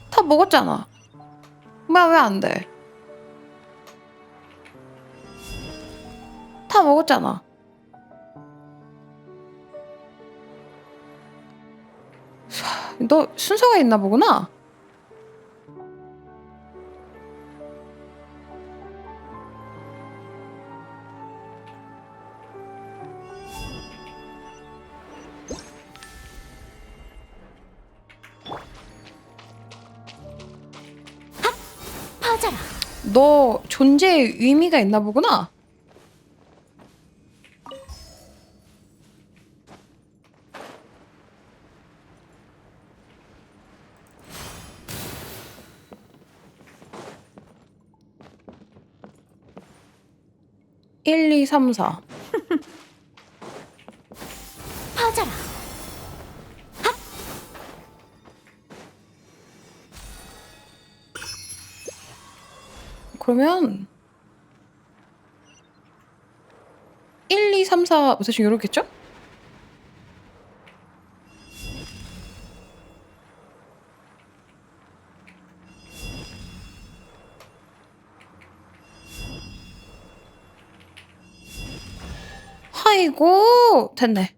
Speaker 1: 다 먹었잖아. 왜 안 돼? 다 먹었잖아. 너 순서가 있나 보구나.
Speaker 2: 퍼져라.
Speaker 1: 너 존재의 의미가 있나 보구나. 일, 이, 삼, 사.
Speaker 2: 퍼져라.
Speaker 1: 그러면 1, 2, 3, 4 대충 이렇겠죠? 아이고 됐네.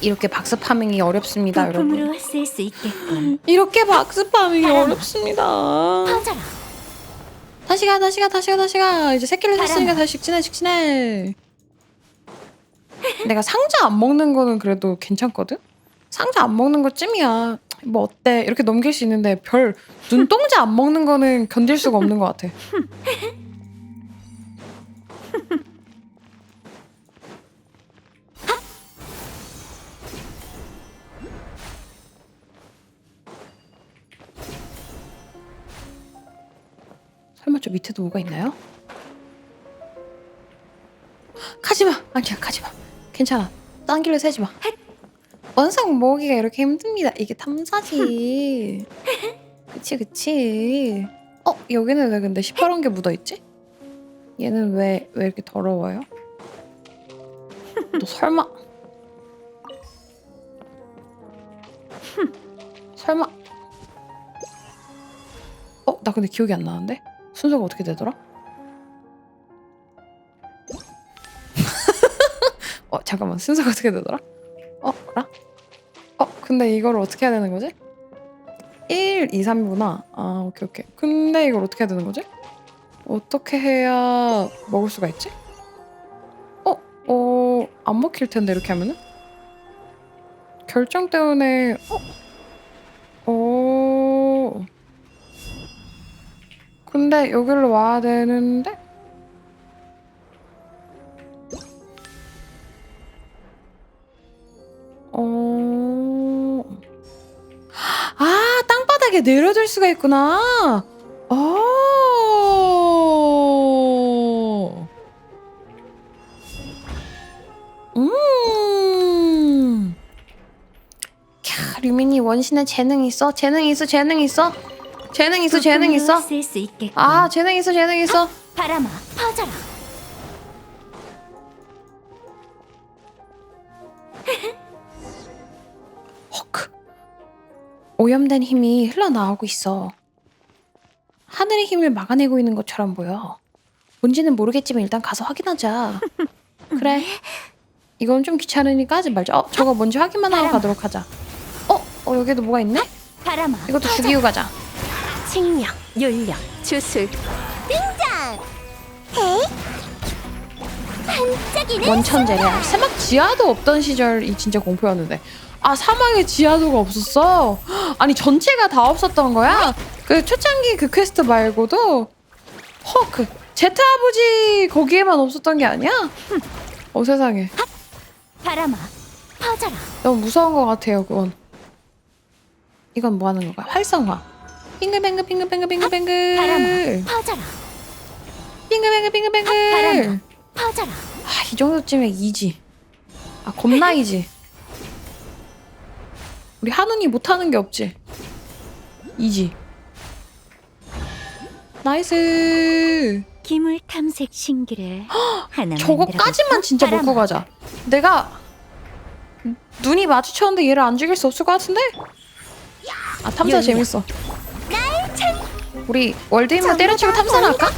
Speaker 1: 이렇게 박스 파밍이 어렵습니다, 여러분.
Speaker 2: 부품으로 쓸 수 있겠군.
Speaker 1: 이렇게 박스 파밍이
Speaker 2: 바람아.
Speaker 1: 어렵습니다.
Speaker 2: 퍼져라.
Speaker 1: 다시 가. 이제 새끼를 샀으니까
Speaker 2: 바람아.
Speaker 1: 다시 직진해. 내가 상자 안 먹는 거는 그래도 괜찮거든? 상자 안 먹는 거 찜이야. 뭐 어때? 이렇게 넘길 수 있는데 별 눈동자 안 먹는 거는 견딜 수가 없는 것 같아. 설마 저 밑에도 뭐가 있나요? 가지마! 아니야, 가지마. 괜찮아. 딴 길로 새지마. 원상 모으기가 이렇게 힘듭니다. 이게 탐사지. 그치. 여기는 왜 근데 시퍼런 게 묻어있지? 얘는 왜 이렇게 더러워요? 너 설마... 설마... 나 근데 기억이 안 나는데? 순서가 어떻게 되더라? 잠깐만, 순서가 어떻게 되더라? 알아? 근데 이걸 어떻게 해야 되는 거지? 1, 2, 3이구나. 아, 오케이. 근데 이걸 어떻게 해야 되는 거지? 어떻게 해야 먹을 수가 있지? 안 먹힐 텐데, 이렇게 하면은? 결정 때문에, 근데 여기로 와야 되는데? 땅바닥에 내려둘 수가 있구나. 원신에 재능 있어? 재능 있어? 재능 있어? 재능 있어? 재능 있어?
Speaker 2: 쓸수 있겠군.
Speaker 1: 아 재능 있어? 재능 있어?
Speaker 2: 바람아 퍼져라.
Speaker 1: 헉. 오염된 힘이 흘러나오고 있어. 하늘의 힘을 막아내고 있는 것처럼 보여. 뭔지는 모르겠지만 일단 가서 확인하자. 그래. 이건 좀 귀찮으니까 하지 말자. 저거 뭔지 확인만 하고 가도록 하자. 여기도 뭐가 있네?
Speaker 2: 바람아
Speaker 1: 이것도
Speaker 2: 퍼져라.
Speaker 1: 죽이고 가자.
Speaker 2: 칭령, 윤령, 주술. 등장. 반짝이는
Speaker 1: 원천재래. 사막 지하도 없던 시절이 진짜 공포였는데. 아 사막에 지하도가 없었어? 아니 전체가 다 없었던 거야? 그 초창기 그 퀘스트 말고도 그 제트 아버지 거기에만 없었던 게 아니야? 세상에.
Speaker 2: 바람아 퍼져라.
Speaker 1: 너무 무서운 것 같아요 그건. 이건 뭐 하는 건가? 활성화. 빙글뱅글 빙글뱅글 빙글뱅글.
Speaker 2: 바람아 퍼져라.
Speaker 1: 빙글뱅글 빙글뱅글.
Speaker 2: 바람아 퍼져라.
Speaker 1: 이 정도쯤에 이지. 겁나 이지. 우리 한운이 못하는 게 없지. 이지. 나이스.
Speaker 2: 기물 탐색 신기를 하나
Speaker 1: 저거까지만 진짜 먹고 가자. 내가 눈이 마주쳤는데 얘를 안 죽일 수 없을 것 같은데? 탐사 재밌어. 우리 월드 인물 때려치고 탐사나 할까?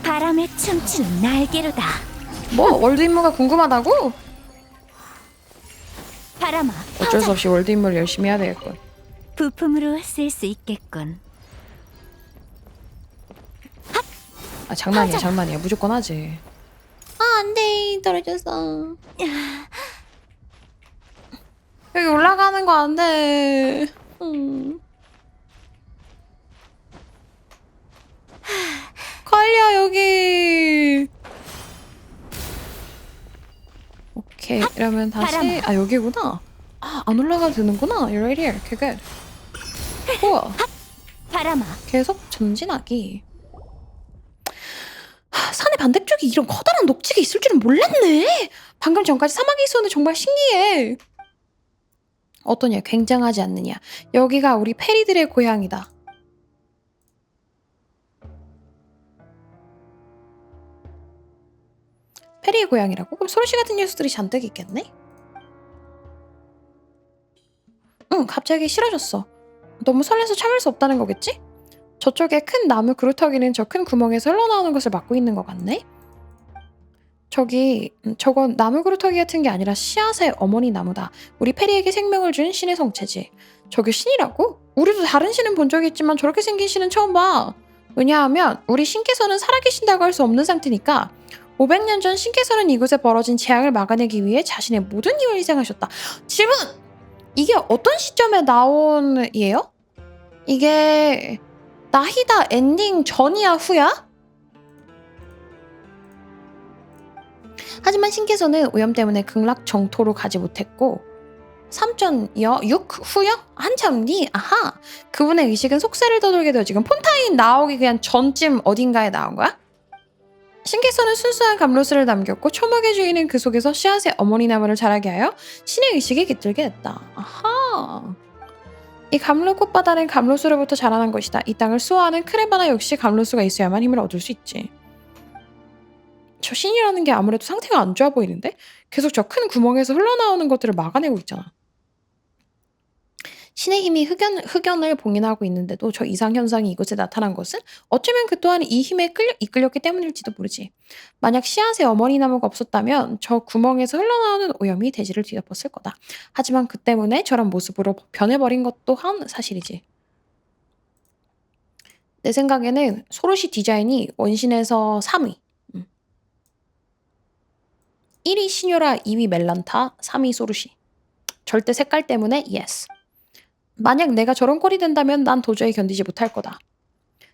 Speaker 2: 바람에 춤추는 날개로다.
Speaker 1: 뭐 월드 인물가 궁금하다고?
Speaker 2: 바람아
Speaker 1: 어쩔 수 없이 월드 인물 열심히 해야 되겠군.
Speaker 2: 부품으로 쓸 수 있겠군.
Speaker 1: 장난이야 무조건 하지. 안돼 떨어졌어. 여기 올라가는 거 안돼. 걸려 여기. 오케이 이러면 다시 여기구나. 안 올라가도 되는구나. You're right here. Okay, good. 우와.
Speaker 2: 바람아
Speaker 1: 계속 전진하기. 산의 반대쪽에 이런 커다란 녹지가 있을 줄은 몰랐네. 방금 전까지 사막에 있었는데 정말 신기해. 어떠냐? 굉장하지 않느냐? 여기가 우리 페리들의 고향이다. 페리의 고향이라고? 그럼 소로시 같은 녀석들이 잔뜩 있겠네? 응, 갑자기 싫어졌어. 너무 설레서 참을 수 없다는 거겠지? 저쪽에 큰 나무 그루터기는 저 큰 구멍에서 흘러나오는 것을 막고 있는 것 같네? 저건 나무 그루터기 같은 게 아니라 씨앗의 어머니 나무다. 우리 페리에게 생명을 준 신의 성체지. 저게 신이라고? 우리도 다른 신은 본 적이 있지만 저렇게 생긴 신은 처음 봐. 왜냐하면 우리 신께서는 살아계신다고 할 수 없는 상태니까 500년 전 신께서는 이곳에 벌어진 재앙을 막아내기 위해 자신의 모든 힘을 희생하셨다. 질문! 이게 어떤 시점에 나온 이에요? 이게 나히다 엔딩 전이야 후야? 하지만 신께서는 오염 때문에 극락 정토로 가지 못했고 3.6 후요? 한참 뒤 아하 그분의 의식은 속세를 떠돌게 되어 지금 폰타인 나오기 그냥 전쯤 어딘가에 나온 거야? 신께서는 순수한 감로스를 남겼고 초목의 주인은 그 속에서 씨앗의 어머니 나무를 자라게 하여 신의 의식에 깃들게 했다. 아하. 이 감로 꽃바다는 감로스로부터 자라난 것이다. 이 땅을 수호하는 크레바나 역시 감로스가 있어야만 힘을 얻을 수 있지. 저 신이라는 게 아무래도 상태가 안 좋아 보이는데? 계속 저 큰 구멍에서 흘러나오는 것들을 막아내고 있잖아. 신의 힘이 흑연을 봉인하고 있는데도 저 이상현상이 이곳에 나타난 것은 어쩌면 그 또한 이 힘에 이끌렸기 때문일지도 모르지. 만약 씨앗의 어머니 나무가 없었다면 저 구멍에서 흘러나오는 오염이 대지를 뒤덮었을 거다. 하지만 그 때문에 저런 모습으로 변해버린 것 또한 사실이지. 내 생각에는 소로시 디자인이 원신에서 3위. 1위 시뇨라, 2위 멜란타, 3위 소르시. 절대 색깔 때문에 yes. 만약 내가 저런 꼴이 된다면 난 도저히 견디지 못할 거다.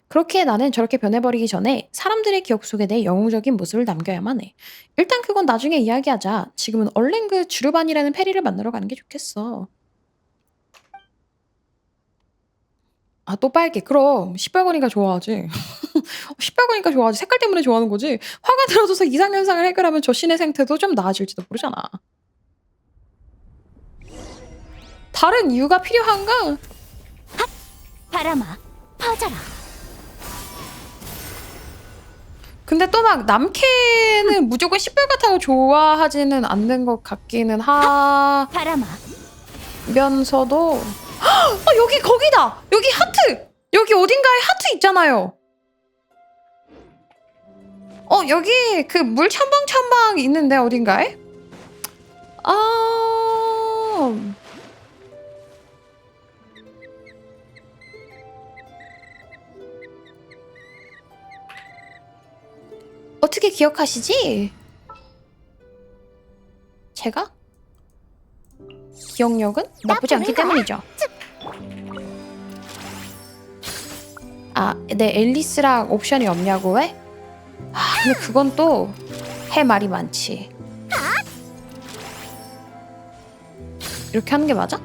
Speaker 1: 그렇기에 나는 저렇게 변해버리기 전에 사람들의 기억 속에 내 영웅적인 모습을 남겨야만 해. 일단 그건 나중에 이야기하자. 지금은 얼른 그 주르반이라는 페리를 만나러 가는 게 좋겠어. 또 빨개. 그럼 시뻘거니까 좋아하지. 시뻘거니까 좋아하지. 색깔 때문에 좋아하는 거지. 화가 들어져서 이상현상을 해결하면 저 신의 생태도 좀 나아질지도 모르잖아. 다른 이유가 필요한가?
Speaker 2: 바람아 퍼져라.
Speaker 1: 근데 또 막 남캐는 무조건 시뻘겋다고 좋아하지는 않는 것 같기는
Speaker 2: 바람아
Speaker 1: 하면서도 여기 거기다! 여기 하트! 여기 어딘가에 하트 있잖아요. 여기 그 물 첨벙첨벙 있는데 어딘가에? 어떻게 기억하시지? 제가? 기억력은 나쁘지 않기 때문이죠. 내 앨리스랑 옵션이 없냐고 왜? 근데 그건 또 해 말이 많지. 이렇게 하는 게 맞아?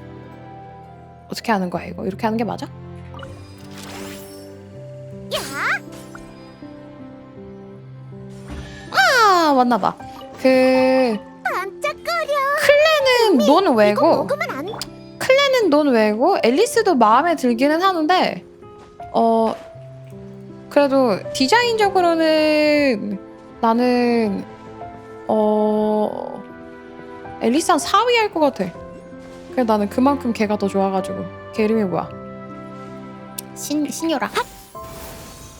Speaker 1: 어떻게 하는 거야 이거? 이렇게 하는 게 맞아? 맞나봐.
Speaker 2: 반짝거려.
Speaker 1: 클레는 논 외고
Speaker 2: 먹으면 안 돼.
Speaker 1: 클레는 논 외고 앨리스도 마음에 들기는 하는데 그래도 디자인적으로는 나는 앨리스 한 4위 할 것 같아. 그래 나는 그만큼 걔가 더 좋아가지고. 걔 이름이 뭐야? 신요라.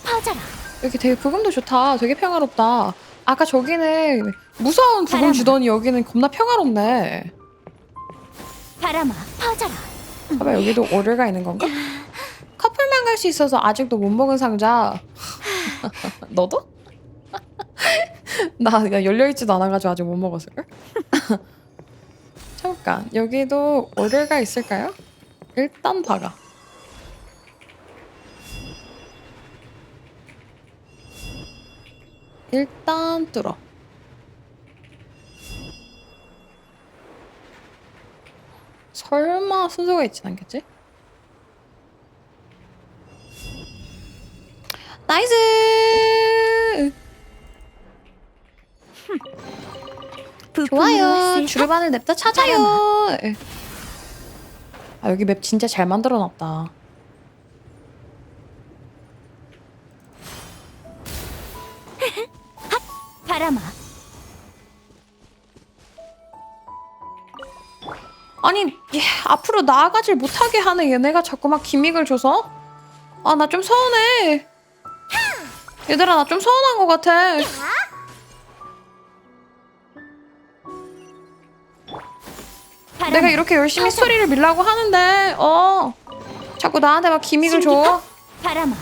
Speaker 2: 퍼져라.
Speaker 1: 여기 되게 부금도 좋다. 되게 평화롭다. 아까 저기는 무서운 부금 주더니 여기는 겁나 평화롭네.
Speaker 2: 바람아 퍼져라.
Speaker 1: 봐봐 여기도 오류가 있는 건가? 커플만 갈 수 있어서 아직도 못 먹은 상자. 너도? 나 열려있지도 않아가지고 아직 못 먹었을걸? 잠깐 여기도 오류가 있을까요? 일단 박아. 일단 뚫어. 설마 순서가 있진 않겠지? 나이스! 좋아요. 주르반을 냅다 찾아요. 여기 맵 진짜 잘 만들어놨다.
Speaker 2: 바람아
Speaker 1: 아니 앞으로 나아가질 못하게 하는 얘네가 자꾸 막 기믹을 줘서 나 좀 서운해. 얘들아 나 좀 서운한 것 같아. 내가 이렇게 열심히 스토리를 밀라고 하는데 자꾸 나한테 막 기믹을 줘.
Speaker 2: 바람아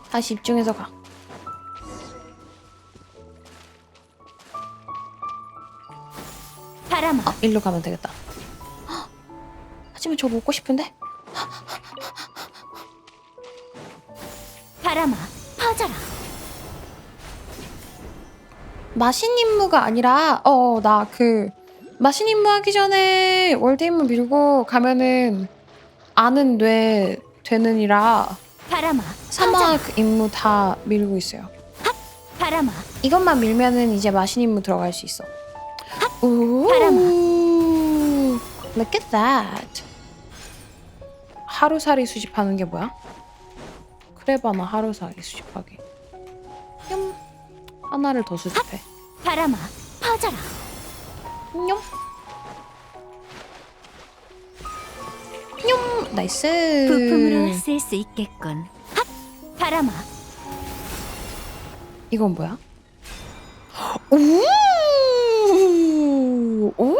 Speaker 1: 다시 집중해서 가.
Speaker 2: 바람아
Speaker 1: 일로 가면 되겠다. 하지만 저거 먹고 싶은데.
Speaker 2: 바람아 퍼져라.
Speaker 1: 마신 임무가 아니라 나 마신 임무 하기 전에 월드 임무 밀고 가면은 아는 뇌 되는이라
Speaker 2: 바람아
Speaker 1: 사막 임무 다 밀고 있어요.
Speaker 2: 바람아
Speaker 1: 이것만 밀면은 이제 마신 임무 들어갈 수 있어. 오,
Speaker 2: 바람아.
Speaker 1: look at that. 하루살이 수집하는 게 뭐야? 크레바나 하루살이 수집하기. 냠. 하나를 더 수집해.
Speaker 2: 바람아 퍼져라.
Speaker 1: 냠. 냠. 나이스.
Speaker 2: 부품으로 쓸 수 있겠군. 바람아
Speaker 1: 이건 뭐야? 오! 오!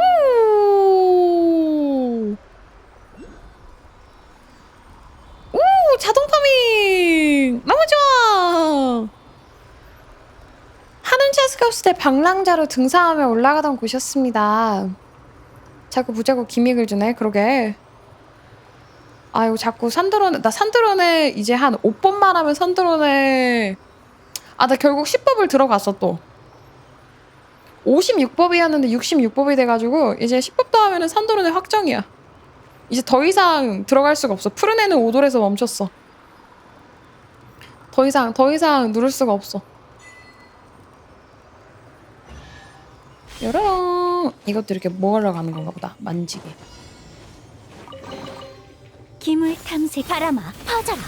Speaker 1: 오! 자동 파밍! 너무 좋아! 하는 체스가 없을 때 방랑자로 등산하며 올라가던 곳이었습니다. 자꾸 무자고 기믹을 주네, 그러게. 아이고, 자꾸 산드론에, 나 산드론에 이제 한 5번만 하면 산드론에 나 결국 10법을 들어갔어 또. 56법이었는데 66법이 돼가지고 이제 10법도 하면은 산도론의 확정이야. 이제 더 이상 들어갈 수가 없어. 푸른 애는 5돌에서 멈췄어. 더 이상 누를 수가 없어. 요런 이것도 이렇게 모으러 가는 건가 보다. 만지기.
Speaker 2: 기물 탐색 바람아 퍼져라.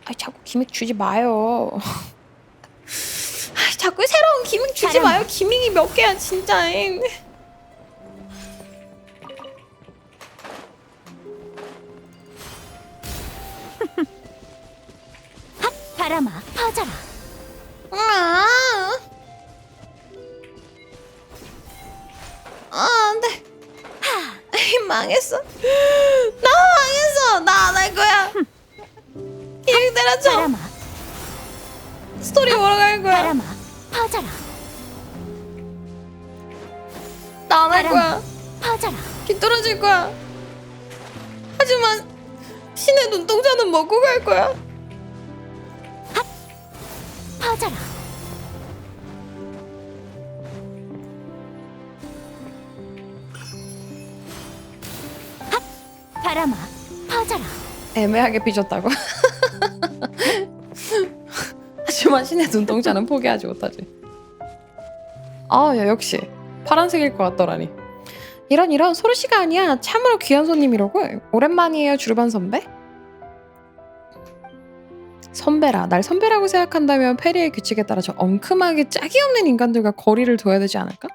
Speaker 1: 아이 자꾸 기믹 주지 마요. 아이 자꾸 새로운 기믹 주지
Speaker 2: 바람아.
Speaker 1: 마요. 기믹이 몇 개야 진짜.
Speaker 2: 바람아 퍼져라.
Speaker 1: 아, 안돼. 망했어. 나 망했어. 나 안 할 거야. 기믹 때려쳐.
Speaker 2: 바람아
Speaker 1: 스토리 보러 갈 거야.
Speaker 2: 바람아 퍼져라.
Speaker 1: 나 안 할 거야.
Speaker 2: 퍼져라.
Speaker 1: 귀 떨어질 거야. 하지만 신의 눈동자는 먹고 갈 거야.
Speaker 2: 퍼져라. 바람아 퍼져라.
Speaker 1: 애매하게 삐졌다고? 하지만 신의 눈동자는 포기하지 못하지. 아, 야, 역시 파란색일 것 같더라니. 이런 소르시가 아니야. 참으로 귀한 손님이라고. 오랜만이에요, 주르반 선배. 선배라. 날 선배라고 생각한다면 페리의 규칙에 따라 저 엉큼하게 짝이 없는 인간들과 거리를 둬야 되지 않을까?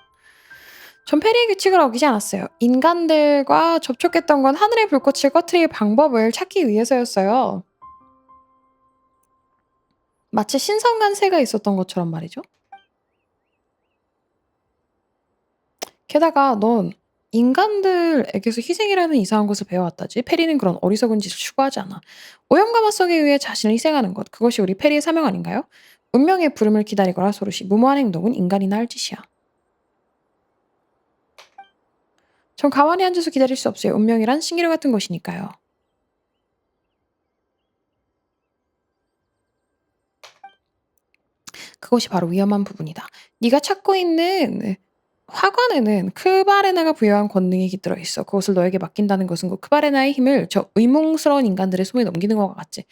Speaker 1: 전 페리의 규칙을 어기지 않았어요. 인간들과 접촉했던 건 하늘의 불꽃을 꺼트릴 방법을 찾기 위해서였어요. 마치 신성간세가 있었던 것처럼 말이죠. 게다가 넌 인간들에게서 희생이라는 이상한 것을 배워왔다지. 페리는 그런 어리석은 짓을 추구하지 않아. 오염가마석에 의해 자신을 희생하는 것. 그것이 우리 페리의 사명 아닌가요? 운명의 부름을 기다리거라 소르시. 무모한 행동은 인간이나 할 짓이야. 전 가만히 앉아서 기다릴 수 없어요. 운명이란 신기루 같은 것이니까요. 그것이 바로 위험한 부분이다. 네가 찾고 있는 화관에는 크바레나가 부여한 권능이 깃들어 있어. 그것을 너에게 맡긴다는 것은 그 크바레나의 힘을 저 의몽스러운 인간들의 손에 넘기는 것과 같지.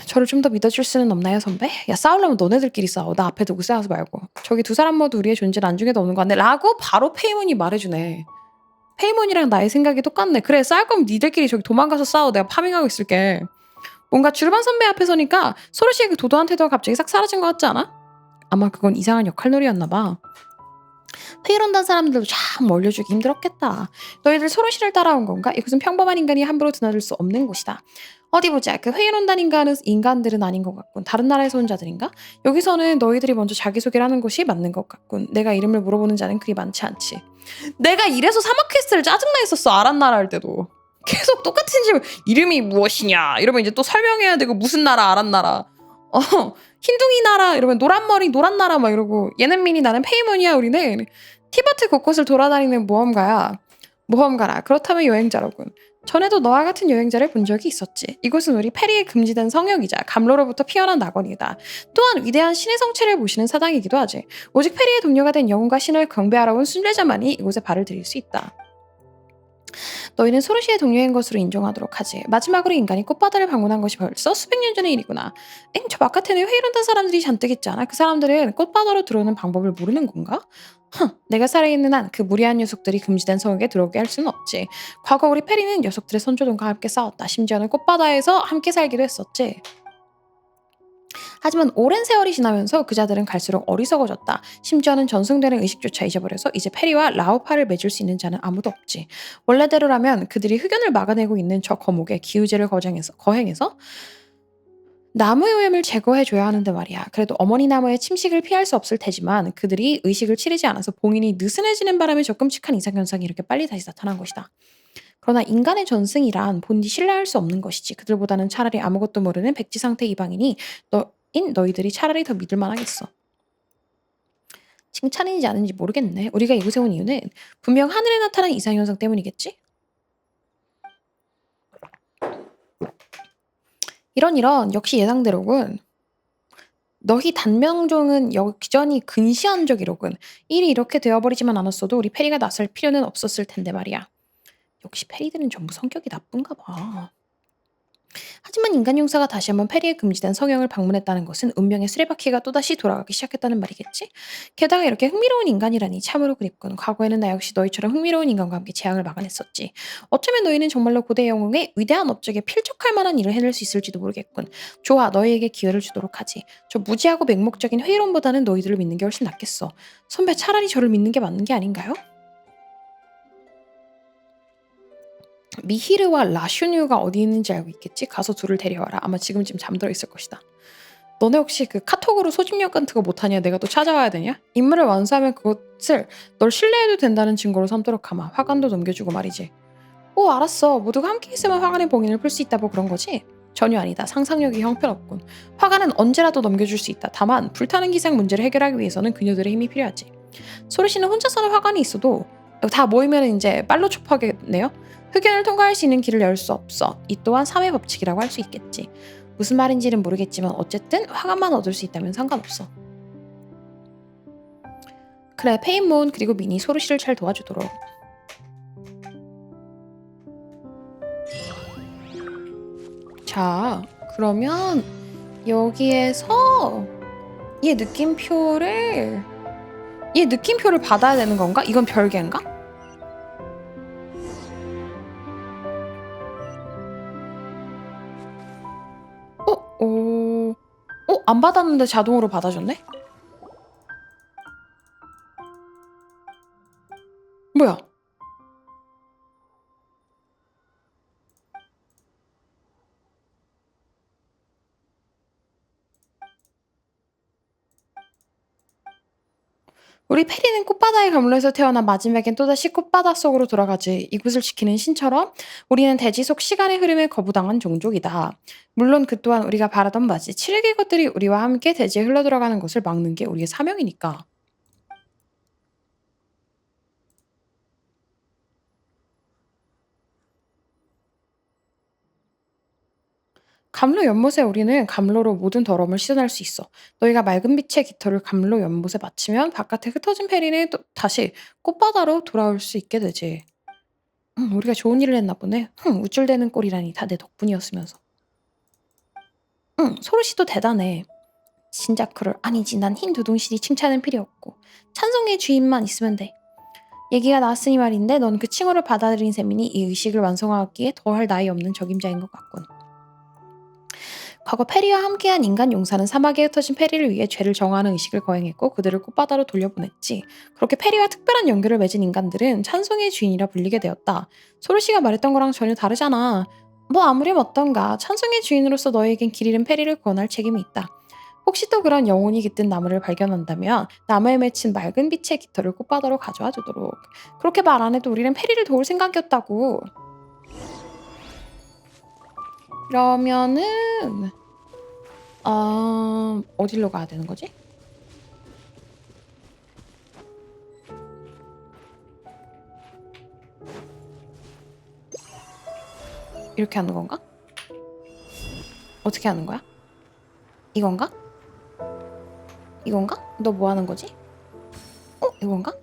Speaker 1: 저를 좀 더 믿어줄 수는 없나요, 선배? 야, 싸우려면 너네들끼리 싸워. 나 앞에 두고 싸우지 말고. 저기 두 사람 모두 우리의 존재를 안중에도 없는 거 같네. 라고 바로 페이몬이 말해주네. 페이몬이랑 나의 생각이 똑같네. 그래, 싸울 거면 니들끼리 저기 도망가서 싸워. 내가 파밍하고 있을게. 뭔가 주르반 선배 앞에 서니까 소르시의 그 도도한 태도가 갑자기 싹 사라진 것 같지 않아? 아마 그건 이상한 역할놀이였나 봐. 페이론단 사람들도 참 얼려주기 힘들었겠다. 너희들 소르시를 따라온 건가? 이곳은 평범한 인간이 함부로 드나들 수 없는 곳이다. 어디 보자. 그 회의론단 인간들은 아닌 것 같군. 다른 나라에서 온 자들인가? 여기서는 너희들이 먼저 자기소개를 하는 것이 맞는 것 같군. 내가 이름을 물어보는 자는 그리 많지 않지. 내가 이래서 사막 퀘스트를 짜증나 했었어. 아란나라 할 때도. 계속 똑같은 질문. 이름이 무엇이냐? 이러면 이제 또 설명해야 되고 무슨 나라 아란나라. 흰둥이 나라 이러면 노란머리 노란나라 막 이러고 얘는 미니 나는 페이몬이야. 우리는 티바트 곳곳을 돌아다니는 모험가라. 그렇다면 여행자로군. 전에도 너와 같은 여행자를 본 적이 있었지. 이곳은 우리 페리의 금지된 성역이자 감로로부터 피어난 낙원이다. 또한 위대한 신의 성체를 모시는 사당이기도 하지. 오직 페리의 동료가 된 영혼과 신을 경배하러 온 순례자만이 이곳에 발을 들일 수 있다. 너희는 소르시의 동료인 것으로 인정하도록 하지. 마지막으로 인간이 꽃바다를 방문한 것이 벌써 수백 년 전의 일이구나. 저 바깥에는 회의론단 사람들이 잔뜩 있지 않아? 그 사람들은 꽃바다로 들어오는 방법을 모르는 건가? 내가 살아있는 한 그 무리한 녀석들이 금지된 성역에 들어오게 할 수는 없지. 과거 우리 페리는 녀석들의 선조들과 함께 싸웠다. 심지어는 꽃바다에서 함께 살기도 했었지. 하지만 오랜 세월이 지나면서 그자들은 갈수록 어리석어졌다. 심지어는 전승되는 의식조차 잊어버려서 이제 페리와 라오파를 맺을 수 있는 자는 아무도 없지. 원래대로라면 그들이 흑연을 막아내고 있는 저 거목에 기우제를 거행해서 나무의 오염을 제거해줘야 하는데 말이야. 그래도 어머니 나무의 침식을 피할 수 없을 테지만 그들이 의식을 치르지 않아서 봉인이 느슨해지는 바람에 저 끔찍한 이상현상이 이렇게 빨리 다시 나타난 것이다. 그러나 인간의 전승이란 본디 신뢰할 수 없는 것이지. 그들보다는 차라리 아무것도 모르는 백지상태 이방인이 너희들이 차라리 더 믿을 만하겠어. 칭찬인지 아닌지 모르겠네. 우리가 이곳에 온 이유는 분명 하늘에 나타난 이상현상 때문이겠지? 이런 역시 예상대로군. 너희 단명종은 여전히 근시안적이로군. 일이 이렇게 되어버리지만 않았어도 우리 페리가 나설 필요는 없었을 텐데 말이야. 역시 페리들은 전부 성격이 나쁜가 봐. 하지만 인간 용사가 다시 한번 페리의 금지된 성형을 방문했다는 것은 운명의 수레바퀴가 또다시 돌아가기 시작했다는 말이겠지? 게다가 이렇게 흥미로운 인간이라니 참으로 그립군. 과거에는 나 역시 너희처럼 흥미로운 인간과 함께 재앙을 막아냈었지. 어쩌면 너희는 정말로 고대 영웅의 위대한 업적에 필적할 만한 일을 해낼 수 있을지도 모르겠군. 좋아, 너희에게 기회를 주도록 하지. 저 무지하고 맹목적인 회의론보다는 너희들을 믿는 게 훨씬 낫겠어. 선배, 차라리 저를 믿는 게 맞는 게 아닌가요? 미히르와 라슈뉴가 어디 있는지 알고 있겠지? 가서 둘을 데려와라. 아마 지금쯤 잠들어 있을 것이다. 너네 혹시 그 카톡으로 소집력 같은 거 못하냐? 내가 또 찾아와야 되냐? 임무를 완수하면 그것을 널 신뢰해도 된다는 증거로 삼도록 하마. 화관도 넘겨주고 말이지. 오, 알았어. 모두가 함께 있으면 화관의 봉인을 풀 수 있다고 그런 거지? 전혀 아니다. 상상력이 형편없군. 화관은 언제라도 넘겨줄 수 있다. 다만 불타는 기상 문제를 해결하기 위해서는 그녀들의 힘이 필요하지. 소르씨는 혼자서는 화관이 있어도 다 모이면 이제 빨로 초파하겠네요. 흑연을 통과할 수 있는 길을 열 수 없어. 이 또한 3의 법칙이라고 할 수 있겠지. 무슨 말인지는 모르겠지만 어쨌든 화관만 얻을 수 있다면 상관없어. 그래, 페인몬 그리고 미니 소르시를 잘 도와주도록. 자, 그러면 여기에서 얘 느낌표를 받아야 되는 건가? 이건 별개인가? 안 받았는데 자동으로 받아줬네? 뭐야? 우리 페리는 꽃바다의 가물에서 태어나 마지막엔 또다시 꽃바다 속으로 돌아가지. 이곳을 지키는 신처럼 우리는 대지 속 시간의 흐름에 거부당한 종족이다. 물론 그 또한 우리가 바라던 바지. 7개 것들이 우리와 함께 대지에 흘러들어가는 것을 막는 게 우리의 사명이니까. 감로 연못에 우리는 감로로 모든 더러움을 씻어낼 수 있어. 너희가 맑은 빛의 깃털을 감로 연못에 맞추면 바깥에 흩어진 페리는 또 다시 꽃바다로 돌아올 수 있게 되지. 우리가 좋은 일을 했나 보네. 우쭐대는 꼴이라니 다 내 덕분이었으면서. 소르시도 대단해. 진작 그럴 아니지. 난 흰 두둥실이 칭찬은 필요 없고 찬송의 주인만 있으면 돼. 얘기가 나왔으니 말인데 넌 그 칭호를 받아들인 셈이니 이 의식을 완성하기에 더할 나위 없는 적임자인 것 같군. 과거 페리와 함께한 인간 용사는 사막에 흩어진 페리를 위해 죄를 정하는 의식을 거행했고 그들을 꽃바다로 돌려보냈지. 그렇게 페리와 특별한 연결을 맺은 인간들은 찬송의 주인이라 불리게 되었다. 소르시가 말했던 거랑 전혀 다르잖아. 뭐 아무렴 어떤가. 찬송의 주인으로서 너에겐 길 잃은 페리를 구원할 책임이 있다. 혹시 또 그런 영혼이 깃든 나무를 발견한다면 나무에 맺힌 맑은 빛의 깃털을 꽃바다로 가져와 주도록. 그렇게 말 안 해도 우리는 페리를 도울 생각이었다고. 그러면은 어디로 가야 되는 거지? 이렇게 하는 건가? 어떻게 하는 거야? 이건가? 이건가? 너 뭐 하는 거지? 이건가?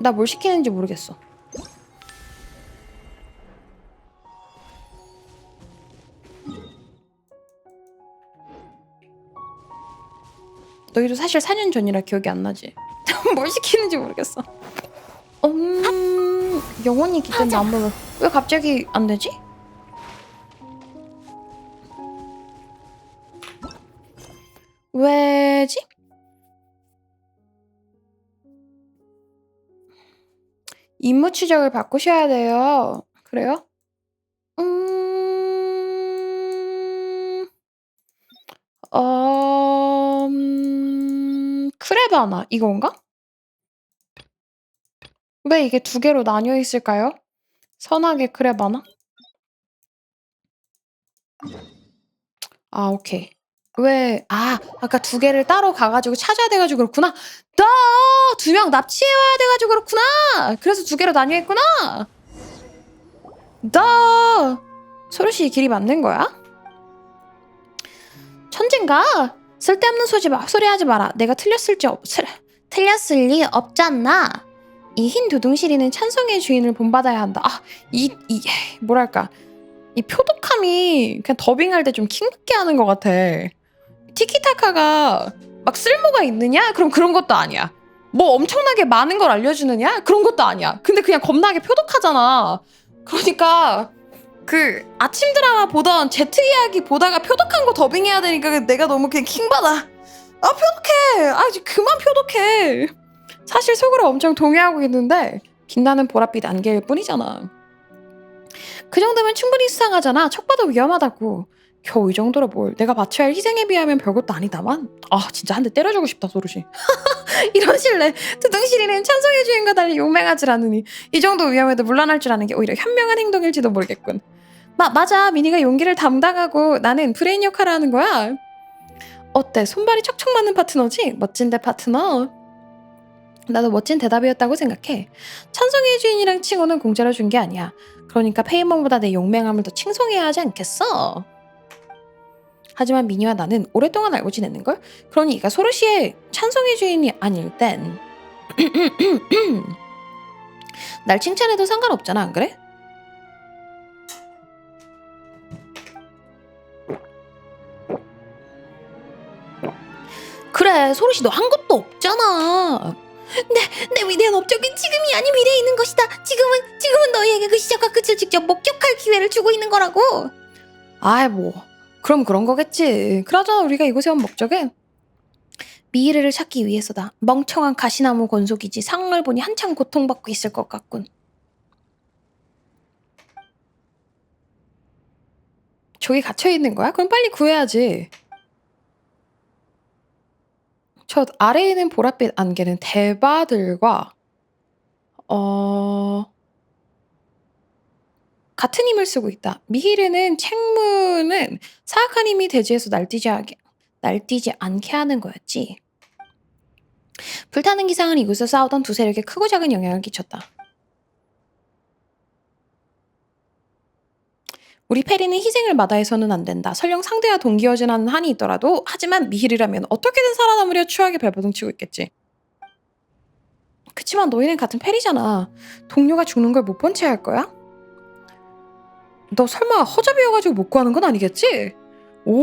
Speaker 1: 나 뭘 시키는지 모르겠어. 너희도 사실 4년 전이라 기억이 안 나지? 뭘 시키는지 모르겠어. 영원히 깃든 나무를 왜 갑자기 안 되지? 왜지? 임무 추적을 바꾸셔야 돼요. 그래요? 크레바나 이건가? 왜 이게 두 개로 나뉘어 있을까요? 선하게 크레바나? 아, 오케이. 아까 두 개를 따로 가가지고 찾아야 돼가지고 그렇구나. 나 두 명 납치해와야 돼가지고 그렇구나. 그래서 두 개로 나뉘어 있구나. 나 소르시 길이 맞는 거야? 천진가? 쓸데없는 소리하지 마라. 내가 틀렸을 리 없잖아. 이 흰 두둥실이는 찬성의 주인을 본받아야 한다. 뭐랄까. 이 표독함이 그냥 더빙할 때 좀 킹받게 하는 것 같아. 티키타카가 막 쓸모가 있느냐? 그럼 그런 것도 아니야. 뭐 엄청나게 많은 걸 알려주느냐? 그런 것도 아니야. 근데 그냥 겁나게 표독하잖아. 그러니까 그 아침 드라마 보던 제트 이야기 보다가 표독한 거 더빙해야 되니까 내가 너무 그냥 킹받아. 표독해. 이제 그만 표독해. 사실 속으로 엄청 동의하고 있는데 빛나는 보랏빛 안개일 뿐이잖아. 그 정도면 충분히 수상하잖아. 척 봐도 위험하다고. 겨우 이 정도로 뭘. 내가 바쳐야 할 희생에 비하면 별것도 아니다만. 진짜 한 대 때려주고 싶다 소르시. 이런 실내. 두둥실이는 찬성의 주인과 달리 용맹하질 않으니 이 정도 위험에도 물러날 줄 아는 게 오히려 현명한 행동일지도 모르겠군. 맞아. 미니가 용기를 담당하고 나는 브레인 역할을 하는 거야. 어때? 손발이 척척 맞는 파트너지? 멋진데 파트너. 나도 멋진 대답이었다고 생각해. 찬성의 주인이랑 칭호는 공짜로 준 게 아니야. 그러니까 페이먼보다 내 용맹함을 더 칭송해야 하지 않겠어? 하지만 미니와 나는 오랫동안 알고 지냈는걸? 그러니까 소르시의 찬성의 주인이 아닐 땐 날 칭찬해도 상관없잖아, 안 그래? 그래, 소르시 너 한 것도 없잖아. 내 위대한 업적은 지금이 아닌 미래에 있는 것이다. 지금은 너희에게 그 시작과 끝을 직접 목격할 기회를 주고 있는 거라고. 그럼 그런 거겠지. 그나저나 우리가 이곳에 온 목적은 미이르를 찾기 위해서다. 멍청한 가시나무 권속이지. 상황을 보니 한참 고통받고 있을 것 같군. 저기 갇혀있는 거야? 그럼 빨리 구해야지. 저 아래에 있는 보랏빛 안개는 대바들과 같은 힘을 쓰고 있다. 미히르는 책무는 사악한 힘이 대지에서 날뛰지 않게 하는 거였지. 불타는 기상은 이곳에서 싸우던 두 세력에 크고 작은 영향을 끼쳤다. 우리 페리는 희생을 마다해서는 안 된다. 설령 상대와 동기어진하는 한이 있더라도 하지만 미히르라면 어떻게든 살아남으려 추하게 발버둥 치고 있겠지. 그치만 너희는 같은 페리잖아. 동료가 죽는 걸 못 본 채 할 거야? 너 설마 허접이어가지고 못 구하는 건 아니겠지?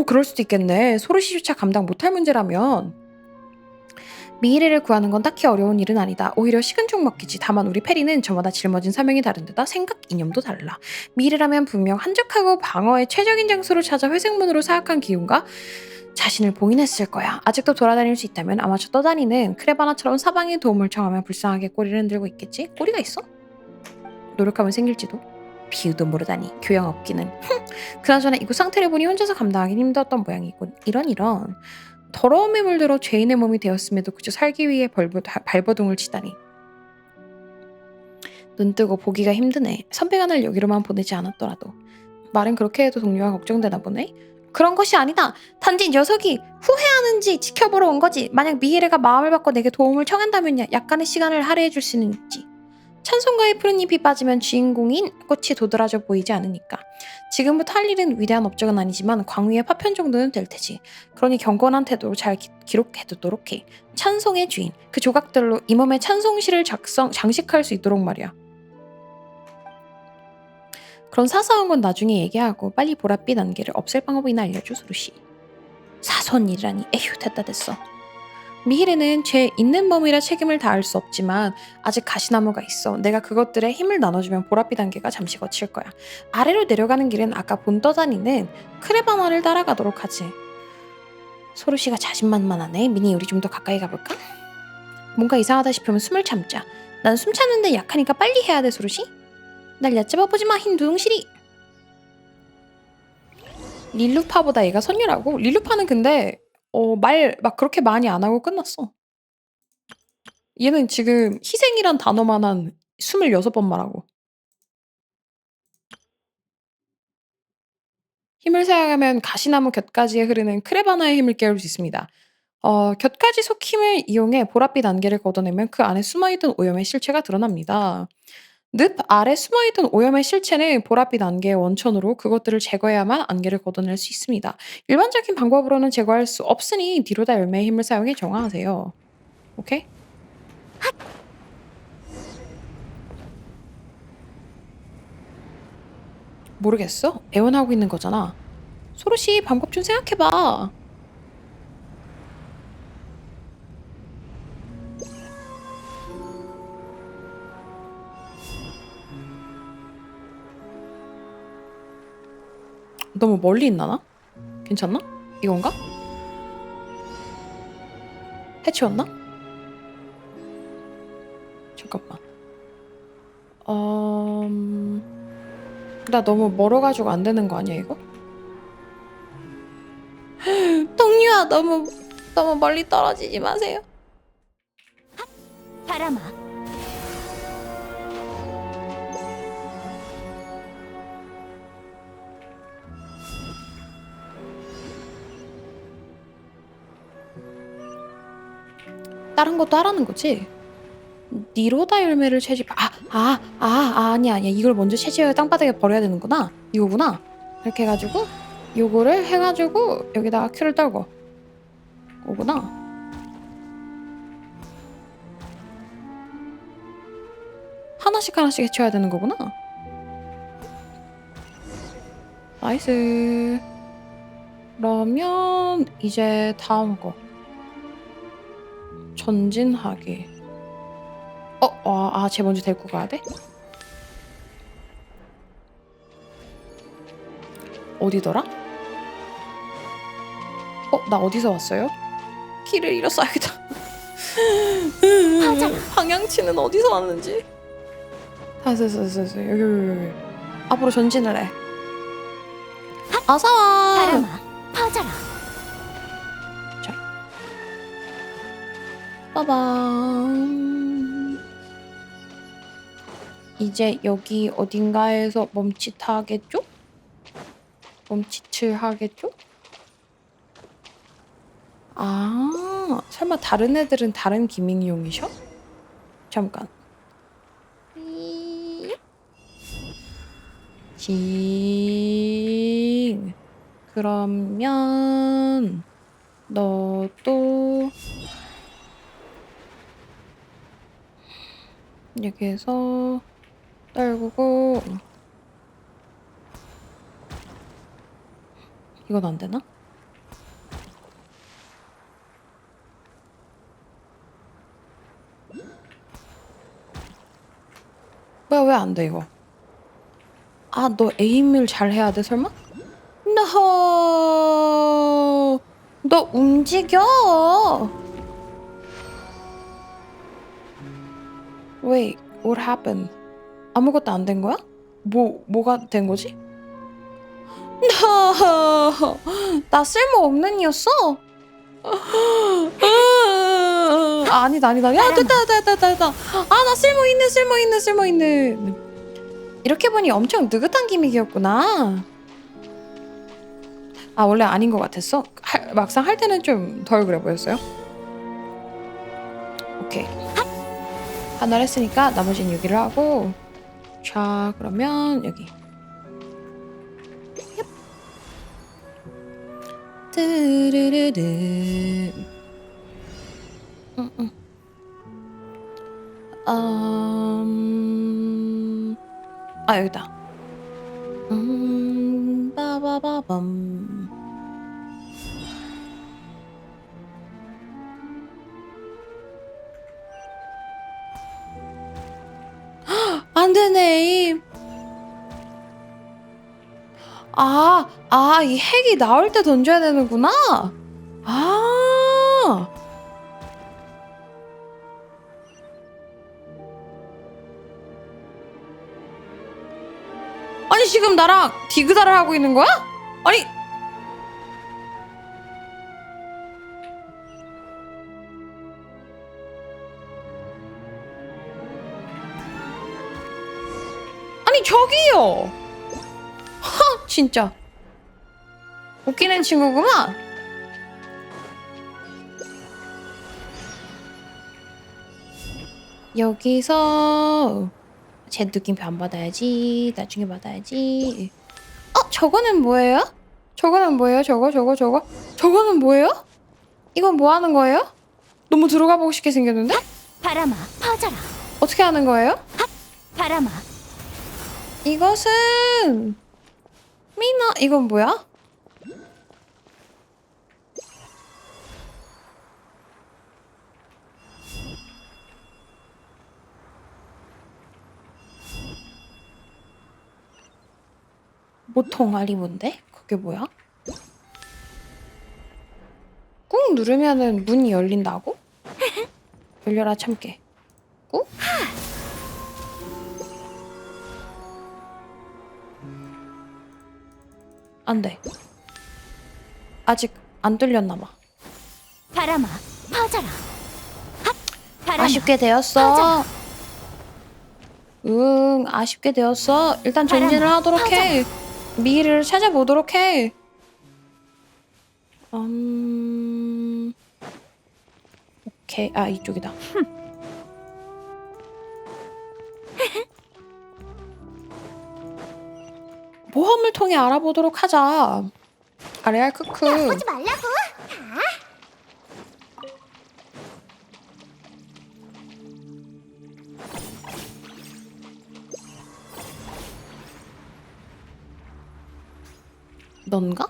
Speaker 1: 그럴 수도 있겠네. 소르시조차 감당 못할 문제라면. 미히르를 구하는 건 딱히 어려운 일은 아니다. 오히려 식은 죽 먹기지. 다만 우리 페리는 저마다 짊어진 사명이 다른 데다 생각, 이념도 달라. 미히르라면 분명 한적하고 방어의 최적인 장소를 찾아 회색문으로 사악한 기운과 자신을 봉인했을 거야. 아직도 돌아다닐 수 있다면 아마 저 떠다니는 크레바나처럼 사방의 도움을 청하며 불쌍하게 꼬리를 흔들고 있겠지? 꼬리가 있어? 노력하면 생길지도. 비유도 모르다니. 교양 없기는. 그나저나 이곳 상태를 보니 혼자서 감당하기 힘들었던 모양이군. 이런 더러움에 물들어 죄인의 몸이 되었음에도 그저 살기 위해 발버둥을 치다니. 눈뜨고 보기가 힘드네. 선배가 날 여기로만 보내지 않았더라도. 말은 그렇게 해도 동료가 걱정되나 보네. 그런 것이 아니다. 단지 녀석이 후회하는지 지켜보러 온 거지. 만약 미히레가 마음을 바꿔 내게 도움을 청한다면야 약간의 시간을 할애해 줄 수는 있지. 찬송가의 푸른 잎이 빠지면 주인공인 꽃이 도드라져 보이지 않으니까. 지금부터 할 일은 위대한 업적은 아니지만 광위의 파편 정도는 될 테지. 그러니 경건한 태도로 잘 기록해두도록 해. 찬송의 주인, 그 조각들로 이 몸에 찬송시를 장식할 수 있도록 말이야. 그런 사소한 건 나중에 얘기하고 빨리 보랏빛 안개를 없앨 방법이나 알려줘, 소르시. 사소한 일이라니. 에휴, 됐어. 미히레는 죄 있는 범위라 책임을 다할 수 없지만 아직 가시나무가 있어. 내가 그것들에 힘을 나눠주면 보랏빛 안개가 잠시 거칠 거야. 아래로 내려가는 길은 아까 본 떠다니는 크레바나를 따라가도록 하지. 소르시가 자신만만하네. 미니, 우리 좀 더 가까이 가볼까? 뭔가 이상하다 싶으면 숨을 참자. 난 숨 참는데 약하니까 빨리 해야 돼, 소르시. 날 얕잡아 보지 마, 흰 두둥실이. 릴루파보다 얘가 선율하고. 릴루파는 근데 말 막 그렇게 많이 안 하고 끝났어. 얘는 지금 희생이란 단어만 한 26번 말하고. 힘을 사용하면 가시나무 곁가지에 흐르는 크레바나의 힘을 깨울 수 있습니다. 곁가지 속 힘을 이용해 보랏빛 안개를 걷어내면 그 안에 숨어있던 오염의 실체가 드러납니다. 늪 아래 숨어있던 오염의 실체는 보랏빛 안개의 원천으로 그것들을 제거해야만 안개를 걷어낼 수 있습니다. 일반적인 방법으로는 제거할 수 없으니 디로다 열매의 힘을 사용해 정화하세요. 오케이? 모르겠어. 애원하고 있는 거잖아. 소로시 방법 좀 생각해봐. 너무 멀리 있나 나? 괜찮나? 이건가? 해치웠나? 잠깐만. 나 너무 멀어가지고 안 되는 거 아니야 이거? 동유아 너무 멀리 떨어지지 마세요.
Speaker 2: 바람아,
Speaker 1: 다른 것도 하라는 거지? 니로다 열매를 채집. 아니야. 이걸 먼저 채집해 땅바닥에 버려야 되는구나. 이거구나. 이렇게 해가지고 요거를 해가지고 여기다가 큐를 떨고 오구나. 하나씩 해쳐야 되는 거구나. 나이스. 그러면 이제 다음 거 전진하기. 쟤 먼저 데리고 가야 돼? 어디더라? 나 어디서 왔어요? 길을 잃었어야겠다. 방향치는 어디서 왔는지. 됐어. 여기. 앞으로 전진을 해. 어서와.
Speaker 2: 바람아, 퍼져라.
Speaker 1: 빠밤. 이제 여기 어딘가에서 멈칫하겠죠? 멈칫을 하겠죠? 설마 다른 애들은 다른 기믹용이셔? 잠깐. 그러면 너도 여기에서 떨구고. 이건 안 되나? 뭐야 왜 안 돼 이거? 너 에임을 잘 해야 돼 설마? No! 너 움직여! Wait, what happened? 아무것도 안 된 거야? 뭐가 된 거지? No! 나 쓸모없는 이였어? 아니다. 야, 됐다. 나 쓸모있네. 이렇게 보니 엄청 느긋한 기믹이었구나. 원래 아닌 것 같았어? 막상 할 때는 좀 덜 그래 보였어요? 오케이. 하나를 했으니까 나머지는 여기를 하고. 자, 그러면 여기. 드르르르. 여기다. 빠바바밤. 안 되네. 이 핵이 나올 때 던져야 되는구나. 아니 지금 나랑 디그다를 하고 있는 거야? 아니 저기요. 진짜 웃기는 친구구만. 여기서 제 느낌표 안 받아야지. 나중에 받아야지. 저거는 뭐예요? 저거는 뭐예요? 저거는 뭐예요? 이건 뭐 하는 거예요? 너무 들어가 보고 싶게 생겼는데?
Speaker 2: 바람아, 퍼져라.
Speaker 1: 어떻게 하는 거예요?
Speaker 2: 바람아,
Speaker 1: 이것은 미나 이건 뭐야? 모통알이 뭔데? 그게 뭐야? 꾹 누르면은 문이 열린다고? 열려라 참깨. 꾹? 안 돼. 아직 안 뚫렸나 봐.
Speaker 2: 바람아, 퍼져라. 핫! 바람아,
Speaker 1: 아쉽게 되었어. 응, 아쉽게 되었어. 일단 전진을
Speaker 2: 바람아,
Speaker 1: 하도록 해. 미래를 찾아보도록 해. 오케이. 아, 이쪽이다. 모험을 통해 알아보도록 하자. 아레알 크크.
Speaker 2: 하지 말라고.
Speaker 1: 넌가?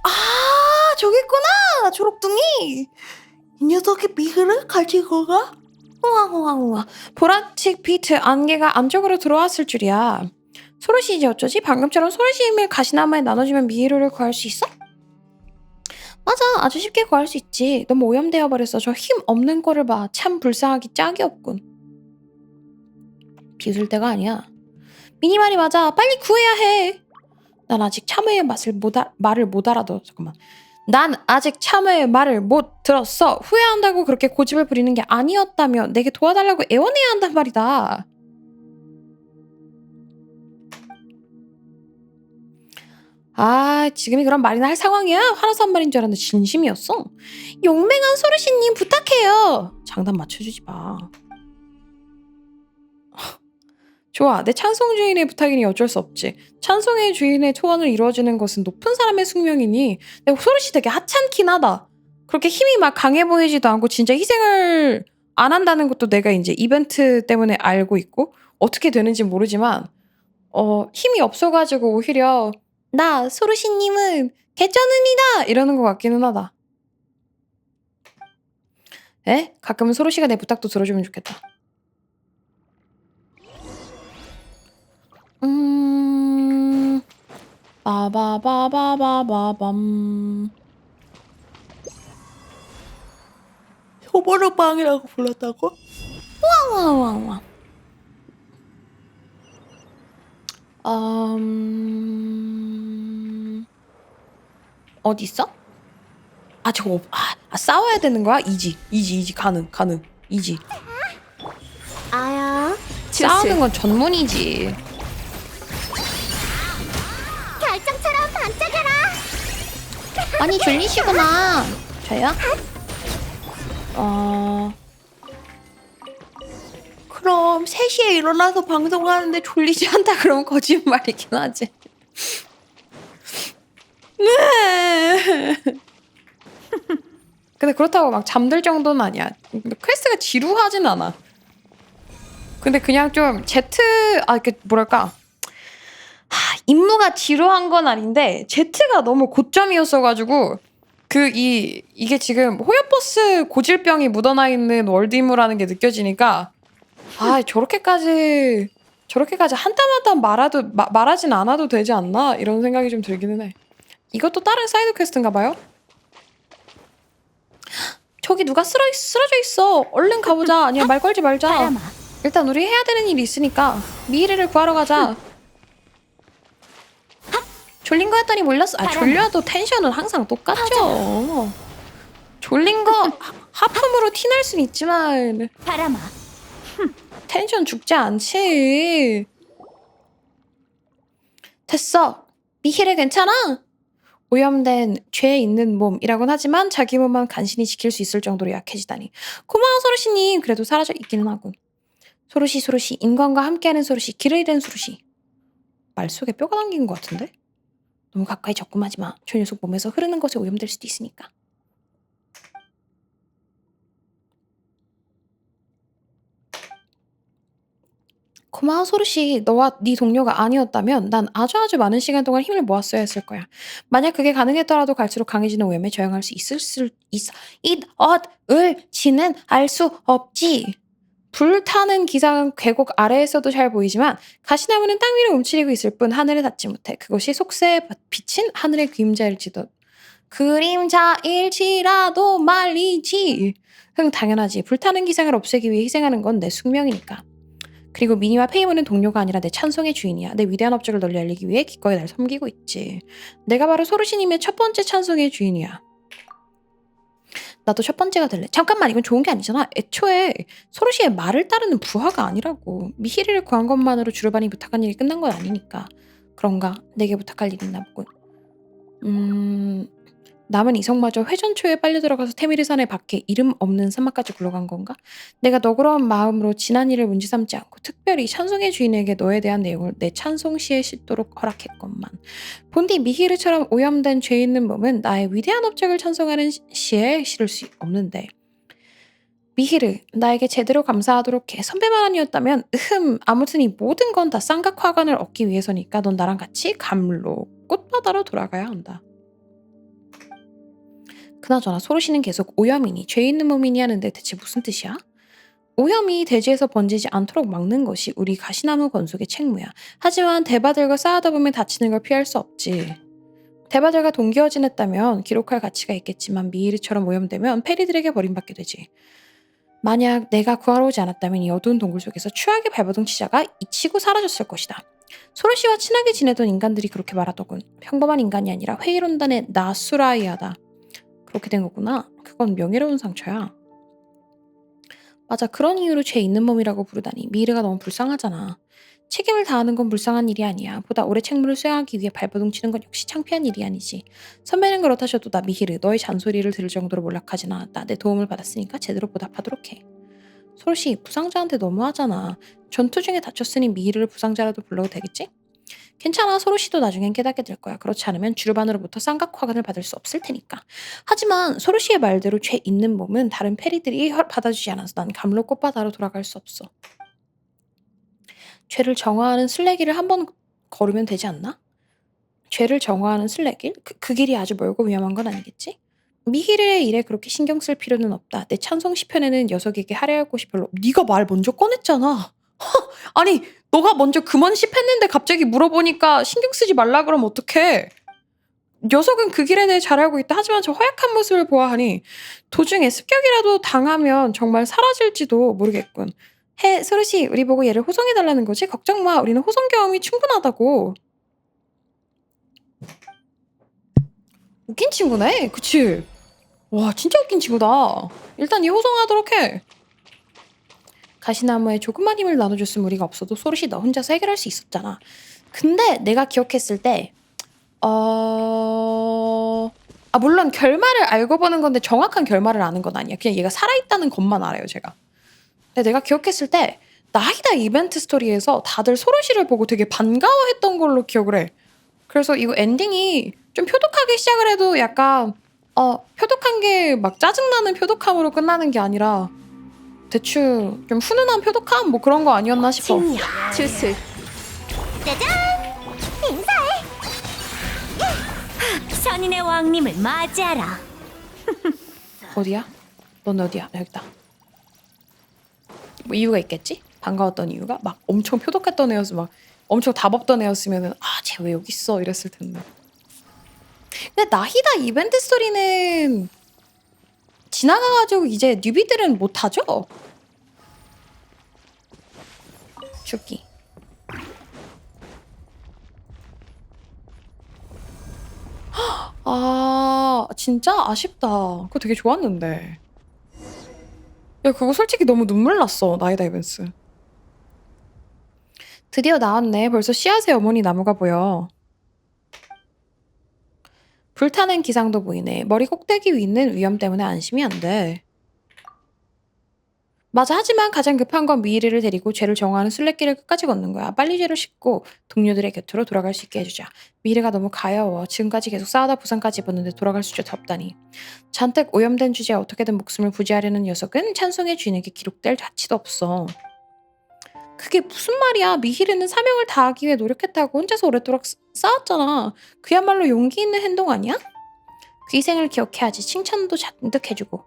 Speaker 1: 아, 저기 있구나. 초록둥이. 이 녀석이 미흐를 가지고 가? 우와. 보라색 비트 안개가 안쪽으로 들어왔을 줄이야. 소르시 이제 어쩌지? 방금처럼 소르시 힘을 가시나마에 나눠주면 미히루를 구할 수 있어? 맞아, 아주 쉽게 구할 수 있지. 너무 오염되어 버렸어. 저 힘 없는 거를 봐. 참 불쌍하기 짝이 없군. 비웃을 때가 아니야. 미니 말이 맞아. 빨리 구해야 해. 난 아직 참외의 말을 못 알아들어. 잠깐만. 난 아직 참외의 말을 못 들었어. 후회한다고 그렇게 고집을 부리는 게 아니었다며 내게 도와달라고 애원해야 한단 말이다. 아, 지금이 그런 말이나 할 상황이야? 화나서 한 말인 줄 알았는데 진심이었어. 용맹한 소르시님 부탁해요. 장단 맞춰주지 마. 좋아, 내 찬송 주인의 부탁이니 어쩔 수 없지. 찬송의 주인의 초원을 이루어지는 것은 높은 사람의 숙명이니 내 소르시 되게 하찮긴 하다. 그렇게 힘이 막 강해 보이지도 않고 진짜 희생을 안 한다는 것도 내가 이제 이벤트 때문에 알고 있고 어떻게 되는지 모르지만 힘이 없어가지고 오히려 나 소르시님은 개쩌는이다 이러는 것 같기는 하다. 에? 가끔은 소르시가 내 부탁도 들어주면 좋겠다. 빠바바바바바밤. 소보르방이라고 불렀다고? 와와와와. 어디 있어? 아 저거 싸워야 되는 거야? 이지 가능 이지.
Speaker 2: 아야,
Speaker 1: 싸우는 건 전문이지.
Speaker 2: 결정처럼 반짝여라.
Speaker 1: 많이 졸리시구나. 저요? 그럼 3시에 일어나서 방송하는데 졸리지 않다 그러면 거짓말이긴 하지. 네. 근데 그렇다고 막 잠들 정도는 아니야. 근데 퀘스트가 지루하진 않아. 근데 그냥 좀 뭐랄까. 임무가 지루한 건 아닌데 Z가 너무 고점이었어가지고 이게 지금 호야버스 고질병이 묻어나 있는 월드 임무라는 게 느껴지니까 저렇게까지 한 땀 한 땀 말하진 않아도 되지 않나 이런 생각이 좀 들기는 해. 이것도 다른 사이드 퀘스트인가 봐요? 저기 누가 쓰러져 있어. 얼른 가보자. 아니야 말 걸지 말자.
Speaker 2: 바람아,
Speaker 1: 일단 우리 해야 되는 일이 있으니까 미희를 구하러 가자. 졸린 거였더니 몰랐어. 졸려도 텐션은 항상 똑같죠. 졸린 거 하품으로 티날 순 있지만
Speaker 2: 바람아,
Speaker 1: 텐션 죽지 않지. 됐어. 미희를 괜찮아? 오염된 죄 있는 몸이라곤 하지만 자기 몸만 간신히 지킬 수 있을 정도로 약해지다니. 고마워 소르시님. 그래도 사라져 있기는 하군. 소르시 인간과 함께하는 소르시 길을 잃은 소르시. 말 속에 뼈가 담긴 것 같은데? 너무 가까이 접근하지 마. 저 녀석 몸에서 흐르는 것에 오염될 수도 있으니까. 고마워 소르씨. 너와 네 동료가 아니었다면 난 아주 많은 시간 동안 힘을 모았어야 했을 거야. 만약 그게 가능했더라도 갈수록 강해지는 오염에 저항할 수 있을지는 알 수 없지. 불타는 기상은 계곡 아래에서도 잘 보이지만 가시나무는 땅 위를 움츠리고 있을 뿐 하늘에 닿지 못해. 그것이 속세에 비친 하늘의 그림자일지라도 말이지. 흥 당연하지. 불타는 기상을 없애기 위해 희생하는 건 내 숙명이니까. 그리고 미니와 페이몬은 동료가 아니라 내 찬송의 주인이야. 내 위대한 업적을 널리 알리기 위해 기꺼이 날 섬기고 있지. 내가 바로 소르시님의 첫 번째 찬송의 주인이야. 나도 첫 번째가 될래. 잠깐만, 이건 좋은 게 아니잖아. 애초에 소르시의 말을 따르는 부하가 아니라고. 미히리를 구한 것만으로 주르반이 부탁한 일이 끝난 건 아니니까. 그런가? 내게 부탁할 일이 있나 보군. 남은 이성마저 회전초에 빨려 들어가서 테미르산의 밖에 이름 없는 사막까지 굴러간 건가? 내가 너그러운 마음으로 지난 일을 문제 삼지 않고 특별히 찬송의 주인에게 너에 대한 내용을 내 찬송시에 싣도록 허락했건만. 본디 미히르처럼 오염된 죄 있는 몸은 나의 위대한 업적을 찬송하는 시에 실을 수 없는데. 미히르, 나에게 제대로 감사하도록 해. 선배만 아니었다면 아무튼 이 모든 건 다 쌍각화관을 얻기 위해서니까 넌 나랑 같이 감로 꽃바다로 돌아가야 한다. 그나저나 소르시는 계속 오염이니 죄 있는 몸이니 하는데 대체 무슨 뜻이야? 오염이 대지에서 번지지 않도록 막는 것이 우리 가시나무 건속의 책무야. 하지만 대바들과 싸우다 보면 다치는 걸 피할 수 없지. 대바들과 동기화 지냈다면 기록할 가치가 있겠지만 미히르처럼 오염되면 페리들에게 버림받게 되지. 만약 내가 구하러 오지 않았다면 이 어두운 동굴 속에서 추악의 발버둥 치자가 잊히고 사라졌을 것이다. 소르시와 친하게 지내던 인간들이 그렇게 말하더군. 평범한 인간이 아니라 회의론단의 나수라이아다. 그렇게 된 거구나. 그건 명예로운 상처야. 맞아. 그런 이유로 죄 있는 몸이라고 부르다니. 미히르가 너무 불쌍하잖아. 책임을 다하는 건 불쌍한 일이 아니야. 보다 오래 책무를 수행하기 위해 발버둥 치는 건 역시 창피한 일이 아니지. 선배는 그렇다셔도 나 미히르 너의 잔소리를 들을 정도로 몰락하진 않았다. 내 도움을 받았으니까 제대로 보답하도록 해. 소르시 부상자한테 너무하잖아. 전투 중에 다쳤으니 미히르를 부상자라도 불러도 되겠지? 괜찮아. 소르시도 나중엔 깨닫게 될 거야. 그렇지 않으면 주르반으로부터 쌍각화관을 받을 수 없을 테니까. 하지만 소르시의 말대로 죄 있는 몸은 다른 페리들이 받아주지 않아서 난 감로 꽃바다로 돌아갈 수 없어. 죄를 정화하는 순례길을 한번 걸으면 되지 않나? 죄를 정화하는 순례길? 그 길이 아주 멀고 위험한 건 아니겠지? 미히르의 일에 그렇게 신경 쓸 필요는 없다. 내 찬송 시편에는 녀석에게 할애할 곳이 별로 없. 네가 말 먼저 꺼냈잖아. 아니 너가 먼저 그만 시했는데 갑자기 물어보니까 신경 쓰지 말라 그러면 어떡해. 녀석은 그 길에 대해 잘 알고 있다. 하지만 저 허약한 모습을 보아하니 도중에 습격이라도 당하면 정말 사라질지도 모르겠군. 소르시 우리 보고 얘를 호송해달라는 거지? 걱정 마. 우리는 호송 경험이 충분하다고. 웃긴 친구네. 그치? 와 진짜 웃긴 친구다. 일단 얘 호송하도록 해. 가시나무에 조금만 힘을 나눠줬으면 우리가 없어도 소르시 너 혼자서 해결할 수 있었잖아. 근데 내가 기억했을 때 물론 결말을 알고 보는 건데 정확한 결말을 아는 건 아니야. 그냥 얘가 살아있다는 것만 알아요 제가. 근데 내가 기억했을 때 나히다 이벤트 스토리에서 다들 소르시를 보고 되게 반가워했던 걸로 기억을 해. 그래서 이거 엔딩이 좀 표독하게 시작을 해도 약간 표독한 게 막 짜증나는 표독함으로 끝나는 게 아니라 대충 좀 훈훈한 표독함? 뭐 그런 거 아니었나 싶어.
Speaker 2: 칭력, 주술. 짜잔! 인사해!
Speaker 4: 선인의 왕님을 맞이하라.
Speaker 1: 어디야? 넌 어디야? 나 여기다. 뭐 이유가 있겠지? 반가웠던 이유가? 막 엄청 표독했던 애였으면 막 엄청 답 없던 애였으면은 쟤 왜 여기 있어? 이랬을 텐데. 근데 나히다 이벤트 스토리는 지나가가지고 이제 뉴비들은 못하죠? 죽기. 진짜 아쉽다. 그거 되게 좋았는데. 야 그거 솔직히 너무 눈물 났어. 나이다 이벤스. 드디어 나왔네. 벌써 씨앗의 어머니 나무가 보여. 불타는 기상도 보이네. 머리 꼭대기 위 있는 위험 때문에 안심이 안 돼. 맞아. 하지만 가장 급한 건 미히르를 데리고 죄를 정화하는 순례길을 끝까지 걷는 거야. 빨리 죄를 씻고 동료들의 곁으로 돌아갈 수 있게 해주자. 미히르가 너무 가여워. 지금까지 계속 싸우다 부상까지 입었는데 돌아갈 수조차 없다니. 잔뜩 오염된 주제에 어떻게든 목숨을 부지하려는 녀석은 찬송의 주인에게 기록될 가치도 없어. 그게 무슨 말이야. 미히르는 사명을 다하기 위해 노력했다고 혼자서 오랫도록 싸웠잖아. 그야말로 용기 있는 행동 아니야? 그 희생을 기억해야지. 칭찬도 잔뜩 해주고.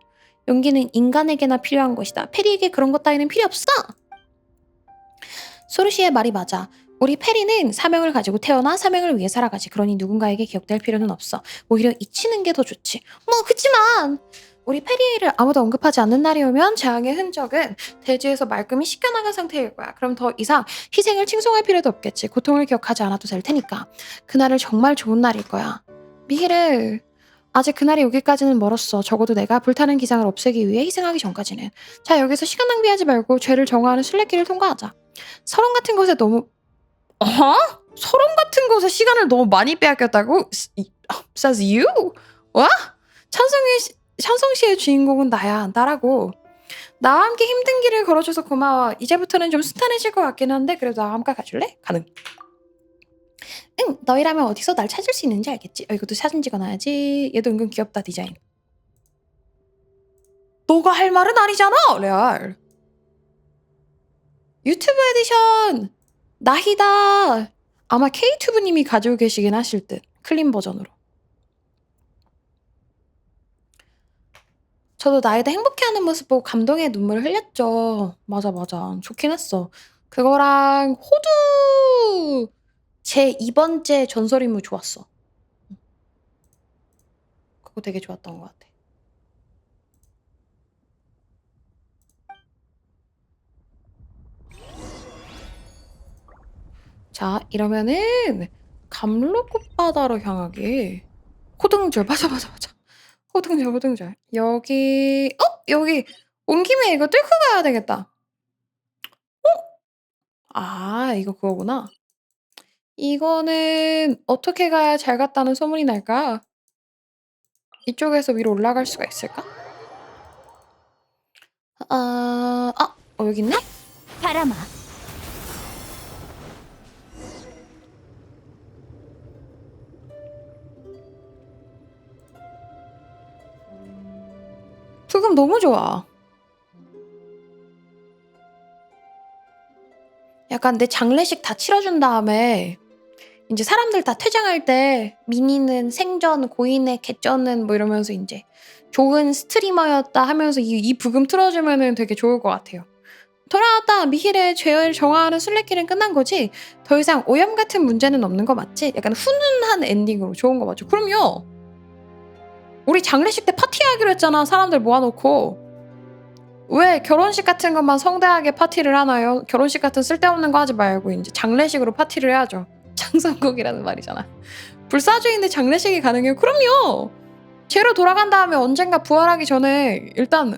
Speaker 1: 용기는 인간에게나 필요한 것이다. 페리에게 그런 것 따위는 필요 없어. 소르시의 말이 맞아. 우리 페리는 사명을 가지고 태어나 사명을 위해 살아가지. 그러니 누군가에게 기억될 필요는 없어. 오히려 잊히는 게 더 좋지. 뭐 그치만 우리 페리를 아무도 언급하지 않는 날이 오면 재앙의 흔적은 대지에서 말끔히 씻겨나간 상태일 거야. 그럼 더 이상 희생을 칭송할 필요도 없겠지. 고통을 기억하지 않아도 될 테니까. 그날은 정말 좋은 날일 거야. 미히르, 아직 그날이 오기까지는 멀었어. 적어도 내가 불타는 기상을 없애기 위해 희생하기 전까지는. 자, 여기서 시간 낭비하지 말고 죄를 정화하는 순례길을 통과하자. 서론 같은 곳에 너무 서론 같은 곳에 시간을 너무 많이 빼앗겼다고? Says you? 와? 찬성시의 주인공은 나야. 나라고. 나와 함께 힘든 길을 걸어줘서 고마워. 이제부터는 좀 순탄해질 것 같긴 한데 그래도 나와 함께 가줄래? 가능. 응, 너희라면 어디서 날 찾을 수 있는지 알겠지? 이것도 사진 찍어놔야지. 얘도 은근 귀엽다, 디자인. 너가 할 말은 아니잖아, 레알. 유튜브 에디션 나히다. 아마 K튜브님이 가지고 계시긴 하실 듯. 클린 버전으로. 저도 나이다 행복해하는 모습 보고 감동의 눈물을 흘렸죠. 맞아. 좋긴 했어. 그거랑 호두 제 2번째 전설임무 좋았어. 그거 되게 좋았던 것 같아. 자, 이러면은 감로꽃바다로 향하게 호등절 맞아. 호등절 여기 여기 온 김에 이거 뚫고 가야 되겠다. 이거 그거구나. 이거는 어떻게 가야 잘 갔다는 소문이 날까? 이쪽에서 위로 올라갈 수가 있을까? 여기 있네?
Speaker 4: 바람아,
Speaker 1: 부금 너무 좋아. 약간 내 장례식 다 치러준 다음에 이제 사람들 다 퇴장할 때 미니는 생전, 고인의 개쩌는 뭐 이러면서 이제 좋은 스트리머였다 하면서 이 부금 틀어주면은 되게 좋을 것 같아요. 돌아왔다. 미힐의 죄를 정화하는 순례길은 끝난 거지? 더 이상 오염 같은 문제는 없는 거 맞지? 약간 훈훈한 엔딩으로 좋은 거 맞죠? 그럼요. 우리 장례식 때 파티하기로 했잖아. 사람들 모아놓고. 왜 결혼식 같은 것만 성대하게 파티를 하나요? 결혼식 같은 쓸데없는 거 하지 말고 이제 장례식으로 파티를 해야죠. 장성국이라는 말이잖아. 불사조인데 장례식이 가능해요? 그럼요. 죄로 돌아간 다음에 언젠가 부활하기 전에 일단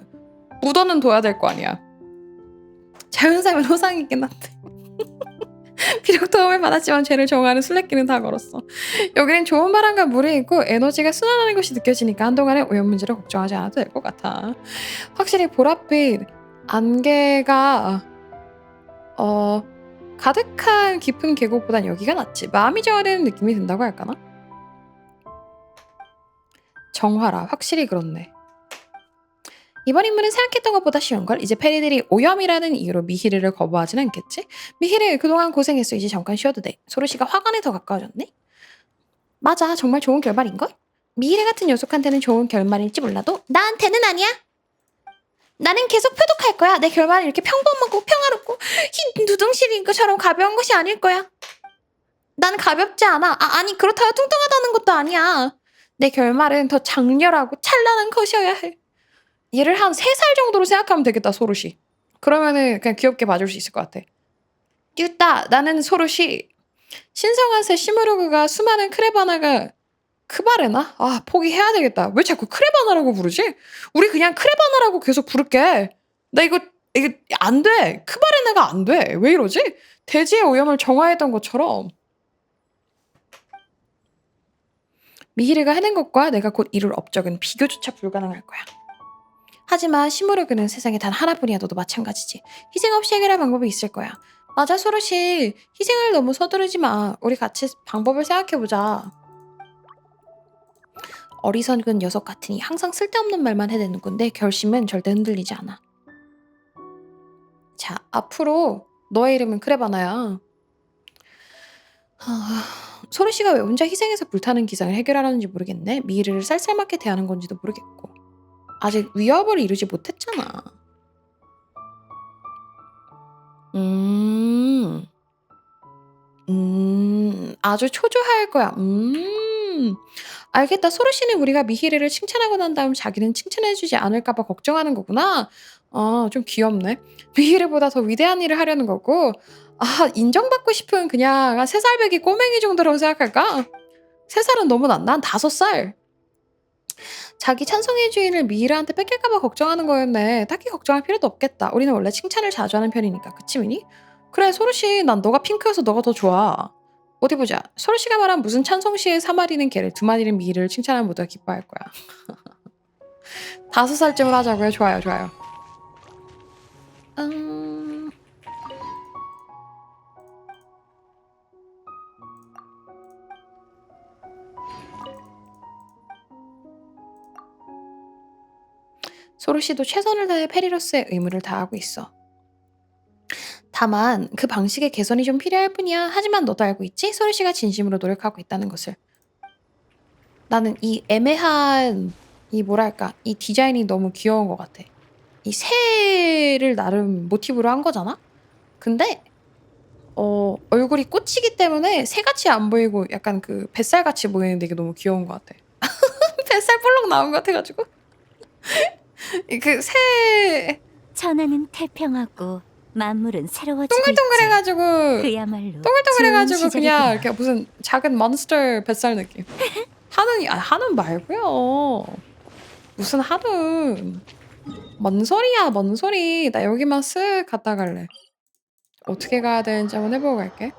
Speaker 1: 묻어는 둬야 될 거 아니야. 자연사면 호상이긴 한데. 비록 도움을 받았지만 죄를 정화하는 순례길은 다 걸었어. 여기는 좋은 바람과 물이 있고 에너지가 순환하는 것이 느껴지니까 한동안은 오염 문제를 걱정하지 않아도 될 것 같아. 확실히 보랏빛 안개가 가득한 깊은 계곡보단 여기가 낫지. 마음이 정화되는 느낌이 든다고 할까나? 정화라. 확실히 그렇네. 이번 임무는 생각했던 것보다 쉬운걸? 이제 페리들이 오염이라는 이유로 미히르를 거부하진 않겠지? 미히르 그동안 고생했어. 이제 잠깐 쉬어도 돼. 소르시가 화관에 더 가까워졌네? 맞아. 정말 좋은 결말인걸? 미히르 같은 녀석한테는 좋은 결말일지 몰라도 나한테는 아니야. 나는 계속 표독할 거야. 내 결말은 이렇게 평범하고 평화롭고 흰 누둥실인 것처럼 가벼운 것이 아닐 거야. 난 가볍지 않아. 아니 그렇다고 뚱뚱하다는 것도 아니야. 내 결말은 더 장렬하고 찬란한 것이어야 해. 얘를 한 3살 정도로 생각하면 되겠다, 소르시. 그러면은 그냥 귀엽게 봐줄 수 있을 것 같아. 듀따, 나는 소르시. 신성한 새 시무르그가 수많은 크레바나가 크바레나? 포기해야 되겠다. 왜 자꾸 크레바나라고 부르지? 우리 그냥 크레바나라고 계속 부를게. 나 이거 안 돼. 크바레나가 안 돼. 왜 이러지? 대지의 오염을 정화했던 것처럼. 미히르가 해낸 것과 내가 곧 이룰 업적은 비교조차 불가능할 거야. 하지만 시무르그는 세상에 단 하나뿐이야. 너도 마찬가지지. 희생 없이 해결할 방법이 있을 거야. 맞아, 소르시. 희생을 너무 서두르지 마. 우리 같이 방법을 생각해보자. 어리석은 녀석 같으니 항상 쓸데없는 말만 해대는 건데 결심은 절대 흔들리지 않아. 자, 앞으로 너의 이름은 크레바나야. 소르시가 왜 혼자 희생해서 불타는 기상을 해결하려는지 모르겠네. 미이르를 쌀쌀맞게 대하는 건지도 모르겠고. 아직 위협을 이루지 못했잖아. 아주 초조할 거야. 알겠다. 소르시는 우리가 미히레를 칭찬하고 난 다음 자기는 칭찬해주지 않을까봐 걱정하는 거구나. 좀 귀엽네. 미히레보다 더 위대한 일을 하려는 거고. 인정받고 싶은 그냥 한 3살 배기 꼬맹이 정도라고 생각할까? 3살은 너무 난 5살. 자기 찬송의 주인을 미히레한테 뺏길까봐 걱정하는 거였네. 딱히 걱정할 필요도 없겠다. 우리는 원래 칭찬을 자주 하는 편이니까. 그치, 미니? 그래, 소르시. 난 너가 핑크여서 너가 더 좋아. 어디 보자. 소르시가 말한 무슨 찬송시의 3마리는 개를 2마리는 미히레를 칭찬하면 모두가 기뻐할 거야. 5살쯤을 하자고요. 좋아요, 좋아요. 소르시도 최선을 다해 페리로스의 의무를 다하고 있어. 다만 그 방식의 개선이 좀 필요할 뿐이야. 하지만 너도 알고 있지? 소르시가 진심으로 노력하고 있다는 것을. 나는 이 애매한 이 뭐랄까 이 디자인이 너무 귀여운 것 같아. 이 새를 나름 모티브로 한 거잖아? 근데 얼굴이 꽃이기 때문에 새같이 안 보이고 약간 그 뱃살같이 보이는데 이게 너무 귀여운 것 같아. 뱃살 볼록 나온 것 같아가지고 그 새
Speaker 4: 천하는 태평하고 만물은 새로워지고
Speaker 1: 동글동글해가지고
Speaker 4: 있지. 그야말로
Speaker 1: 동글동글해가지고
Speaker 4: 좋은
Speaker 1: 그냥
Speaker 4: 시절이구나.
Speaker 1: 이렇게 무슨 작은 몬스터 뱃살 느낌. 한운 말고요. 무슨 한운. 뭔 소리야, 뭔 소리. 나 여기만 쓱 갔다 갈래. 어떻게 가야 되는지 한번 해보고 갈게.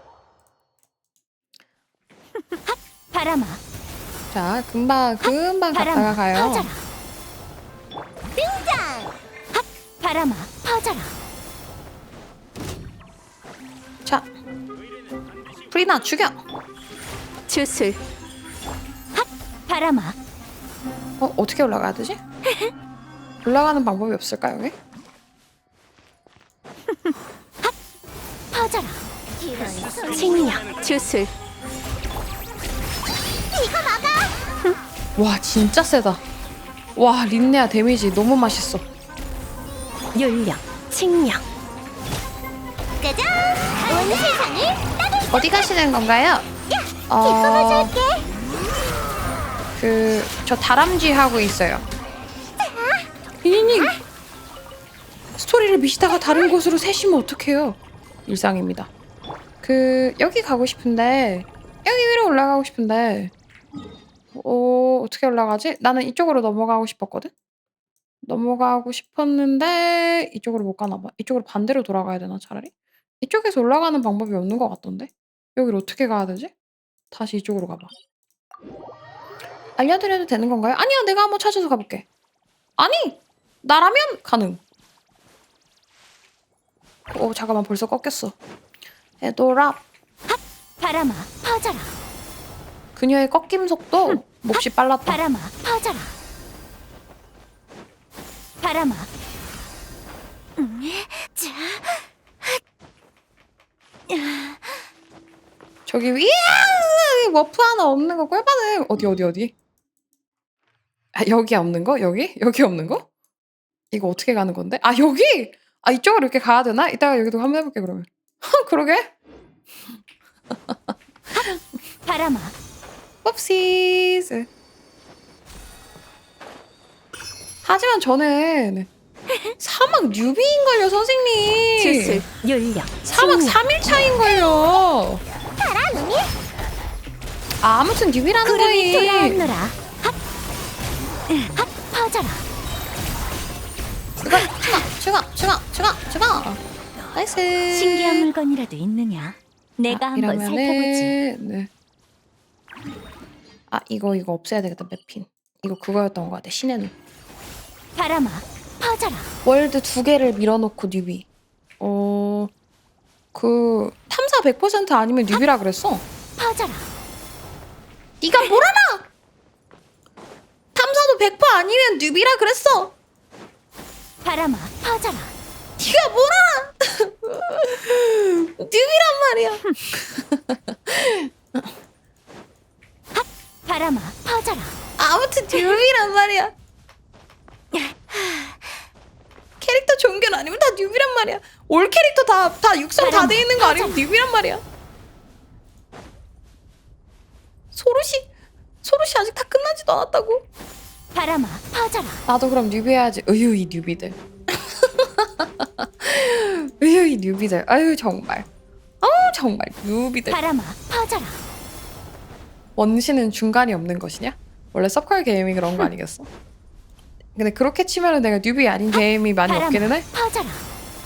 Speaker 4: 바람아,
Speaker 1: 자, 금방 갔다가 가요.
Speaker 4: 퍼져라. 바람아, 퍼져라.
Speaker 1: 자, 프리나 죽여.
Speaker 4: 주술. 바람아,
Speaker 1: 어떻게 올라가야 되지? 올라가는 방법이 없을까 여기?
Speaker 4: 퍼져라.
Speaker 2: 이런
Speaker 4: 칭령. 주술.
Speaker 1: 와 진짜 세다. 와 린네아 데미지 너무 맛있어.
Speaker 4: 윤령. 칭령.
Speaker 2: 짜잔! 온 세상을
Speaker 1: 어디 가시는 건가요?
Speaker 2: 기쁨을 줄게.
Speaker 1: 저 다람쥐 하고 있어요. 비니님 스토리를 미시다가 다른 곳으로 새시면 어떡해요? 일상입니다. 여기 가고 싶은데 여기 위로 올라가고 싶은데 어떻게 올라가지? 나는 이쪽으로 넘어가고 싶었거든? 넘어가고 싶었는데 이쪽으로 못 가나 봐. 이쪽으로 반대로 돌아가야 되나 차라리? 이쪽에서 올라가는 방법이 없는 것 같던데? 여기를 어떻게 가야 되지? 다시 이쪽으로 가봐. 알려드려도 되는 건가요? 아니야 내가 한번 찾아서 가볼게. 아니! 나라면 가능. 잠깐만 벌써 꺾였어. 에도랍.
Speaker 4: 바람아, 퍼져라.
Speaker 1: 그녀의 꺾임 속도 몹시 빨랐다.
Speaker 4: 바람아, 퍼져라. 바람아. 자,
Speaker 1: 저기 위에 워프 하나 없는 거 꿀받음. 어디? 여기 없는 거? 여기 없는 거? 이거 어떻게 가는 건데? 여기! 이쪽으로 이렇게 가야 되나? 이따가 여기도 한번 해볼게 그러면. 그러게.
Speaker 4: 바람아.
Speaker 1: 옵시스. 하지만 저는 사막 뉴비인걸요 선생님.
Speaker 4: 주술. 윤령.
Speaker 1: 사막
Speaker 4: 칭령.
Speaker 1: 3일 차인걸요. 아무튼 뉴비라는
Speaker 4: 구름이
Speaker 1: 거임.
Speaker 4: 돌아오느라. 퍼져라.
Speaker 1: 죽어. 나이스.
Speaker 4: 신기한 물건이라도 있느냐? 내가 한번 살펴보지.
Speaker 1: 네. 이거 없애야 되겠다 맵핀. 이거 그거였던 것 같아 신의 눈.
Speaker 4: 바람아, 퍼져라.
Speaker 1: 월드 2개를 밀어놓고 뉴비. 탐사 100% 아니면 뉴비라 그랬어.
Speaker 4: 퍼져라.
Speaker 1: 네가 뭘 알아? 탐사도 100% 아니면 뉴비라 그랬어.
Speaker 4: 바람아, 퍼져라.
Speaker 1: 네가 뭘 알아? 뉴비란 말이야.
Speaker 4: 바람아 퍼져라.
Speaker 1: 아무튼 뉴비란 말이야. 캐릭터 종결 아니면 다 뉴비란 말이야. 올 캐릭터 다 육성 다 돼 있는 거 아니면 뉴비란 말이야. 소르시 아직 다 끝나지도 않았다고.
Speaker 4: 바람아 퍼져라.
Speaker 1: 나도 그럼 뉴비 해야지. 으유 이 뉴비들. 으유 이 뉴비들. 아유 정말. 아우 정말 뉴비들.
Speaker 4: 바람아 퍼져라.
Speaker 1: 원신은 중간이 없는 것이냐? 원래 서클 게임이 그런 거 아니겠어? 근데 그렇게 치면은 내가 뉴비 아닌 게임이 많이
Speaker 4: 바람아
Speaker 1: 없기는 해.
Speaker 4: 퍼져라.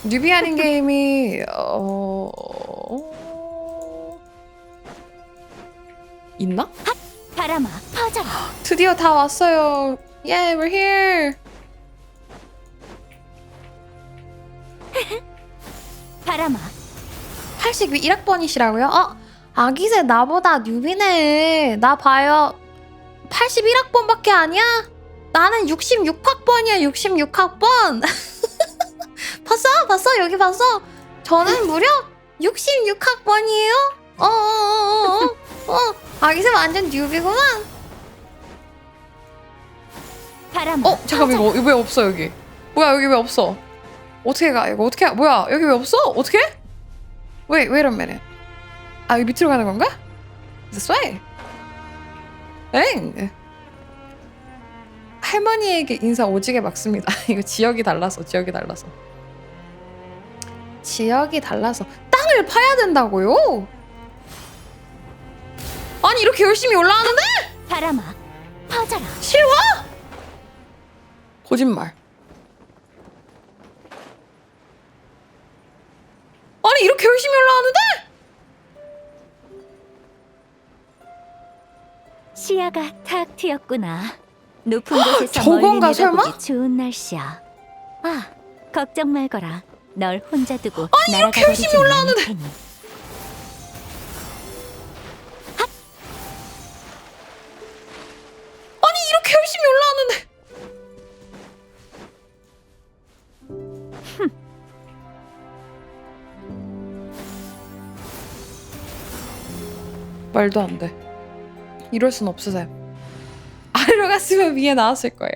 Speaker 1: 뉴비 아닌 게임이 있나?
Speaker 4: 바람아 퍼져라.
Speaker 1: 드디어 다 왔어요. Yeah, we're here.
Speaker 4: 바람아
Speaker 1: 81학번이시라고요? 아기새 나보다 뉴비네. 나 봐요. 81학번밖에 아니야? 나는 66학번이야. 66학번. 봤어? 여기 봤어? 저는 무려 66학번이에요? 아기새 완전 뉴비구만.
Speaker 4: 바람아
Speaker 1: 잠깐만 이거 왜 없어 여기? 뭐야 여기 왜 없어? 어떻게 가? 이거 어떻게? 뭐야 여기 왜 없어? 어떻게? 왜 이런 말이야? 여기 밑으로 가는 건가? This way. 엥. 할머니에게 인사 오지게 막습니다. 이거 지역이 달라서. 땅을 파야 된다고요? 아니 이렇게 열심히 올라가는데?
Speaker 4: 바람아 퍼져라.
Speaker 1: 실화? 거짓말. 아니 이렇게 열심히 올라가는데?
Speaker 4: 시야가 탁 트였구나. 높은 곳에서
Speaker 1: 저건가,
Speaker 4: 멀리
Speaker 1: 설마?
Speaker 4: 내다보기 좋은 날씨야. 걱정 말거라. 널 혼자 두고
Speaker 1: 아니, 이렇게 열심히
Speaker 4: 날아가버리진
Speaker 1: 올라가는데.
Speaker 4: 않을 테니.
Speaker 1: 아니 이렇게 열심히 올라가는데. 말도 안 돼. 이럴 순 없으세요. 아래로 갔으면 위에 나왔을 거예요.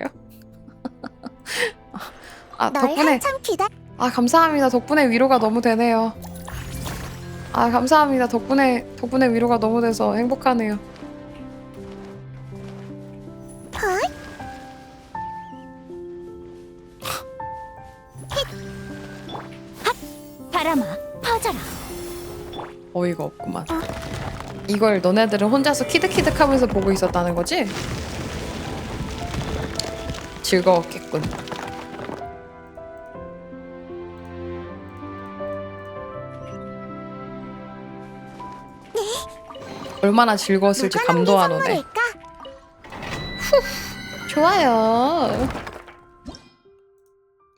Speaker 1: 덕분에
Speaker 2: 한참 기다.
Speaker 1: 감사합니다. 덕분에 위로가 너무 되네요. 감사합니다. 덕분에 위로가 너무 돼서 행복하네요.
Speaker 4: 바람아 퍼져라.
Speaker 1: 어이가 없구만. 이걸 너네들은 혼자서 키득키득하면서 보고 있었다는 거지? 즐거웠겠군. 얼마나 즐거웠을지 감도한 오네. 좋아요.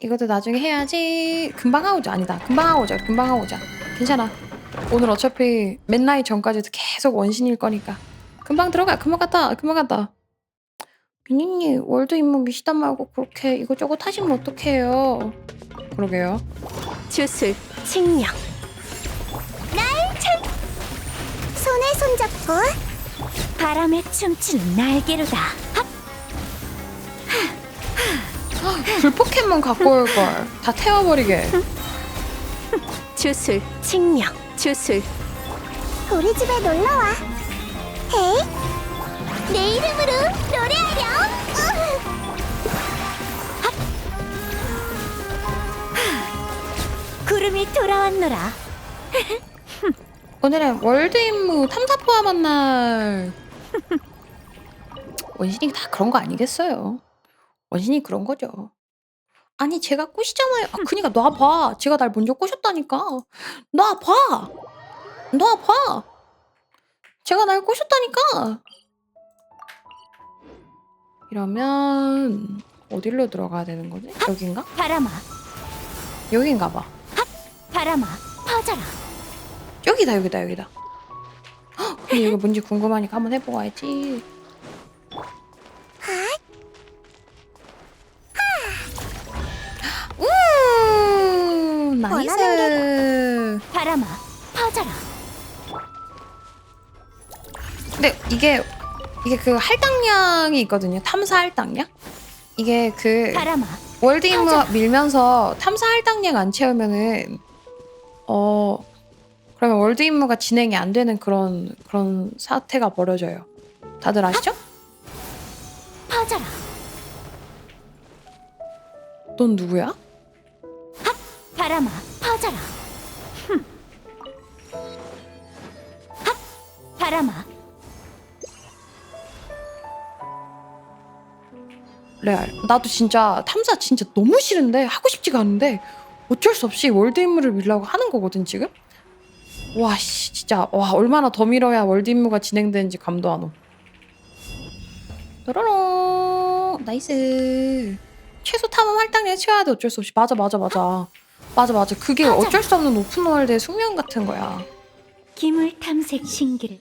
Speaker 1: 이것도 나중에 해야지. 금방 하고 오자. 아니다. 금방 하고 오자. 괜찮아. 오늘 어차피 맨나잇 전까지도 계속 원신일 거니까. 금방 들어가. 금방 갔다. 미니님 월드 임무 미시다 말고 그렇게 이거저것 하시면 어떡해요. 그러게요.
Speaker 4: 주술 칭령.
Speaker 2: 손에 손잡고
Speaker 4: 바람에 춤추는 날개로다.
Speaker 1: 불 포켓몬 갖고 올걸. 다 태워버리게.
Speaker 4: 주술 칭령. 주술
Speaker 2: 우리 집에 놀러와. 헤이, 내 이름으로 노래하렴.
Speaker 4: 구름이 돌아왔노라.
Speaker 1: 오늘은 월드 임무 탐사 포함한 날. 원신이 다 그런 거 아니겠어요. 원신이 그런 거죠. 아니 제가 꼬시잖아요. 그니까 놔봐. 제가 날 먼저 꼬셨다니까. 놔봐. 제가 날 꼬셨다니까. 이러면 어디로 들어가야 되는 거지? 여긴가?
Speaker 4: 바람아
Speaker 1: 여긴가 봐.
Speaker 4: 바람아 퍼져라.
Speaker 1: 여기다. 근데 이거 뭔지 궁금하니까 한번 해보고 와야지. 나이스. 이게 그 할당량이 있거든요. 탐사 할당량? 이게 그
Speaker 4: 바람아,
Speaker 1: 월드 임무 밀면서 탐사 할당량 안 채우면은 그러면 월드 임무가 진행이 안 되는 그런 사태가 벌어져요. 다들 아시죠?
Speaker 4: 퍼져라.
Speaker 1: 넌 누구야?
Speaker 4: 바람아, 퍼져라. 핫! 바람아,
Speaker 1: 레알. 나도 진짜 탐사 진짜 너무 싫은데 하고 싶지가 않은데 어쩔 수 없이 월드 임무를 밀라고 하는 거거든 지금. 와 씨 진짜 와 얼마나 더 밀어야 월드 임무가 진행되는지 감도 안 오. 또로롱 나이스. 최소 탐험 할당량 채워야 돼. 어쩔 수 없이. 맞아. 그게 어쩔 수 없는 오픈월드의 숙명 같은 거야.
Speaker 4: 기물 탐색 신기를.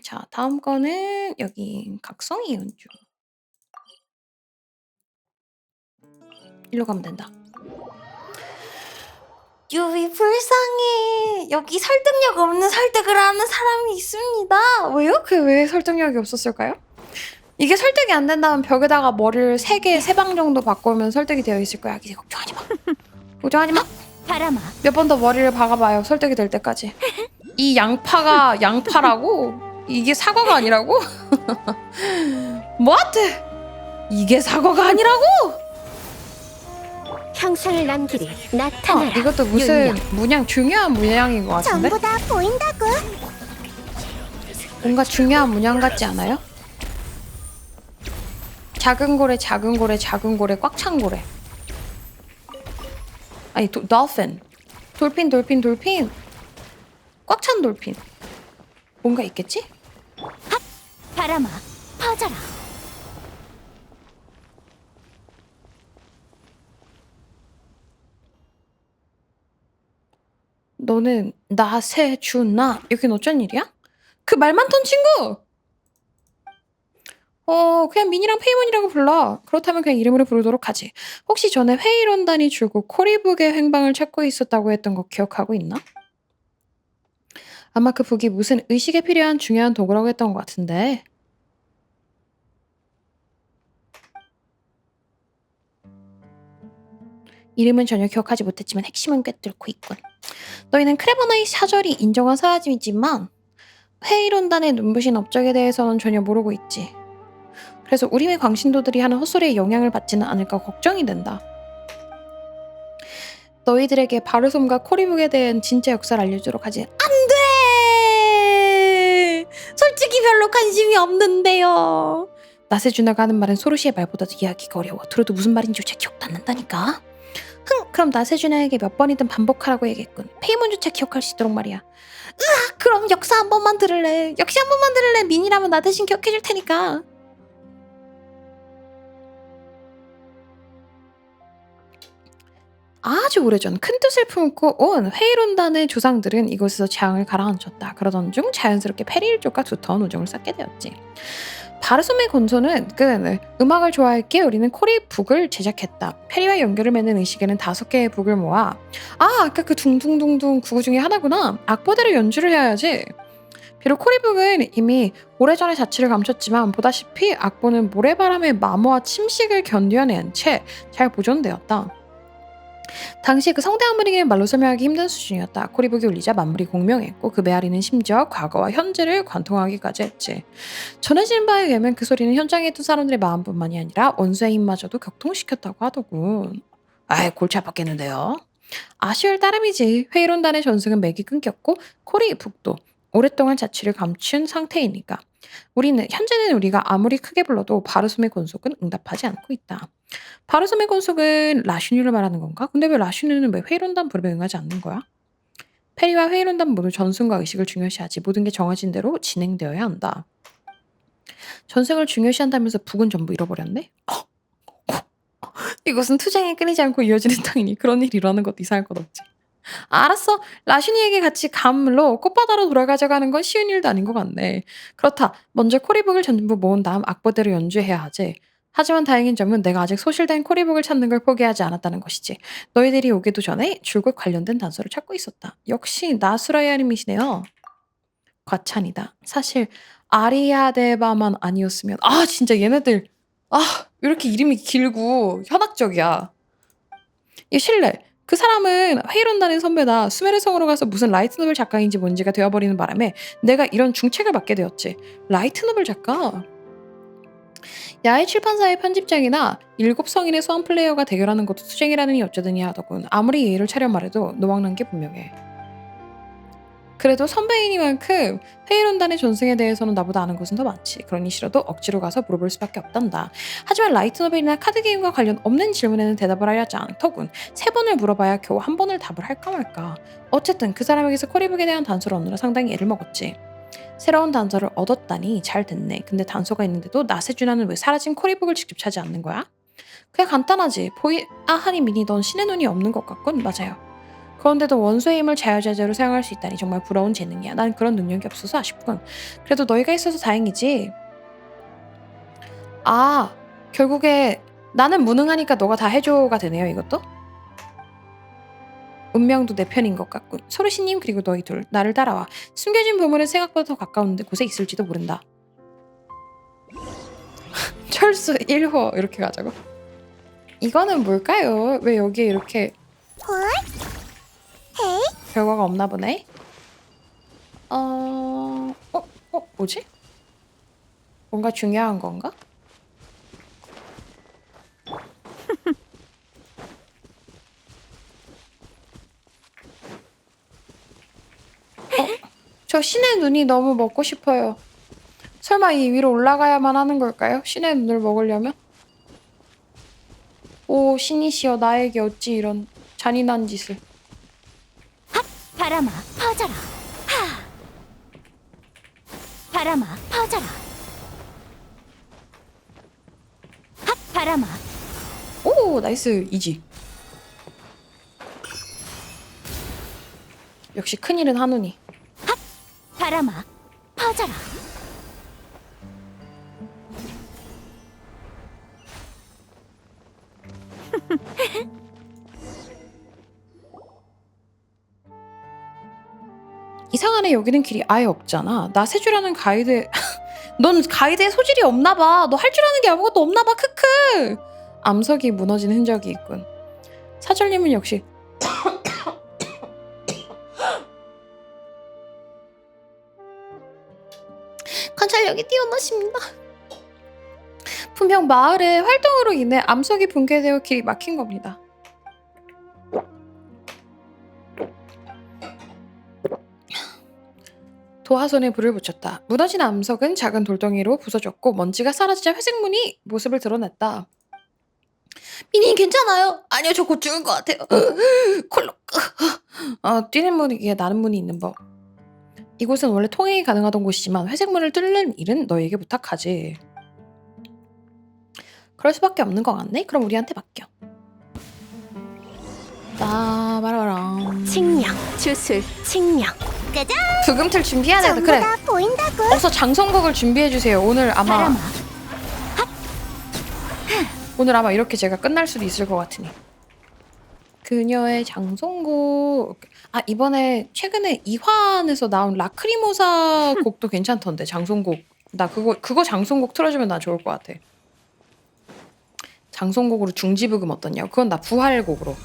Speaker 1: 자 다음 거는 여기 각성이 연주. 일로 가면 된다. 유비 불쌍해. 여기 설득력 없는 설득을 하는 사람이 있습니다. 왜요? 왜 설득력이 없었을까요? 이게 설득이 안 된다면 벽에다가 머리를 3방 정도 바꾸면 설득이 되어 있을 거야. 기대 걱정하지 마. 걱정하지 마.
Speaker 4: 바람아,
Speaker 1: 몇 번 더 머리를 박아봐요. 설득이 될 때까지. 이 양파가 양파라고? 이게 사과가 아니라고? 뭐하트? 이게 사과가 아니라고?
Speaker 4: 향상을 남기리 나타나라.
Speaker 1: 이것도 무슨 문양 중요한 문양인 것 같은데?
Speaker 2: 전부 다 보인다고.
Speaker 1: 뭔가 중요한 문양 같지 않아요? 작은 고래 꽉 찬 고래. 아니 dolphin. 돌핀. 꽉 찬 돌핀. 뭔가 있겠지?
Speaker 4: 바람아, 퍼져라.
Speaker 1: 너는 나세주나 여긴 어쩐 일이야? 그 말 많던 친구! 그냥 민이랑 페이몬이라고 불러. 그렇다면 그냥 이름으로 부르도록 하지. 혹시 전에 회의론단이 줄곧 코리북의 횡방을 찾고 있었다고 했던 거 기억하고 있나? 아마 그 북이 무슨 의식에 필요한 중요한 도구라고 했던 것 같은데. 이름은 전혀 기억하지 못했지만 핵심은 꿰뚫고 있군. 너희는 크레버나의 사절이 인정한 사람이지만 회의론단의 눈부신 업적에 대해서는 전혀 모르고 있지. 그래서 우리의 광신도들이 하는 헛소리에 영향을 받지는 않을까 걱정이 된다. 너희들에게 바르솜과 코리북에 대한 진짜 역사를 알려주도록 하지. 안 돼! 솔직히 별로 관심이 없는데요. 나세주나가 하는 말은 소르시의 말보다도 이해하기가 어려워. 들어도 무슨 말인지 조차 기억도 안 난다니까. 그럼 나세주나에게 몇 번이든 반복하라고 얘기했군. 페이몬조차 기억할 수 있도록 말이야. 그럼 역사 한 번만 들을래. 역시 한 번만 들을래. 민이라면 나 대신 기억해줄 테니까. 아주 오래전 큰 뜻을 품고 온 회의론단의 조상들은 이곳에서 재앙을 가라앉혔다. 그러던 중 자연스럽게 페리일족과 두터운 우정을 쌓게 되었지. 바르솜의 건소는 음악을 좋아했기에 우리는 코리북을 제작했다. 페리와 연결을 맺는 의식에는 5개의 북을 모아 아까 그 둥둥둥둥 구구 중에 하나구나. 악보대로 연주를 해야지. 비록 코리북은 이미 오래전에 자취를 감췄지만 보다시피 악보는 모래바람의 마모와 침식을 견뎌낸 채 잘 보존되었다. 당시 그 성대한 분위기는 말로 설명하기 힘든 수준이었다. 코리북이 울리자 만물이 공명했고 그 메아리는 심지어 과거와 현재를 관통하기까지 했지. 전해진 바에 의하면 그 소리는 현장에 있던 사람들의 마음뿐만이 아니라 원수의 힘마저도 격통시켰다고 하더군. 골치 아팠겠는데요. 아쉬울 따름이지. 회의론단의 전승은 맥이 끊겼고 코리북도 오랫동안 자취를 감춘 상태이니까. 현재는 우리가 아무리 크게 불러도 바르솜의 권속은 응답하지 않고 있다. 바르솜의 권속은 라슈니를 말하는 건가? 근데 왜 라슈니는 왜 회의론단 부름에 응하지 않는 거야? 페리와 회의론단 모두 전승과 의식을 중요시하지. 모든 게 정해진 대로 진행되어야 한다. 전승을 중요시한다면서 북은 전부 잃어버렸네? 이것은 투쟁이 끊이지 않고 이어지는 땅이니 그런 일이 일어나는 것도 이상할 것 없지. 알았어. 라슈니에게 같이 감로 꽃바다로 돌아가져가는 건 쉬운 일도 아닌 것 같네. 그렇다. 먼저 코리북을 전부 모은 다음 악보대로 연주해야 하지. 하지만 다행인 점은 내가 아직 소실된 코리북을 찾는 걸 포기하지 않았다는 것이지. 너희들이 오기도 전에 줄곧 관련된 단서를 찾고 있었다. 역시 나수라야님이시네요. 과찬이다. 사실 아리아데바만 아니었으면 진짜 얘네들 왜 이렇게 이름이 길고 현학적이야. 이 실례. 그 사람은 헤이론단의 선배다. 수메르 성으로 가서 무슨 라이트 노벨 작가인지 뭔지가 되어버리는 바람에 내가 이런 중책을 받게 되었지. 라이트 노벨 작가? 야외 출판사의 편집장이나 7성인의 수험 플레이어가 대결하는 것도 투쟁이라느니 어쩌더니 하더군. 아무리 예의를 차려 말해도 노망난 게 분명해. 그래도 선배이니만큼 헤이론단의 전승에 대해서는 나보다 아는 것은 더 많지. 그러니 싫어도 억지로 가서 물어볼 수밖에 없단다. 하지만 라이트 노벨이나 카드 게임과 관련 없는 질문에는 대답을 하려지 않더군. 3번을 물어봐야 겨우 1번을 답을 할까 말까. 어쨌든 그 사람에게서 코리북에 대한 단서를 얻느라 상당히 애를 먹었지. 새로운 단서를 얻었다니 잘 됐네. 근데 단서가 있는데도 나세준하는 왜 사라진 코리북을 직접 찾지 않는 거야? 그냥 간단하지. 하니 미니 넌 신의 눈이 없는 것 같군. 맞아요. 그런데도 원소의 힘을 자유자재로 사용할 수 있다니 정말 부러운 재능이야. 난 그런 능력이 없어서 아쉽군. 그래도 너희가 있어서 다행이지. 결국에 나는 무능하니까 너가 다 해줘가 되네요, 이것도? 운명도 내 편인 것 같군. 소르시님 그리고 너희 둘 나를 따라와. 숨겨진 보물은 생각보다 더 가까운 곳에 있을지도 모른다. 철수 1호 이렇게 가자고? 이거는 뭘까요? 왜 여기에 이렇게 결과가 없나 보네? 뭐지? 뭔가 중요한 건가? 저 신의 눈이 너무 먹고 싶어요. 설마 이 위로 올라가야만 하는 걸까요? 신의 눈을 먹으려면? 오, 신이시여 나에게 어찌 이런 잔인한 짓을.
Speaker 4: 바람아 퍼져라. 하. 바람아 퍼져라. 바람아.
Speaker 1: 오, 나이스. 이지. 역시 큰일은 한우니.
Speaker 4: 바람아 퍼져라.
Speaker 1: 이상하네. 여기는 길이 아예 없잖아. 나세주라는 가이드에 넌 가이드에 소질이 없나 봐. 너 할 줄 아는 게 아무것도 없나 봐. 크크. 암석이 무너진 흔적이 있군. 사절님은 역시 관찰력이 뛰어나십니다. 분명 마을의 활동으로 인해 암석이 붕괴되어 길이 막힌 겁니다. 도화선에 불을 붙였다. 무너진 암석은 작은 돌덩이로 부서졌고 먼지가 사라지자 회색문이 모습을 드러냈다. 미니 괜찮아요? 아니요, 저 곧 죽을 것 같아요. 콜록. 뛰는 문이기에 나는 문이 있는 법. 이곳은 원래 통행이 가능하던 곳이지만 회색문을 뚫는 일은 너에게 부탁하지. 그럴 수밖에 없는 것 같네? 그럼 우리한테 맡겨. 따바라랑.
Speaker 4: 칙령 주술 칙령.
Speaker 2: 짜잔!
Speaker 1: 부금틀 준비해야 돼.
Speaker 2: 전부
Speaker 1: 그래.
Speaker 2: 다 보인다고.
Speaker 1: 어서 장성곡을 준비해주세요. 오늘 아마 이렇게 제가 끝날 수도 있을 것 같으니. 그녀의 장성곡. 이번에 최근에 2화에서 나온 라크리모사 곡도 괜찮던데. 장성곡. 나 그거 장성곡 틀어주면 나 좋을 것 같아. 장성곡으로 중지부금 어떠냐? 그건 나 부활곡으로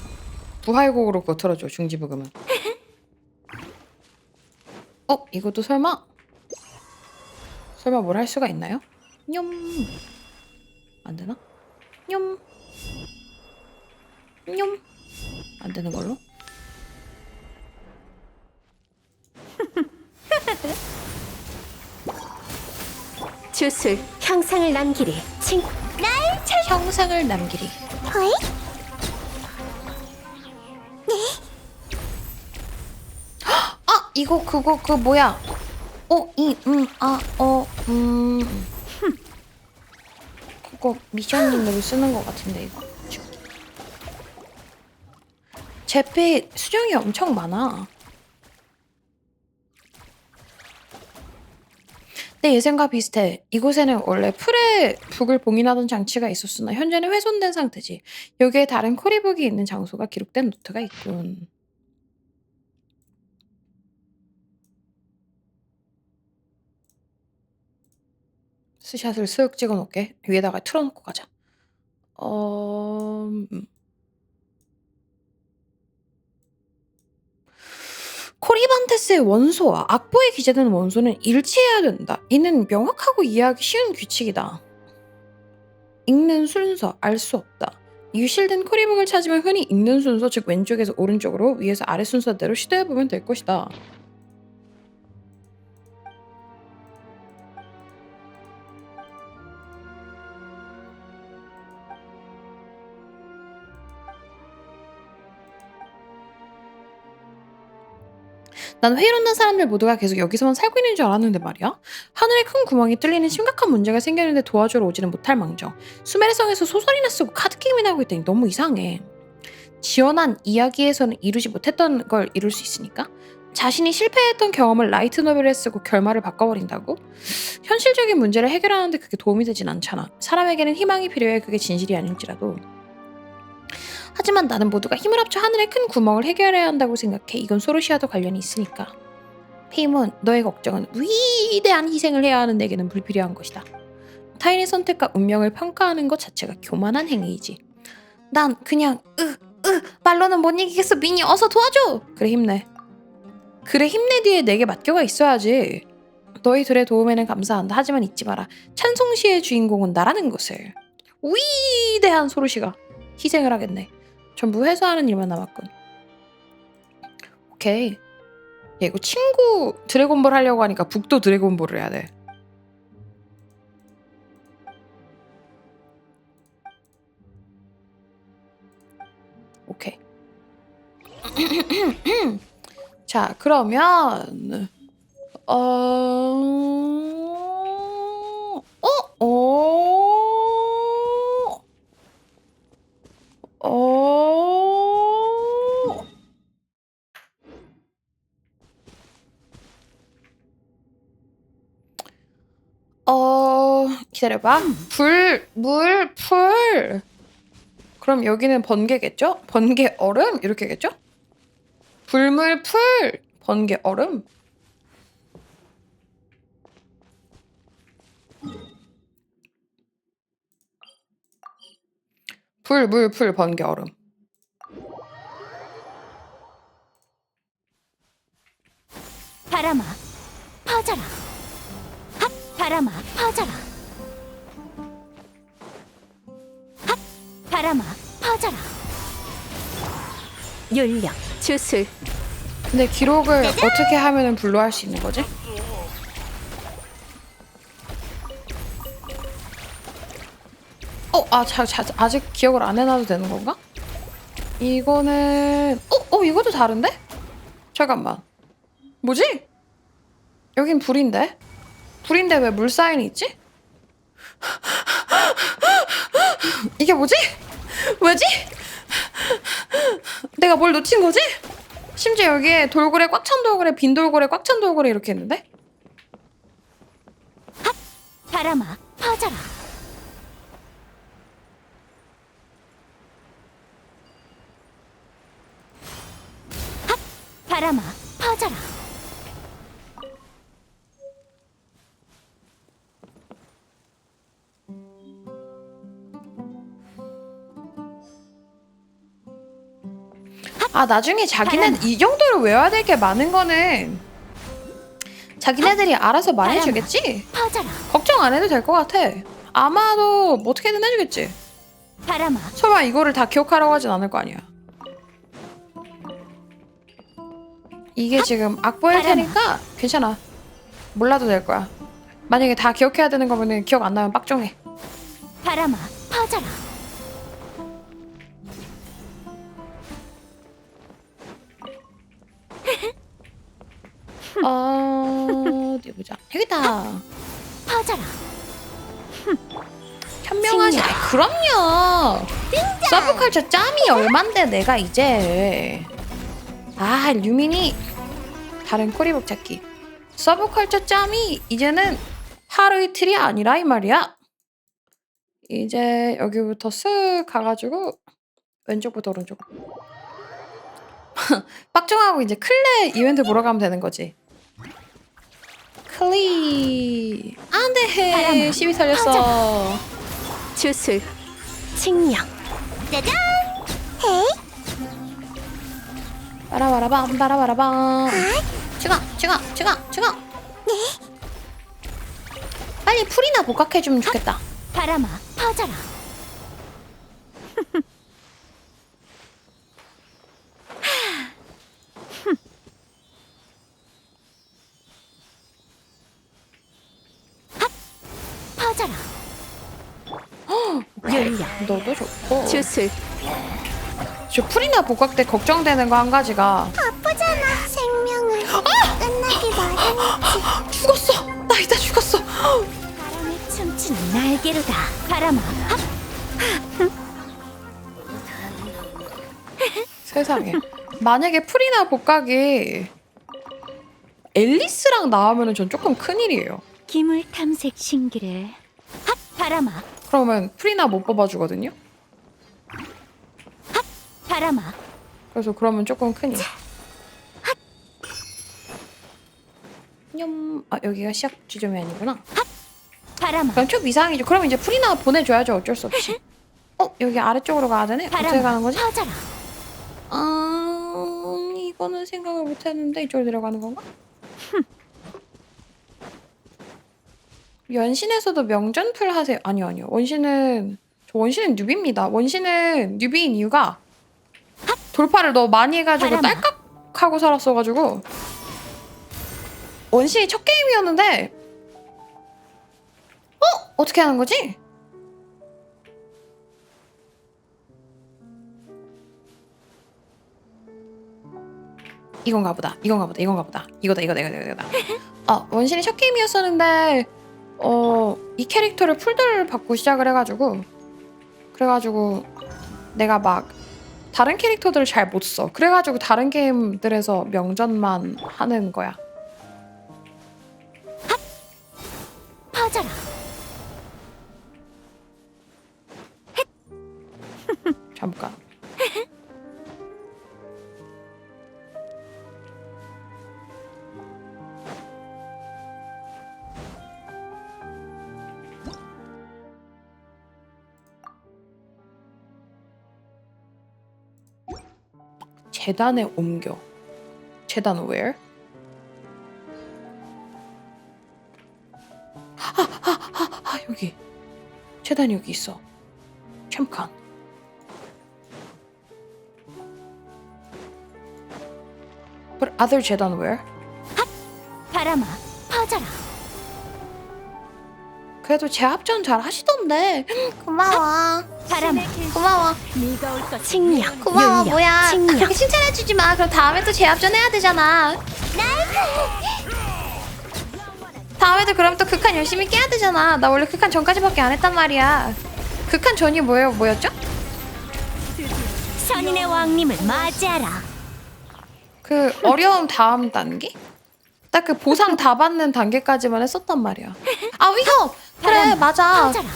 Speaker 1: 그거 틀어줘. 중지부금은. 이것도 설마 뭘 할 수가 있나요? 뇽. 안 되나? 뇽. 뇽. 안 되는 걸로?
Speaker 4: 주술 형상을 남기리. 칭.
Speaker 1: 형상을 남기리.
Speaker 2: 헐?
Speaker 1: 이거 그거 뭐야? 그거 미션님으로 쓰는 것 같은데 이거. 제페 수정이 엄청 많아. 내 예상과 비슷해. 이곳에는 원래 풀에 북을 봉인하던 장치가 있었으나 현재는 훼손된 상태지. 여기에 다른 코리북이 있는 장소가 기록된 노트가 있군. 샷을 쓱 찍어 놓을게. 위에다가 틀어 놓고 가자. 코리반테스의 원소와 악보에 기재된 원소는 일치해야 된다. 이는 명확하고 이해하기 쉬운 규칙이다. 읽는 순서 알 수 없다. 유실된 코리북을 찾으면 흔히 읽는 순서, 즉 왼쪽에서 오른쪽으로, 위에서 아래 순서대로 시도해보면 될 것이다. 난 회의론난 사람들 모두가 계속 여기서만 살고 있는 줄 알았는데 말이야. 하늘에 큰 구멍이 뚫리는 심각한 문제가 생겼는데 도와주러 오지는 못할 망정. 수메르 성에서 소설이나 쓰고 카드게임이나 하고 있다니 너무 이상해. 지어난 이야기에서는 이루지 못했던 걸 이룰 수 있으니까? 자신이 실패했던 경험을 라이트 노벨에 쓰고 결말을 바꿔버린다고? 현실적인 문제를 해결하는데 그게 도움이 되진 않잖아. 사람에게는 희망이 필요해. 그게 진실이 아닐지라도. 하지만 나는 모두가 힘을 합쳐 하늘의 큰 구멍을 해결해야 한다고 생각해. 이건 소르시아도 관련이 있으니까. 페이몬, 너의 걱정은 위대한 희생을 해야 하는 내게는 불필요한 것이다. 타인의 선택과 운명을 평가하는 것 자체가 교만한 행위이지. 난 그냥 말로는 못 이기겠어. 미니 어서 도와줘. 그래 힘내. 그래 힘내 뒤에 내게 맡겨가 있어야지. 너희 둘의 도움에는 감사한다. 하지만 잊지 마라. 찬송시의 주인공은 나라는 것을. 위대한 소르시가 희생을 하겠네. 전부 회수하는 일만 남았군. 오케이. 야, 이거 친구 드래곤볼 하려고 하니까 북도 드래곤볼을 해야 돼. 오케이. 자, 그러면 어... 어? 기다려봐. 불, 물, 풀. 그럼 여기는 번개겠죠? 번개, 얼음? 이렇게겠죠? 불, 물, 풀. 번개, 얼음. 불, 물, 풀, 번개, 얼음.
Speaker 4: 바람아, 퍼져라. 핫, 바람아, 퍼져라. 핫, 바람아, 퍼져라. 윤력, 주술.
Speaker 1: 근데 기록을 어떻게 하면은 불로 할 수 있는 거지? 아직 기억을 안 해놔도 되는 건가? 이거는 이것도 다른데? 잠깐만. 뭐지? 여긴 불인데? 불인데 왜 물 사인이 있지? 이게 뭐지? 왜지? 내가 뭘 놓친 거지? 심지어 여기에 돌고래, 꽉 찬 돌고래, 빈 돌고래, 꽉 찬 돌고래 이렇게 했는데?
Speaker 4: 핫, 바람아, 퍼져라. 핫, 바람아, 퍼져라.
Speaker 1: 나중에 자기네 이 정도로 외워야 될 게 많은 거는 자기네들이 알아서 말해주겠지?
Speaker 4: 퍼져라.
Speaker 1: 걱정 안 해도 될 것 같아. 아마도 뭐 어떻게든 해주겠지.
Speaker 4: 바람아,
Speaker 1: 설마 이거를 다 기억하라고 하진 않을 거 아니야. 이게 지금 악보일 테니까 괜찮아. 몰라도 될 거야. 만약에 다 기억해야 되는 거면은 기억 안 나면 빡종해.
Speaker 4: 바람아, 퍼져라.
Speaker 1: 어디 보자. 여기다.
Speaker 4: 퍼져라.
Speaker 1: 현명하지. 그럼요. 서브컬처 짬이 얼만데 내가 이제. 류민이 다른 코리북 찾기. 서브컬처 짬이 이제는 하루 이틀이 아니라 이 말이야. 이제 여기부터 쓱 가가지고 왼쪽부터 오른쪽. 빡종하고 이제 클레 이벤트 보러 가면 되는 거지. 클리. 안돼.
Speaker 4: 바람아,
Speaker 1: 12 살렸어.
Speaker 4: 주술 칭령.
Speaker 2: 짜잔!
Speaker 1: 바라바라밤 바라바라밤. 죽어. 빨리 풀이나 복각해주면 좋겠다.
Speaker 4: 바람아 퍼져라. 퍼져라. 윤력
Speaker 1: 너도 좋고.
Speaker 4: 주술
Speaker 1: 저 풀이나 복각 때 걱정되는 거 한 가지가
Speaker 2: 아프잖아. 생명을 끝나기 마련이지.
Speaker 1: 죽었어. 나 이따 죽었어.
Speaker 4: 바람에 춤추는 날개로다. 바람아
Speaker 1: 세상에. 만약에 풀이나 복각이 앨리스랑 나오면은 전 조금 큰일이에요.
Speaker 4: 기물 탐색 신기를. 바람아
Speaker 1: 그러면 풀이나 못 뽑아주거든요.
Speaker 4: 바람아
Speaker 1: 그래서 그러면 조금 큰일. 냠. 아 여기가 시작 지점이 아니구나.
Speaker 4: 바람아
Speaker 1: 그럼 좀 이상이죠. 그럼 이제 풀이나 보내줘야죠. 어쩔 수 없이. 여기 아래쪽으로 가야 되네. 어떻게 가는
Speaker 4: 바람아
Speaker 1: 거지?
Speaker 4: 퍼져라.
Speaker 1: 이거는 생각을 못했는데 이쪽으로 내려가는 건가? 연신에서도 명전풀 하세요. 아니요. 원신은 뉴비입니다. 원신은 뉴비인 이유가 돌파를 너무 많이 해가지고
Speaker 4: 바람아.
Speaker 1: 딸깍하고 살았어가지고 원신이 첫 게임이었는데 어떻게 하는 거지? 이건가 보다. 이거다. 원신이 첫 게임이었었는데 이 캐릭터를 풀들을 받고 시작을 해가지고 그래가지고 내가 막 다른 캐릭터들을 잘 못 써. 그래가지고 다른 게임들에서 명전만 하는 거야.
Speaker 4: 퍼져라.
Speaker 1: 잠깐. 재단에 옮겨. 재단 where? 여기. 재단이 여기 있어. 잠깐. But other 재단 where?
Speaker 4: 바람아 퍼져라.
Speaker 1: 그래도 재합전 잘 하시던데. 고마워.
Speaker 4: 바람아
Speaker 1: 고마워.
Speaker 4: 네가 올 것. 칭령
Speaker 1: 고마워.
Speaker 4: 윤력,
Speaker 1: 뭐야.
Speaker 4: 칭령.
Speaker 1: 그렇게 칭찬해주지 마. 그럼 다음에 또 재합전 해야 되잖아. 다음에도 그럼 또 극한 열심히 깨야 되잖아. 나 원래 극한 전까지밖에 안 했단 말이야. 극한 전이 뭐였죠?
Speaker 4: 선인의 왕님을 맞이하라.
Speaker 1: 그 어려움 다음 단계? 딱 그 보상 다 받는 단계까지만 했었단 말이야. 위험! 그래
Speaker 4: 바람아,
Speaker 1: 맞아.
Speaker 4: 퍼져라.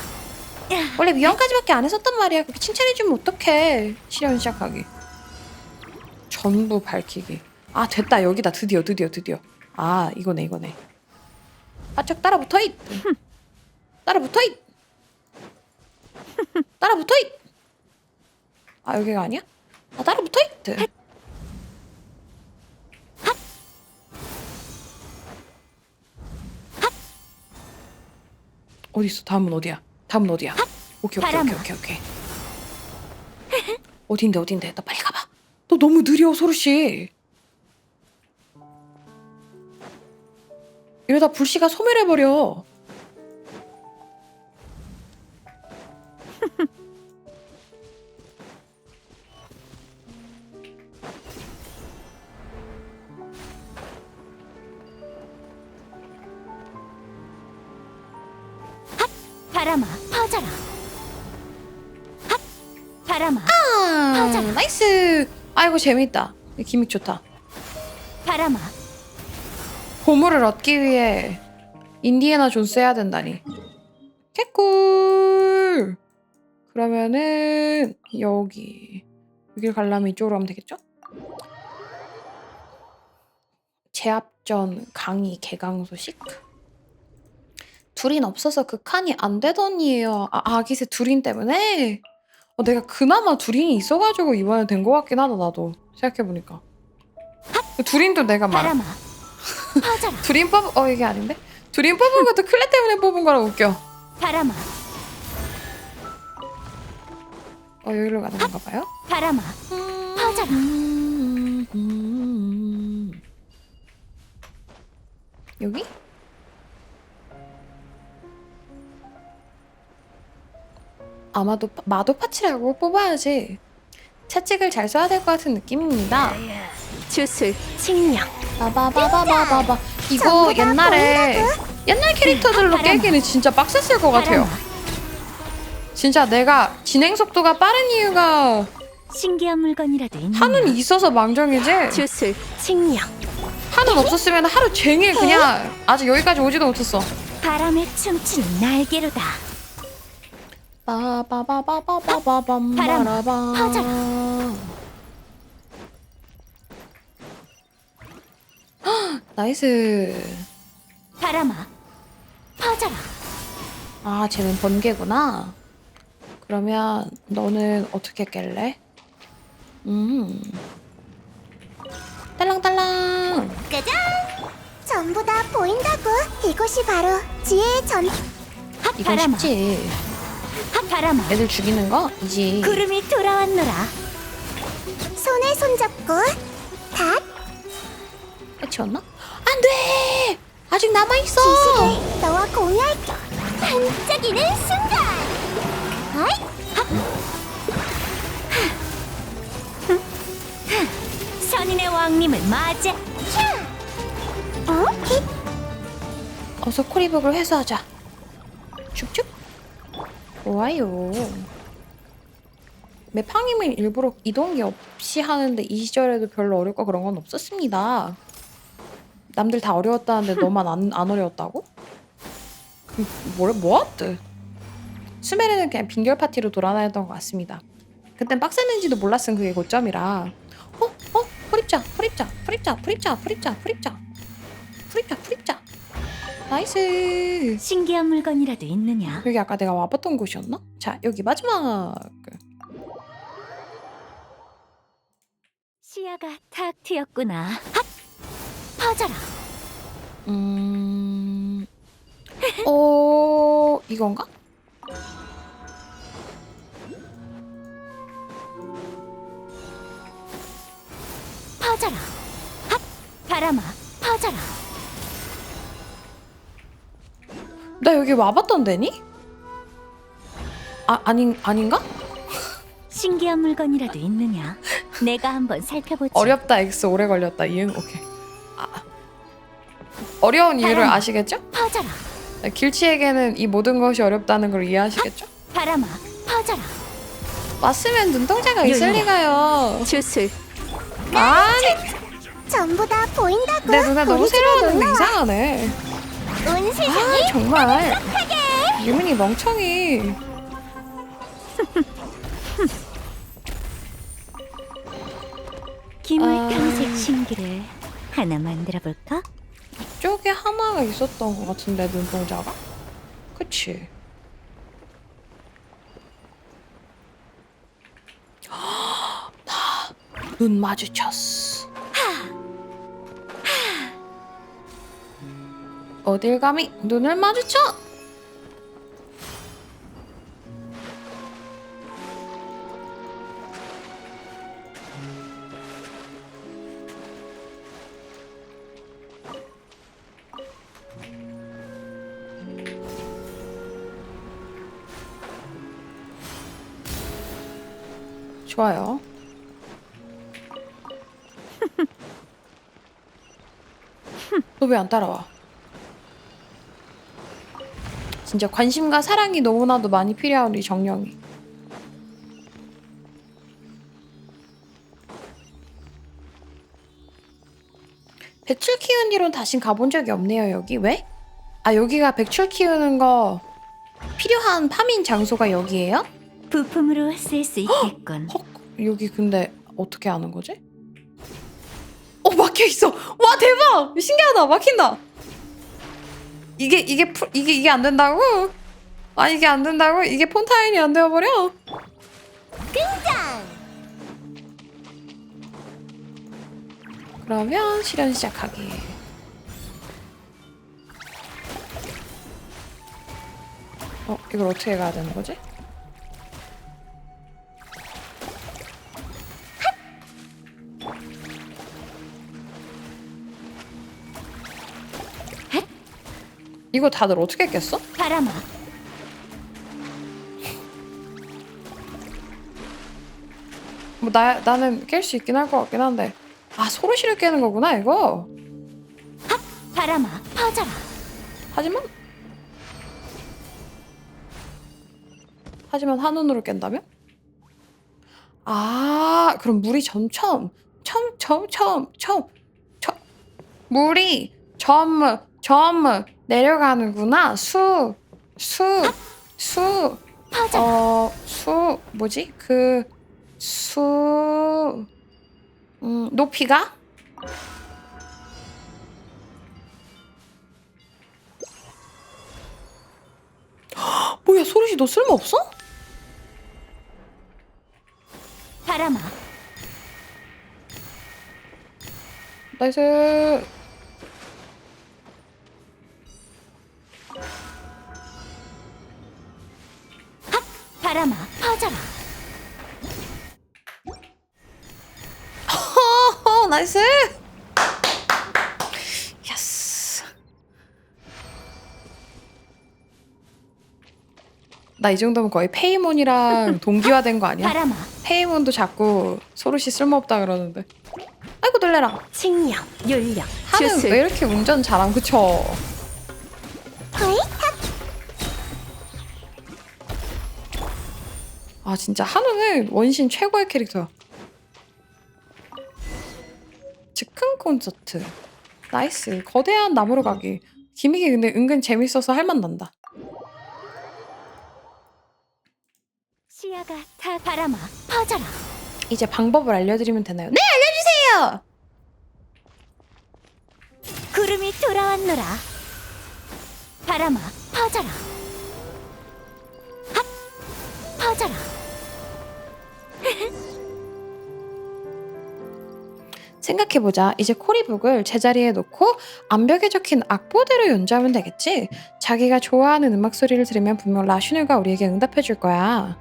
Speaker 1: 원래 위험까지밖에 안 했었단 말이야. 그렇게 칭찬해주면 어떡해. 실현 시작하기. 전부 밝히기. 됐다. 여기다. 드디어. 이거네. 바짝 따라붙어잇. 여기가 아니야? 따라붙어잇. 어딨어? 다음은 어디야? 오케이.
Speaker 4: 바람아.
Speaker 1: 어딘데? 나 빨리 가봐. 너 너무 느려, 소르씨. 이러다 불씨가 소멸해버려.
Speaker 4: 바람아 퍼져라. 바람아 퍼져라.
Speaker 1: 나이스. 아이고 재밌다. 이 기믹 좋다.
Speaker 4: 바람아
Speaker 1: 보물을 얻기 위해 인디애나 존스 해야 된다니. 개꿀. 그러면은 여길 가려면 이쪽으로 가면 되겠죠? 제압전 강의 개강 소식. 둘인 없어서 그 칸이 안 되더니요. 아기새 둘인 때문에? 내가 그나마 둘인이 있어가지고 이번에 된 것 같긴 하다 나도 생각해보니까. 둘인도 내가 말아.
Speaker 4: 바람아 퍼져라.
Speaker 1: 둘인 이게 아닌데? 둘인 뽑은 것도 클레 때문에 뽑은 거라 웃겨.
Speaker 4: 바람아
Speaker 1: 여기로 가는 건가 봐요?
Speaker 4: 바람아 퍼져라.
Speaker 1: 여기? 아마도 마도 파츠라고 뽑아야지. 채찍을 잘 써야 될 것 같은 느낌입니다.
Speaker 4: 주술 칭령.
Speaker 1: 바바바바바바바. 이거 옛날 캐릭터들로
Speaker 4: 바람아.
Speaker 1: 깨기는 진짜 빡셌을 것 같아요.
Speaker 4: 바람아
Speaker 1: 진짜 내가 진행 속도가 빠른 이유가
Speaker 4: 신기한 물건이라도 있느냐.
Speaker 1: 한은 있어서 망정이지.
Speaker 4: 주술 칭령.
Speaker 1: 한은 없었으면 하루 종일 그냥 아직 여기까지 오지도 못했어.
Speaker 4: 바람에 춤추는 날개로다.
Speaker 1: 바바바바바바밤
Speaker 4: 바람아,
Speaker 1: 바라밤.
Speaker 4: 퍼져라.
Speaker 1: 헉, 나이스.
Speaker 4: 바람아 퍼져라.
Speaker 1: 쟤는 번개구나. 그러면 너는 어떻게 깰래? 딸랑딸랑.
Speaker 2: 짜잔! 전부 다 보인다고. 이곳이 바로 지혜의 전.
Speaker 1: 이건
Speaker 4: 바람아
Speaker 1: 쉽지.
Speaker 4: 바람아
Speaker 1: 애들 죽이는 거 이지.
Speaker 4: 구름이 돌아왔노라.
Speaker 2: 손에 손잡고 닷
Speaker 1: 해치웠나? 안 돼! 아직 남아있어!
Speaker 2: 지식을 너와 공유할게. 반짝이는 순간. 아이,
Speaker 4: 선인의 왕님을 맞이해.
Speaker 2: 힛.
Speaker 1: 어서 코리북을 회수하자. 슉슉. 좋아요. 맵팡임을 일부러 이동기 없이 하는데 이 시절에도 별로 어렵고 그런 건 없었습니다. 남들 다 어려웠다는데 너만 안 어려웠다고? 뭐였대? 수메르는 그냥 빈결 파티로 돌아다녔던 것 같습니다. 그땐 빡셌는지도 몰랐음. 그게 고점이라. 프립자. 나이스.
Speaker 4: 신기한 물건이라도 있느냐.
Speaker 1: 여기 아까 내가 와봤던 곳이었나? 자, 여기 마지막.
Speaker 4: 시야가 탁 트였구나. 퍼져라.
Speaker 1: 이건가?
Speaker 4: 퍼져라. 바람아 퍼져라.
Speaker 1: 나 여기 와봤던 데니? 아닌가?
Speaker 4: 신기한 물건이라도 있느냐. 내가 한번 살펴보지.
Speaker 1: 어렵다 X 오래 걸렸다 이응 오케이. 어려운 이유를
Speaker 4: 바람아.
Speaker 1: 아시겠죠?
Speaker 4: 퍼져라.
Speaker 1: 길치에게는 이 모든 것이 어렵다는 걸 이해하시겠죠?
Speaker 4: 바람아 퍼져라.
Speaker 1: 왔으면 눈동자가 있을
Speaker 4: 요리야.
Speaker 1: 리가요.
Speaker 4: 주술
Speaker 1: 아니
Speaker 2: 전부 다 보인다고.
Speaker 1: 내 눈에 너무
Speaker 2: 우리 집에
Speaker 1: 새로웠는데
Speaker 2: 놀러와.
Speaker 1: 이상하네.
Speaker 2: 온 세상이
Speaker 1: 정말 유민이 멍청이.
Speaker 4: 기물
Speaker 1: 아.
Speaker 4: 탐색 신기를 하나 만들어 볼까?
Speaker 1: 이쪽에 하나가 있었던 것 같은데 눈동자가? 그치? 나 눈 마주쳤어. 어딜 감히 눈을 마주쳐? 좋아요. 너 왜 안 따라와? 진짜 관심과 사랑이 너무나도 많이 필요한 우리 정령이. 배출 키운 뒤로는 다신 가본 적이 없네요. 여기 왜? 여기가 배출 키우는 거 필요한 파밍 장소가 여기예요?
Speaker 4: 부품으로 쓸 수 있겠군.
Speaker 1: 헉, 여기 근데 어떻게 아는 거지? 막혀 있어. 와 대박! 신기하다. 막힌다. 이게 안 된다고? 아 이게 안 된다고? 이게 폰타인이 안 되어버려?
Speaker 2: 등장!
Speaker 1: 그러면 실현 시작하기. 이걸 어떻게 가야 되는 거지? 이거 다들 어떻게 깼어?
Speaker 4: 바람아,
Speaker 1: 뭐 나는 깰 수 있긴 할 것 같긴 한데. 아 소르시를 깨는 거구나 이거.
Speaker 4: 바람아, 퍼져라.
Speaker 1: 하지만 한눈으로 깬다면? 아 그럼 물이 점점 물이 점 내려가는구나.
Speaker 4: 퍼져라.
Speaker 1: 뭐지? 높이가? 뭐야 소리씨 너 쓸모없어?
Speaker 4: 바람아,
Speaker 1: 나이스.
Speaker 4: 바람아, 퍼져라.
Speaker 1: 나이스. 예스. 나 이 정도면 거의 페이몬이랑 동기화된 거 아니야?
Speaker 4: 바람아,
Speaker 1: 페이몬도 자꾸 소르시 쓸모없다 그러는데. 아이고 놀래라.
Speaker 4: 칭령, 윤령,
Speaker 1: 하는
Speaker 4: 주술.
Speaker 1: 왜 이렇게 운전 잘함 그쵸?
Speaker 2: 호잇!
Speaker 1: 아 진짜 한우는 원신 최고의 캐릭터야. 즉흥 콘서트. 나이스. 거대한 나무로 가기. 기믹이 근데 은근 재밌어서 할맛 난다.
Speaker 4: 시야가 다 바람아, 퍼져라.
Speaker 1: 이제 방법을 알려드리면 되나요? 네 알려주세요.
Speaker 4: 구름이 돌아왔노라. 바람아, 퍼져라. 퍼져라.
Speaker 1: 생각해보자. 이제 코리북을 제자리에 놓고 암벽에 적힌 악보대로 연주하면 되겠지? 자기가 좋아하는 음악 소리를 들으면 분명 라슈누가 우리에게 응답해줄 거야.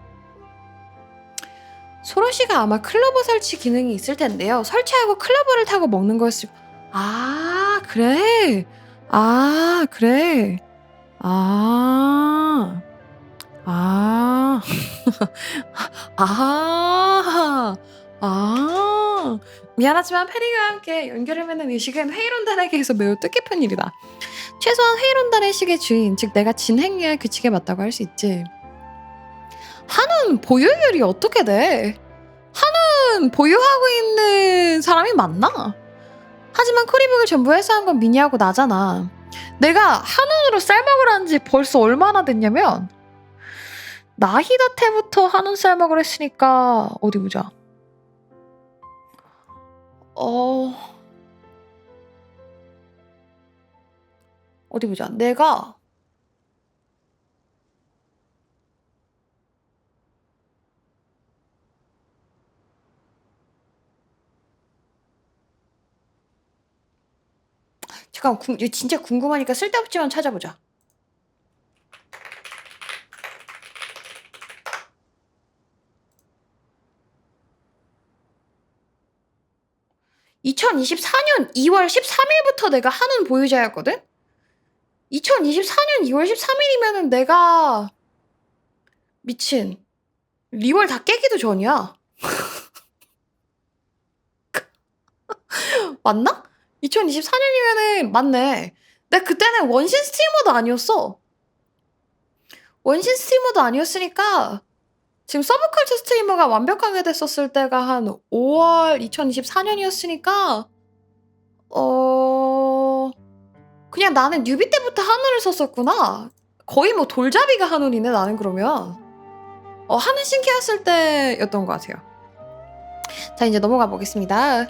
Speaker 1: 소로시가 아마 클로버 설치 기능이 있을 텐데요. 설치하고 클로버를 타고 먹는 거였을... 아 그래? 아 그래? 아... 아... 아... 미안하지만 페리가 함께 연결을 맺는 의식은 회의론단에게서 매우 뜻깊은 일이다. 최소한 회의론단의 식의 주인, 즉 내가 진행해야 할 규칙에 맞다고 할 수 있지. 한은 보유율이 어떻게 돼? 한은 보유하고 있는 사람이 많나? 하지만 코리북을 전부 회수한 건 미니하고 나잖아. 내가 한운으로 쌀먹을 한 지 벌써 얼마나 됐냐면 나히다 때부터 한운 쌀먹을 했으니까 어디 보자. 어디 보자. 내가 잠깐 이거 진짜 궁금하니까 쓸데없지만 찾아보자. (2024년 2월 13일부터) 내가 한운 보유자였거든? 2024년 2월 13일이면은 내가 미친 리월 다 깨기도 전이야. 맞나? 2024년이면은 맞네. 내가 그때는 원신 스트리머도 아니었어. 원신 스트리머도 아니었으니까 지금 서브컬처 스트리머가 완벽하게 됐었을 때가 한 5월 2024년이었으니까 그냥 나는 뉴비 때부터 한운을 썼었구나. 거의 뭐 돌잡이가 한운이네 나는 그러면. 한운 신캐였을 때였던 것 같아요. 자 이제 넘어가 보겠습니다.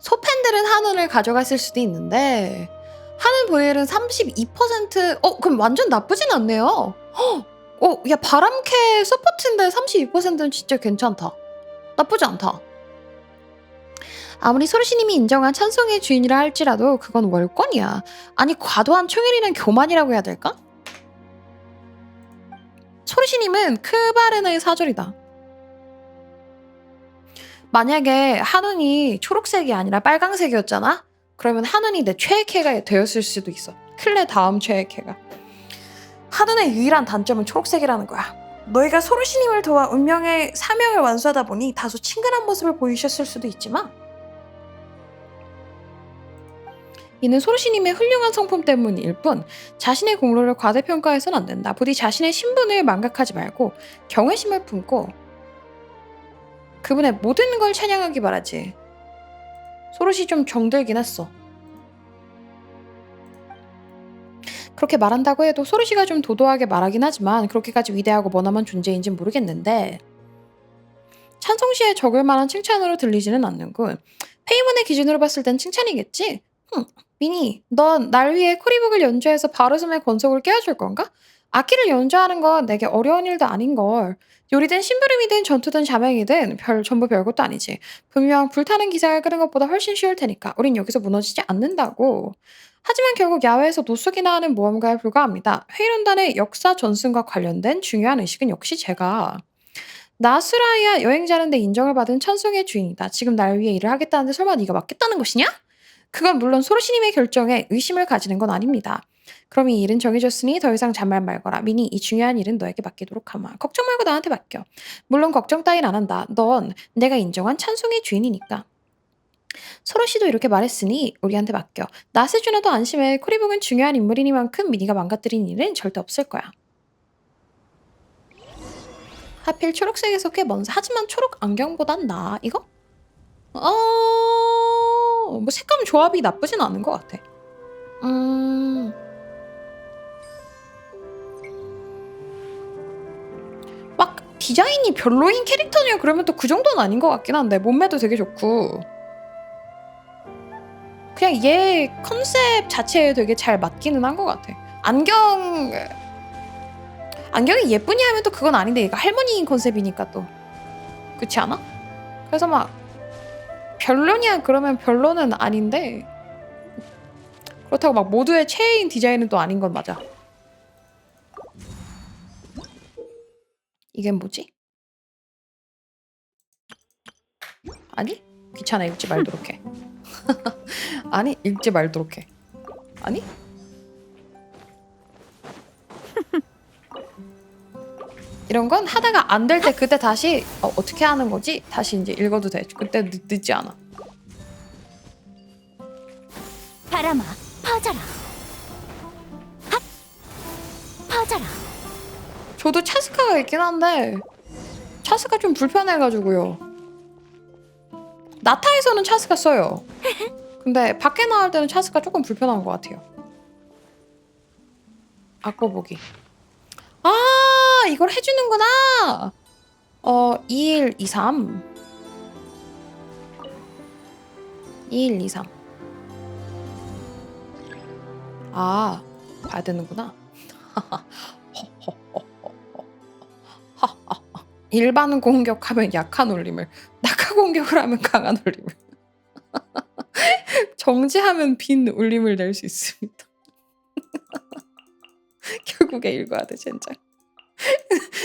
Speaker 1: 소팬들은 한운을 가져갔을 수도 있는데 하는 보일은 32%. 그럼 완전 나쁘진 않네요. 야 바람캐 서포트인데 32%는 진짜 괜찮다. 나쁘지 않다. 아무리 소르시님이 인정한 찬송의 주인이라 할지라도 그건 월권이야. 아니 과도한 총일이는 교만이라고 해야 될까? 소르시님은 크바르나의 사절이다. 만약에 한운이 초록색이 아니라 빨강색이었잖아? 그러면 한운이 내 최애캐가 되었을 수도 있어. 클레 다음 최애캐가. 한운의 유일한 단점은 초록색이라는 거야. 너희가 소르시님을 도와 운명의 사명을 완수하다 보니 다소 친근한 모습을 보이셨을 수도 있지만 이는 소르시님의 훌륭한 성품 때문일 뿐 자신의 공로를 과대평가해서는 안 된다. 부디 자신의 신분을 망각하지 말고 경외심을 품고 그분의 모든 걸 찬양하기 바라지. 소르시 좀 정들긴 했어. 그렇게 말한다고 해도 소르시가 좀 도도하게 말하긴 하지만 그렇게까지 위대하고 머나먼 존재인지는 모르겠는데 찬송시에 적을 만한 칭찬으로 들리지는 않는군. 페이몬의 기준으로 봤을 땐 칭찬이겠지? 미니, 넌 날 위해 코리북을 연주해서 바르섬의 권속을 깨워줄 건가? 악기를 연주하는 건 내게 어려운 일도 아닌걸. 요리든 심부름이든 전투든 자맹이든 전부 별것도 아니지. 분명 불타는 기상을 끄는 것보다 훨씬 쉬울 테니까 우린 여기서 무너지지 않는다고. 하지만 결국 야외에서 노숙이나 하는 모험가에 불과합니다. 회의론단의 역사 전승과 관련된 중요한 의식은 역시 제가 나스라이아 여행자는데 인정을 받은 찬송의 주인이다. 지금 날 위해 일을 하겠다는데 설마 네가 맡겠다는 것이냐? 그건 물론 소르시님의 결정에 의심을 가지는 건 아닙니다. 그럼 이 일은 정해졌으니 더 이상 잔말 말거라. 미니, 이 중요한 일은 너에게 맡기도록 하마. 걱정 말고 나한테 맡겨. 물론 걱정 따윈 안 한다. 넌 내가 인정한 찬송의 주인이니까. 소르시도 이렇게 말했으니 우리한테 맡겨. 나세주나도 안심해. 코리북은 중요한 인물이니만큼 미니가 망가뜨린 일은 절대 없을 거야. 하필 초록색에서 꽤 먼. 하지만 초록 안경보단 나아. 이거? 뭐 색감 조합이 나쁘진 않은 것 같아. 막 디자인이 별로인 캐릭터냐 그러면 또 그 정도는 아닌 것 같긴 한데 몸매도 되게 좋고 그냥 얘 컨셉 자체에 되게 잘 맞기는 한 것 같아. 안경이 예쁘냐 하면 또 그건 아닌데 얘가 할머니인 컨셉이니까 또 그렇지 않아? 그래서 막 별로냐 그러면 별로는 아닌데 그렇다고 막 모두의 최애인 디자인은 또 아닌 건 맞아. 이게 뭐지? 아니? 귀찮아. 읽지 말도록 해. 아니 읽지 말도록 해. 아니? 이런 건 하다가 안 될 때 그때 다시 어떻게 하는 거지? 다시 이제 읽어도 돼. 그때 늦지 않아.
Speaker 4: 바람아, 퍼져라. 핫! 퍼져라.
Speaker 1: 저도 차스카가 있긴 한데 차스카 좀 불편해가지고요. 나타에서는 차스카 써요. 근데 밖에 나올 때는 차스카 조금 불편한 것 같아요. 악보보기. 아 이걸 해주는구나. 2123 2123 아 봐야 되는구나. 일반 공격하면 약한 울림을, 낙하 공격을 하면 강한 울림을, 정지하면 빈 울림을 낼 수 있습니다. 결국에 읽어야 돼 젠장.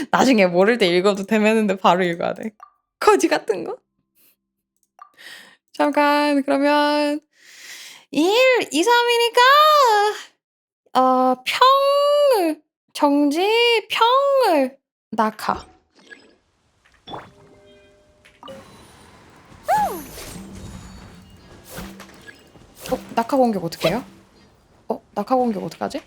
Speaker 1: 나중에 모를 때 읽어도 되면은데 바로 읽어야 돼. 거지 같은 거. 잠깐 그러면 1, 2, 3이니까 평을 정지 평을 낙하. 낙하 공격 어떻게 해요? 낙하 공격 어떡하지?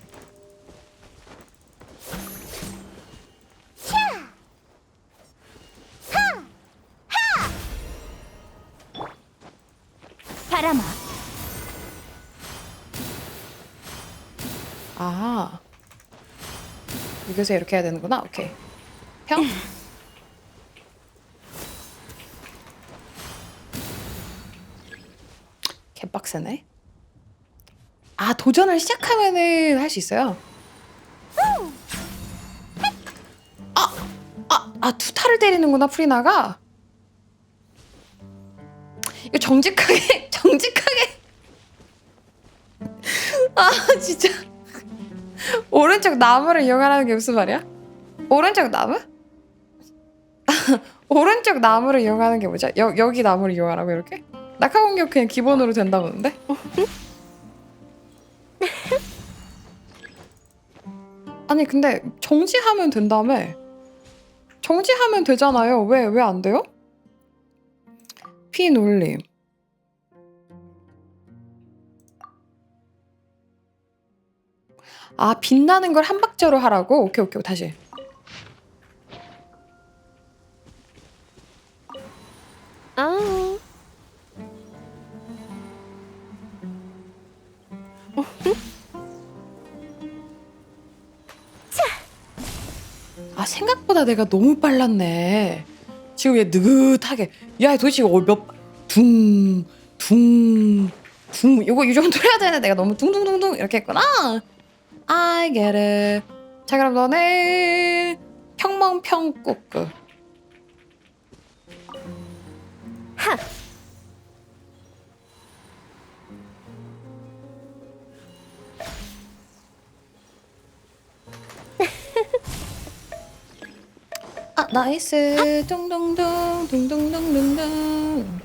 Speaker 4: 바람아,
Speaker 1: 아 여기서 이렇게 해야 되는구나. 오케이. 평? 개빡세네. 아, 도전을 시작하면은 할 수 있어요? 투타를 때리는구나, 프리나가. 이거 정직하게 아, 진짜. 오른쪽 나무를 이용하라는 게 무슨 말이야? 오른쪽 나무? 오른쪽 나무를 이용하는 게 뭐죠? 여기 나무를 이용하라고 이렇게? 낙하 공격 그냥 기본으로 된다 보는데? 아니 근데 정지하면 된다며. 정지하면 되잖아요. 왜 안 돼요? 피 놀림. 아, 빛나는 걸 한 박자로 하라고? 오케이 다시.
Speaker 4: 아,
Speaker 1: 아, 생각보다 내가 너무 빨랐네. 지금 얘 느긋하게. 야, 도대체 이거 둥 이거 이 정도 해야 되는데 내가 너무 둥둥둥둥 이렇게 했구나. I get it. 자, 그럼 너네 평멍평꾸꾸.
Speaker 4: 하.
Speaker 1: 아, 나이스. 둥둥둥 둥둥둥둥둥.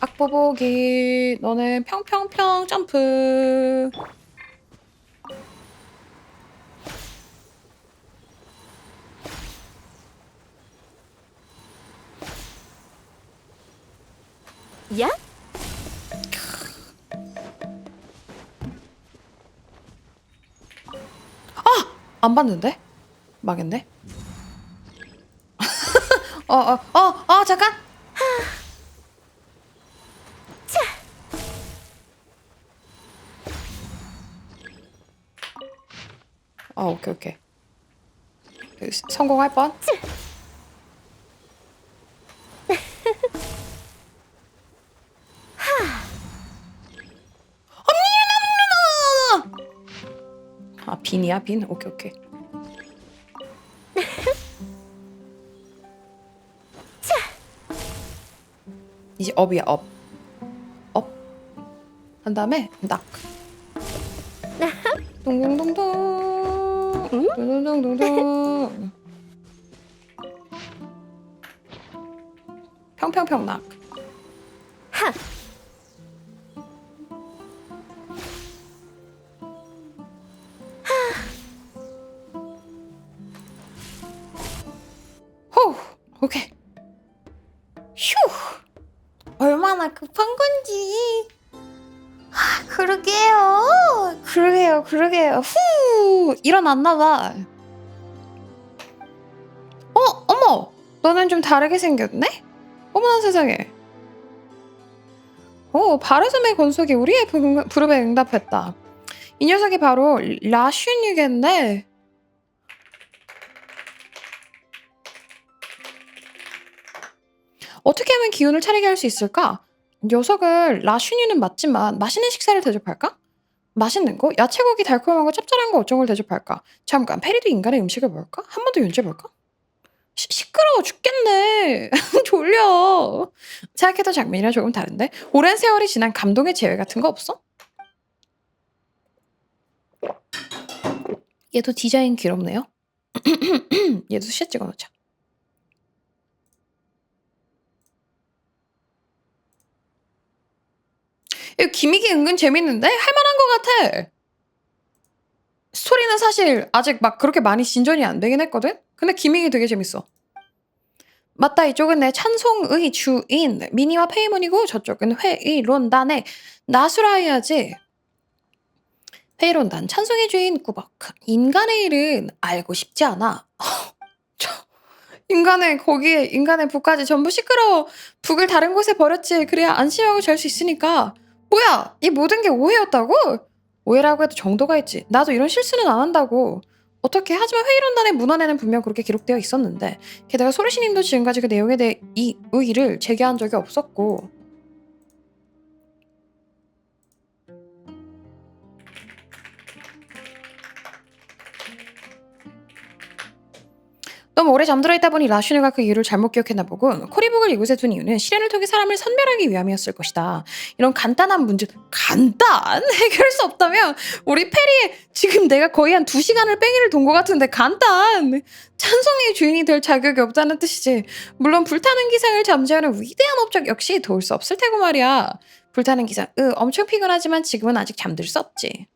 Speaker 1: 악보보기. 너네 평평평 점프.
Speaker 4: 야?
Speaker 1: 안 봤는데? 망했네. 잠깐. 오케이. 성공할 뻔. 아, 빈이야, 빈. 오케이. 이제 업이야, 업. 한 다음에 낙. 동동동동. 동동동동동. 평평평 낙.
Speaker 4: 하.
Speaker 1: 호. 오케이. 휴. 얼마나 급한 건지. 그러게요. 후. 일어났나 봐. 어머. 너는 좀 다르게 생겼네? 어머나 세상에. 바르섬의 권속이 우리의 부름에 응답했다. 이 녀석이 바로 라슈뉴겠네. 어떻게 하면 기운을 차리게 할 수 있을까? 녀석을 라슈니는 맞지만 맛있는 식사를 대접할까? 맛있는 거? 야채고기 달콤하고 짭짤한 거 어떤 걸 대접할까? 잠깐, 페리도 인간의 음식을 먹을까? 한 번 더 연주해볼까? 시끄러워 죽겠네. 졸려. 생각해도 장면이랑 조금 다른데? 오랜 세월이 지난 감동의 재회 같은 거 없어? 얘도 디자인 귀엽네요. 얘도 샷 찍어놓자. 이거 기믹이 은근 재밌는데? 할만한 것 같아. 스토리는 사실 아직 막 그렇게 많이 진전이 안 되긴 했거든? 근데 기믹이 되게 재밌어. 맞다, 이쪽은 내 찬송의 주인 미니와 페이몬이고 저쪽은 회의론단의 나수라이아지. 회의론단 찬송의 주인 꾸벅. 인간의 일은 알고 싶지 않아. 인간의 북까지 전부 시끄러워. 북을 다른 곳에 버렸지. 그래야 안심하고 잘 수 있으니까. 뭐야, 이 모든 게 오해였다고? 오해라고 해도 정도가 있지. 나도 이런 실수는 안 한다고. 어떻게? 하지만 회의론단의 문헌에는 분명 그렇게 기록되어 있었는데, 게다가 소르시님도 지금까지 그 내용에 대해 이 의의를 제기한 적이 없었고. 너무 오래 잠들어 있다 보니 라슈누가 그 이유를 잘못 기억했나 보군. 코리북을 이곳에 둔 이유는 시련을 통해 사람을 선별하기 위함이었을 것이다. 이런 간단한 문제, 간단? 해결할 수 없다면 우리 페리에 지금 내가 거의 한 2시간을 뺑이를 돈 것 같은데 간단! 찬송의 주인이 될 자격이 없다는 뜻이지. 물론 불타는 기상을 잠재우는 위대한 업적 역시 도울 수 없을 테고 말이야. 불타는 기상, 엄청 피곤하지만 지금은 아직 잠들 수 없지.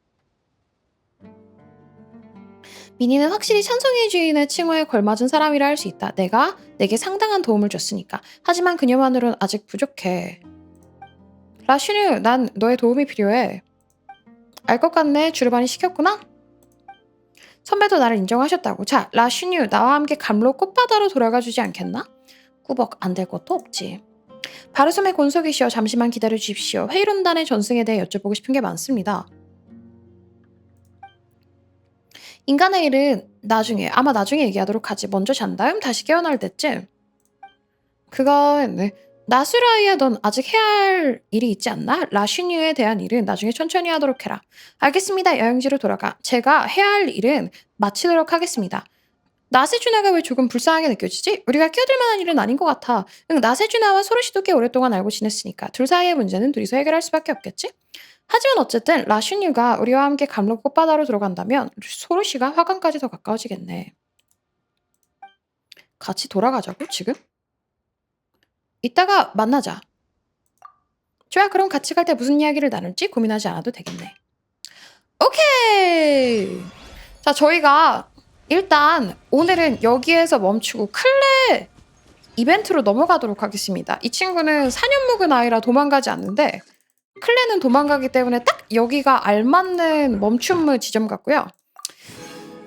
Speaker 1: 미니는 확실히 찬송의 주인의 칭호에 걸맞은 사람이라 할 수 있다. 내가 내게 상당한 도움을 줬으니까. 하지만 그녀만으로는 아직 부족해. 라슈뉴, 난 너의 도움이 필요해. 알 것 같네. 주르반이 시켰구나? 선배도 나를 인정하셨다고. 자, 라슈뉴, 나와 함께 감로 꽃바다로 돌아가 주지 않겠나? 꾸벅, 안 될 것도 없지. 바르솜의 곤속이시여, 잠시만 기다려 주십시오. 회의론단의 전승에 대해 여쭤보고 싶은 게 많습니다. 인간의 일은 아마 나중에 얘기하도록 하지. 먼저 잔 다음 다시 깨어날 때쯤. 그건 나수라이야, 넌 아직 해야 할 일이 있지 않나? 라슈뉴에 대한 일은 나중에 천천히 하도록 해라. 알겠습니다. 여행지로 돌아가. 제가 해야 할 일은 마치도록 하겠습니다. 나세주나가 왜 조금 불쌍하게 느껴지지? 우리가 끼어들 만한 일은 아닌 것 같아. 나세주나와 소르시도 꽤 오랫동안 알고 지냈으니까 둘 사이의 문제는 둘이서 해결할 수밖에 없겠지? 하지만 어쨌든 라슈뉴가 우리와 함께 감로 꽃바다로 들어간다면 소르시가 화관까지 더 가까워지겠네. 같이 돌아가자고 지금? 이따가 만나자. 좋아, 그럼 같이 갈 때 무슨 이야기를 나눌지 고민하지 않아도 되겠네. 오케이! 자, 저희가 일단 오늘은 여기에서 멈추고 클레 이벤트로 넘어가도록 하겠습니다. 이 친구는 4년 묵은 아이라 도망가지 않는데 클레는 도망가기 때문에 딱 여기가 알맞는 멈춤의 지점 같고요.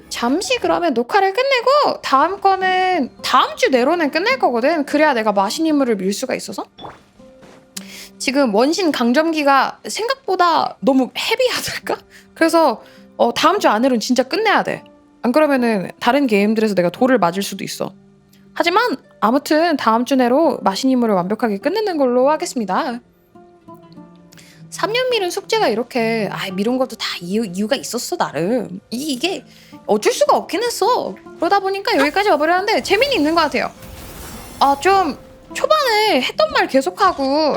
Speaker 1: 잠시 그러면 녹화를 끝내고 다음 거는 다음 주 내로는 끝낼 거거든. 그래야 내가 마신 인물을 밀 수가 있어서. 지금 원신 강점기가 생각보다 너무 헤비하달까? 그래서 다음 주 안으로는 진짜 끝내야 돼. 안 그러면은 다른 게임들에서 내가 돌을 맞을 수도 있어. 하지만 아무튼 다음 주 내로 마신 인물을 완벽하게 끝내는 걸로 하겠습니다. 3년 미룬 숙제가 이렇게 미룬 것도 다 이유가 있었어 나름. 이게 어쩔 수가 없긴 했어. 그러다 보니까 여기까지 와버렸는데 재미는 있는 것 같아요. 좀 초반에 했던 말 계속하고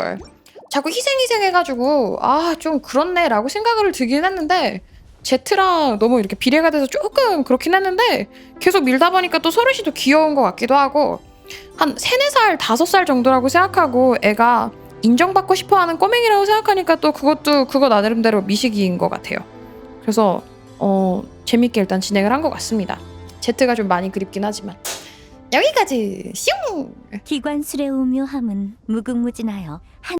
Speaker 1: 자꾸 희생해가지고 좀 그렇네 라고 생각을 들긴 했는데 제트랑 너무 이렇게 비례가 돼서 조금 그렇긴 했는데 계속 밀다 보니까 또 소르시도 귀여운 것 같기도 하고 한 3, 4살, 5살 정도라고 생각하고 애가 인정받고 싶어하는 꼬맹이라고 생각하니까 또 그것도 그거 나름대로 미식인 것 같아요. 그래서 재밌게 일단 진행을 한 것 같습니다. 제트가 좀 많이 그립긴 하지만 여기까지 슝!
Speaker 4: 기관술의 오묘함은 무궁무진하여